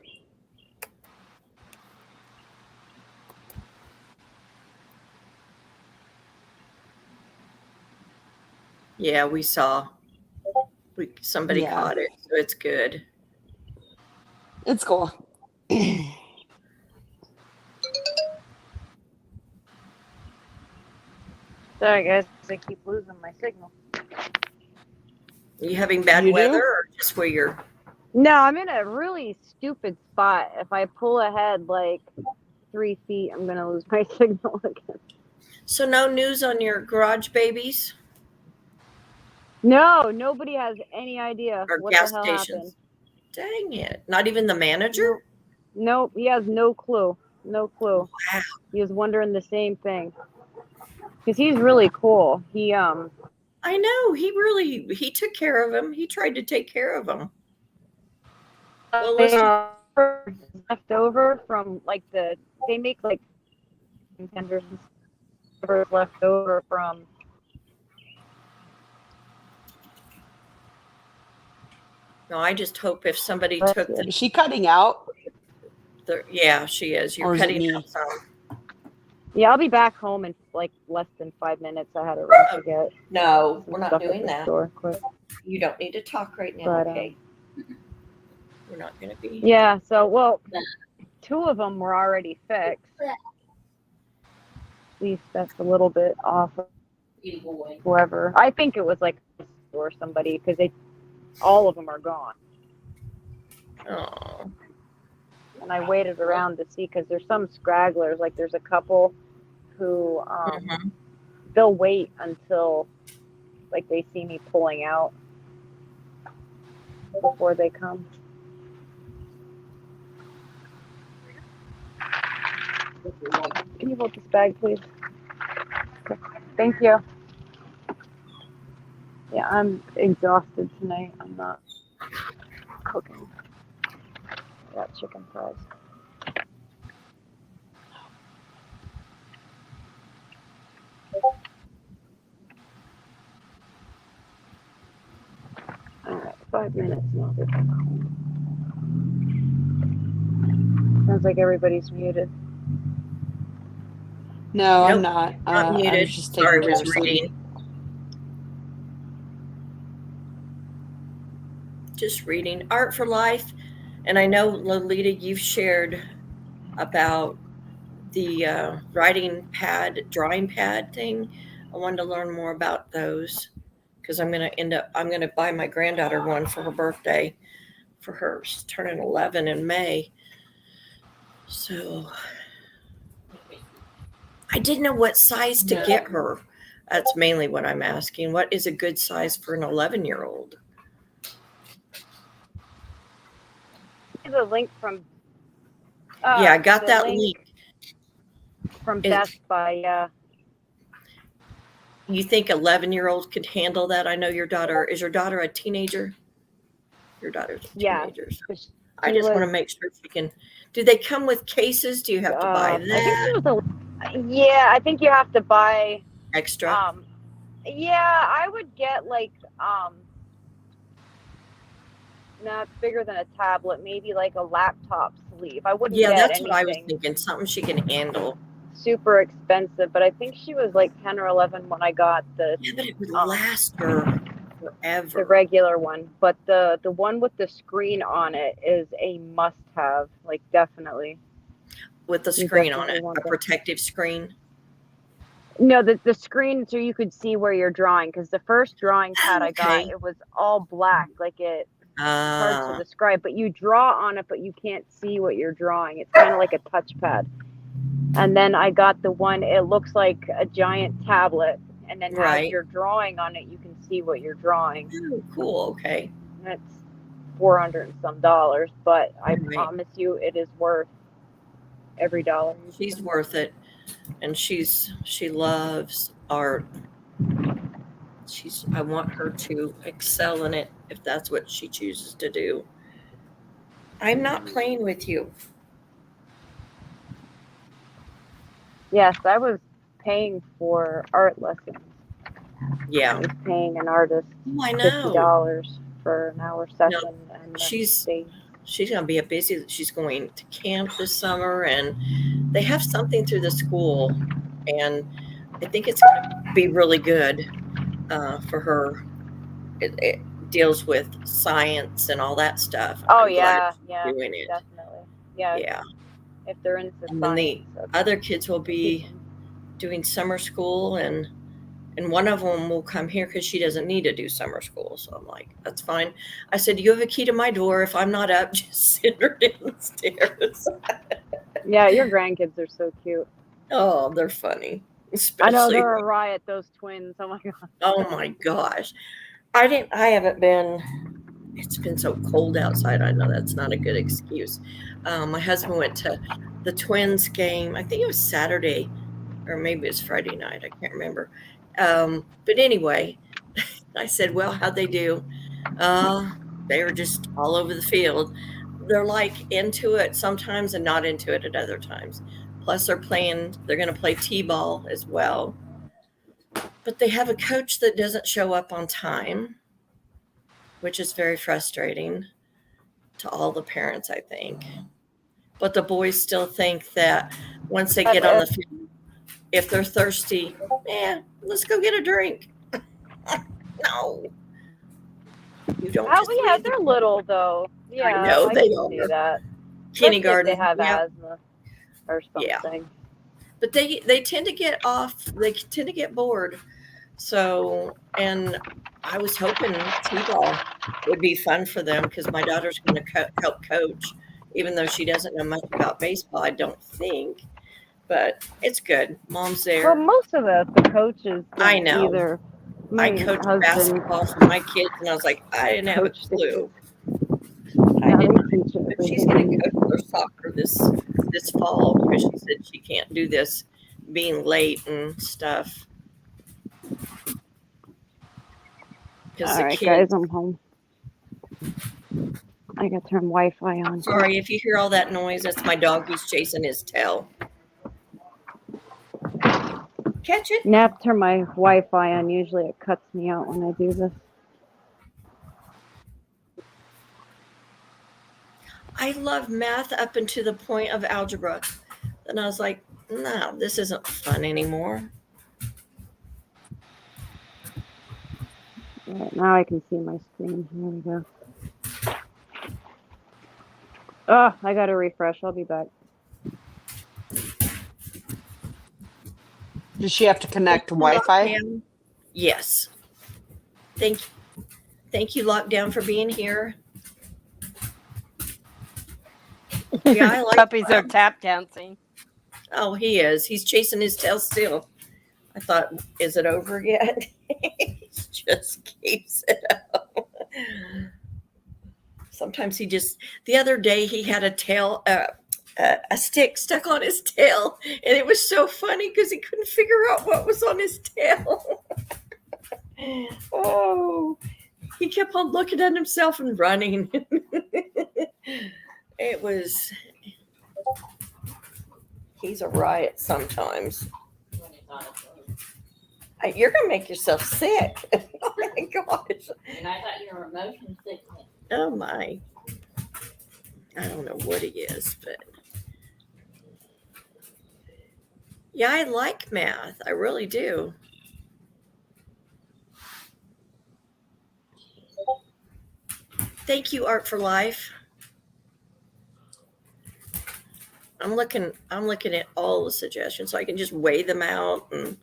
Yeah, we saw. Somebody caught it, so it's good. It's cool. Sorry, guys. I keep losing my signal. Are you having bad weather or just where you're? No, I'm in a really stupid spot. If I pull ahead like 3 feet, I'm going to lose my signal again. So no news on your garage babies? No, nobody has any idea Or what gas the hell stations? happened. Dang it. Not even the manager? Nope, he has no clue. No clue. Wow. He was wondering the same thing. Because he's really cool. I know. He took care of him. He tried to take care of him. Well, listen. Left over from they make like contenders and stuff left over from. No, I just hope if somebody took Is she cutting out? Yeah, she is. You're cutting out some. Yeah, I'll be back home in like less than 5 minutes. I had to run to get. No, we're not doing that. Store, quick. You don't need to talk right now, But, okay? We're not going to be. Yeah, so, 2 of them were already fixed. At least that's a little bit off of whoever. I think it was like or somebody because all of them are gone. Oh. And I waited around to see because there's some scragglers. Like there's a couple who they'll wait until like they see me pulling out before they come. Can you hold this bag, please? Okay. Thank you. Yeah, I'm exhausted tonight. I'm not cooking. I got chicken fries. All right, 5 minutes and I'll be back home. Sounds like everybody's muted. No, I'm not. Not muted. I was just taking Sorry, care was of something. reading. Just reading. Art for Life. And I know, Lolita, you've shared about the writing pad, drawing pad thing. I wanted to learn more about those because I'm going to buy my granddaughter one for her birthday. For her, she's turning 11 in May. So I didn't know what size to get her. That's mainly what I'm asking. What is a good size for an 11-year-old? Here's a link from. Yeah, I got that link. From Best Buy, yeah. You think 11-year-olds could handle that? I know your daughter. Is your daughter a teenager? Your daughter's a teenager. Yeah. I just want to make sure she can. Do they come with cases? Do you have to buy that? I think Yeah, I think you have to buy. Extra? Yeah, I would get like no, it's bigger than a tablet, maybe like a laptop sleeve. I wouldn't Yeah, get that's what I was anything thinking. Something she can handle. super expensive, but I think she was like 10 or 11 when I got the Yeah, but it would last her forever. the regular one. But the one with the screen on it is a must-have, like definitely. With the You screen on definitely it, want a that. protective screen. No, the screen so you could see where you're drawing. Because the first drawing pad I got, Okay. it was all black, like it's hard to Ah, describe. But you draw on it, but you can't see what you're drawing. It's kind of like a touchpad. And then I got the one. It looks like a giant tablet, and then as right. you're drawing on it, you can see what you're drawing. Oh, cool. Okay. It's $400 and some, but I Right. promise you, it is worth every dollar. She's worth it, and she loves art. I want her to excel in it if that's what she chooses to do. I'm not playing with you. Yes, I was paying for art lessons. Yeah. I was paying an artist I know. $50 for an hour session, and She's going to be she's going to camp this summer, and they have something through the school, and I think it's going to be really good for her. It deals with science and all that stuff. Oh I'm glad yeah, she's doing it. definitely. Yeah, Yeah. if they're into And then the science, other kids will be doing summer school, and one of them will come here because she doesn't need to do summer school. So I'm like, that's fine. I said, you have a key to my door. If I'm not up, just send her downstairs. Yeah, your grandkids are so cute. Oh, they're funny. I know Especially, they're a riot, those twins. Oh my god. oh my gosh. I haven't been, it's been so cold outside. I know that's not a good excuse. My husband went to the Twins game. I think it was Saturday, or maybe it was Friday night. I can't remember. But anyway, I said, well, how'd they do? They were just all over the field. They're like into it sometimes and not into it at other times. Plus they're going to play t-ball as well. But they have a coach that doesn't show up on time, which is very frustrating to all the parents, I think. But the boys still think that once they get on the field, if they're thirsty, let's go get a drink. No. You don't. Oh yeah, they're little though. Yeah, I know they can see are. that. Kindergarten. If they have asthma or something. Yeah. But they tend to get off. They tend to get bored. So, and I was hoping t-ball would be fun for them because my daughter's going to help coach, even though she doesn't know much about baseball, I don't think. But it's good. Mom's there. Well, most of the coaches. I know. Either I coached basketball for my kids, and I was like, I didn't have a clue. I didn't. But she's going to coach their soccer this fall because she said she can't do this being late and stuff. All right, guys, I'm home. I got to turn Wi-Fi on. Sorry if you hear all that noise. That's my dog. He's chasing his tail. Catch it. Now I have to turn my Wi-Fi on. Usually it cuts me out when I do this. I love math up until the point of algebra. And I was like, no, this isn't fun anymore. All right, now I can see my screen. Here we go. Oh, I got to refresh. I'll be back. Does she have to connect to Wi-Fi? Yes. Thank you, Lockdown, for being here. Yeah, I like puppies are tap dancing. Oh, he is. He's chasing his tail still. I thought, is it over yet? He just keeps it up. Sometimes the other day he had a stick stuck on his tail, and it was so funny because he couldn't figure out what was on his tail. Oh, he kept on looking at himself and running. He's a riot sometimes. You're gonna make yourself sick. Oh my gosh. And I thought you were motion sickness. Oh my. I don't know what he is, but yeah, I like math. I really do. Thank you, Art for Life. I'm looking at all the suggestions so I can just weigh them out, and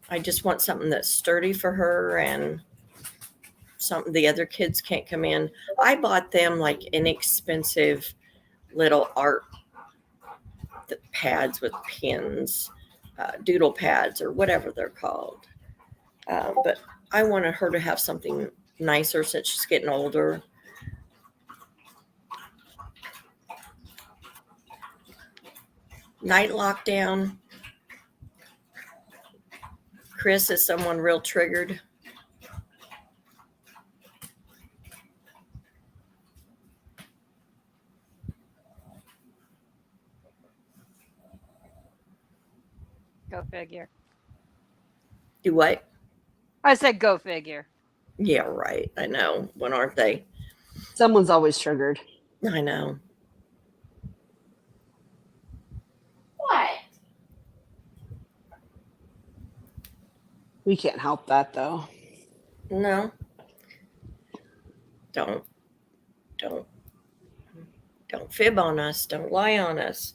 I just want something that's sturdy for her and something the other kids can't come in. I bought them like inexpensive little art pads with pins, doodle pads or whatever they're called. But I wanted her to have something nicer since she's getting older. Night lockdown. Chris, is someone real triggered? Go figure. Do what? I said go figure. Yeah, right. I know. When aren't they? Someone's always triggered. I know. What? We can't help that though. No. Don't fib on us. Don't lie on us.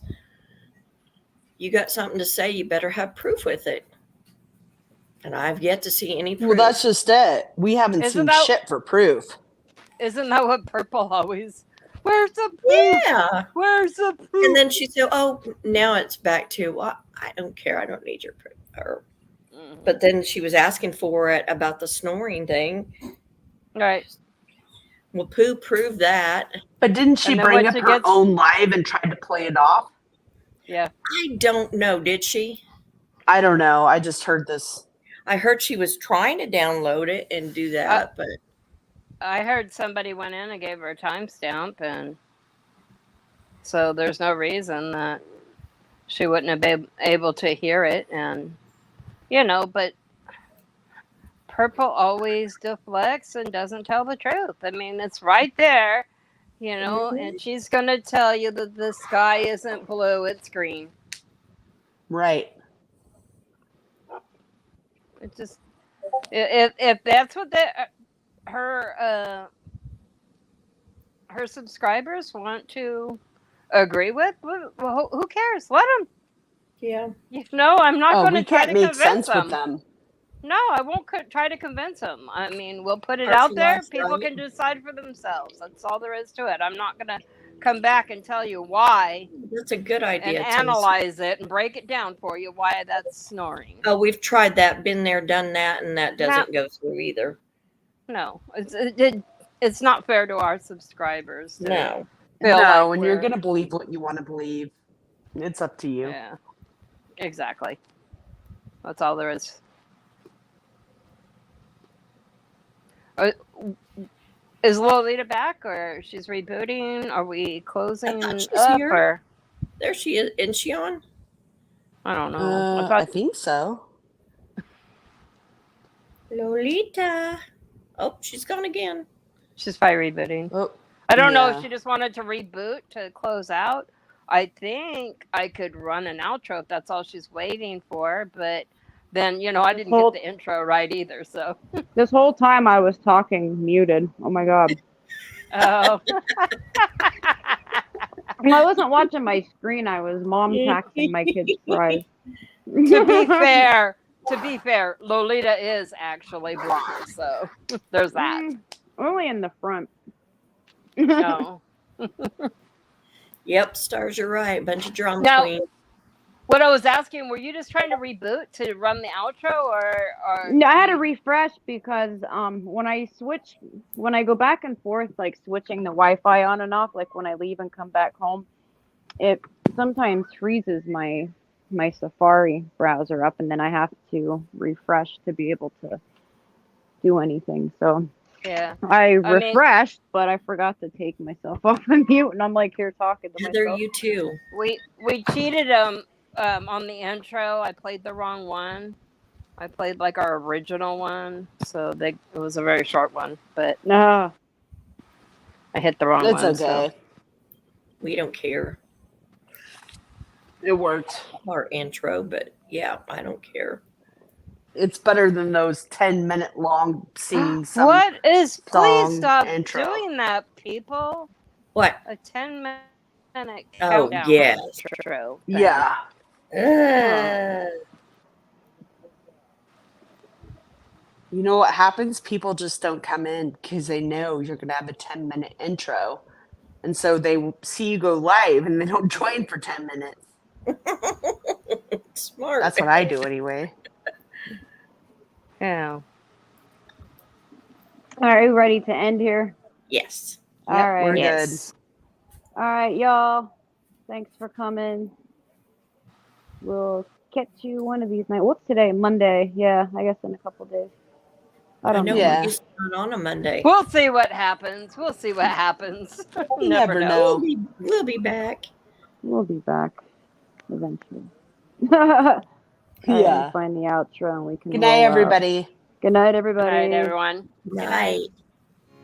You got something to say, you better have proof with it. And I've yet to see any proof. Well, that's just it. We haven't Isn't seen that- shit for proof. Isn't that what Purple always? Where's the proof? Yeah. Where's the proof? And then she said, "Oh, now it's back to, well, I don't care. I don't need your proof." But then she was asking for it about the snoring thing. Right. Well, Pooh proved that. But didn't she And then bring when up she her gets- own live and try to play it off? Yeah. I don't know. Did she? I don't know. I just heard this. I heard she was trying to download it and do that, but I heard somebody went in and gave her a timestamp, and so there's no reason that she wouldn't have been able to hear it. And but Purple always deflects and doesn't tell the truth. I mean, it's right there, and she's going to tell you that the sky isn't blue, it's green. Right. It just, if that's what her subscribers want to agree with, well, who cares? Let them. yeah. I'm not Oh, going we to try can't to make convince sense them. with them. No, I won't try to convince them. I mean, we'll put it Or out she there. wants People right. can decide for themselves. That's all there is to it. I'm not going to come back and tell you why That's a good and idea. analyze it and break it down for you why that's snoring. Oh, we've tried that, been there, done that, and that doesn't go through either. No, it's not fair to our subscribers. To No. feel No, like and you're we're- going to believe what you want to believe. It's up to you. Yeah, exactly. That's all there is. Is Lolita back, or she's rebooting? Are we closing she's up, here. or There she is. Isn't she on? I don't know. I think so. Lolita. Oh, she's gone again. She's probably rebooting. Oh, I don't know if yeah. she just wanted to reboot to close out. I think I could run an outro if that's all she's waiting for, but then I didn't get the intro right either. So This whole time I was talking muted. Oh my god. oh. I wasn't watching my screen. I was mom taxing my kids' fries. to be fair, Lolita is actually blonde, so there's that. Only in the front. No. Yep, Stars, you're right. Bunch of drama Now- queens. What I was asking, were you just trying to reboot to run the outro, or No, I had to refresh because when I go back and forth, like switching the Wi-Fi on and off, like when I leave and come back home, it sometimes freezes my Safari browser up, and then I have to refresh to be able to do anything. So Yeah. I I mean, refreshed, but I forgot to take myself off of mute, and I'm like here talking to Heather, myself. you too. we cheated on the intro. I played the wrong one. I played like our original one, so it was a very short one, but Ah, I hit the wrong It's one. So okay. We don't care. It worked. Our intro, but yeah, I don't care. It's better than those 10-minute long singing some what is? Please song stop intro. doing that, people. What? A 10-minute Oh, countdown yes. intro. thing. Yeah. You know what happens? People just don't come in because they know you're going to have a 10-minute intro. And so they see you go live and they don't join for 10 minutes. Smart. That's what I do anyway. Yeah. are you ready to end here? Yes. All Yep, right. we're Yes. All right, y'all. Thanks for coming. We'll catch you one of these nights. What's today? Monday. Yeah, I guess in a couple days. I don't know. know. Yeah. It's not on a Monday. We'll see what happens. We'll see what happens. You never know. We'll be back. We'll be back eventually. All right, let me Yeah. find the outro and we can Good night, roll out. everybody. Good night, Good everybody. night, everyone. Night.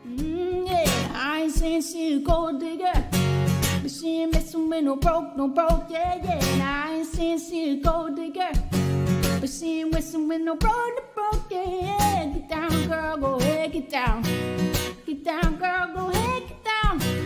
Yeah, I ain't saying she a gold digger, but she ain't messing with no broke, yeah, yeah. And I ain't saying she a gold digger, but she ain't messing with no broke, yeah, yeah. Get down, girl, go ahead, get down, girl, go ahead.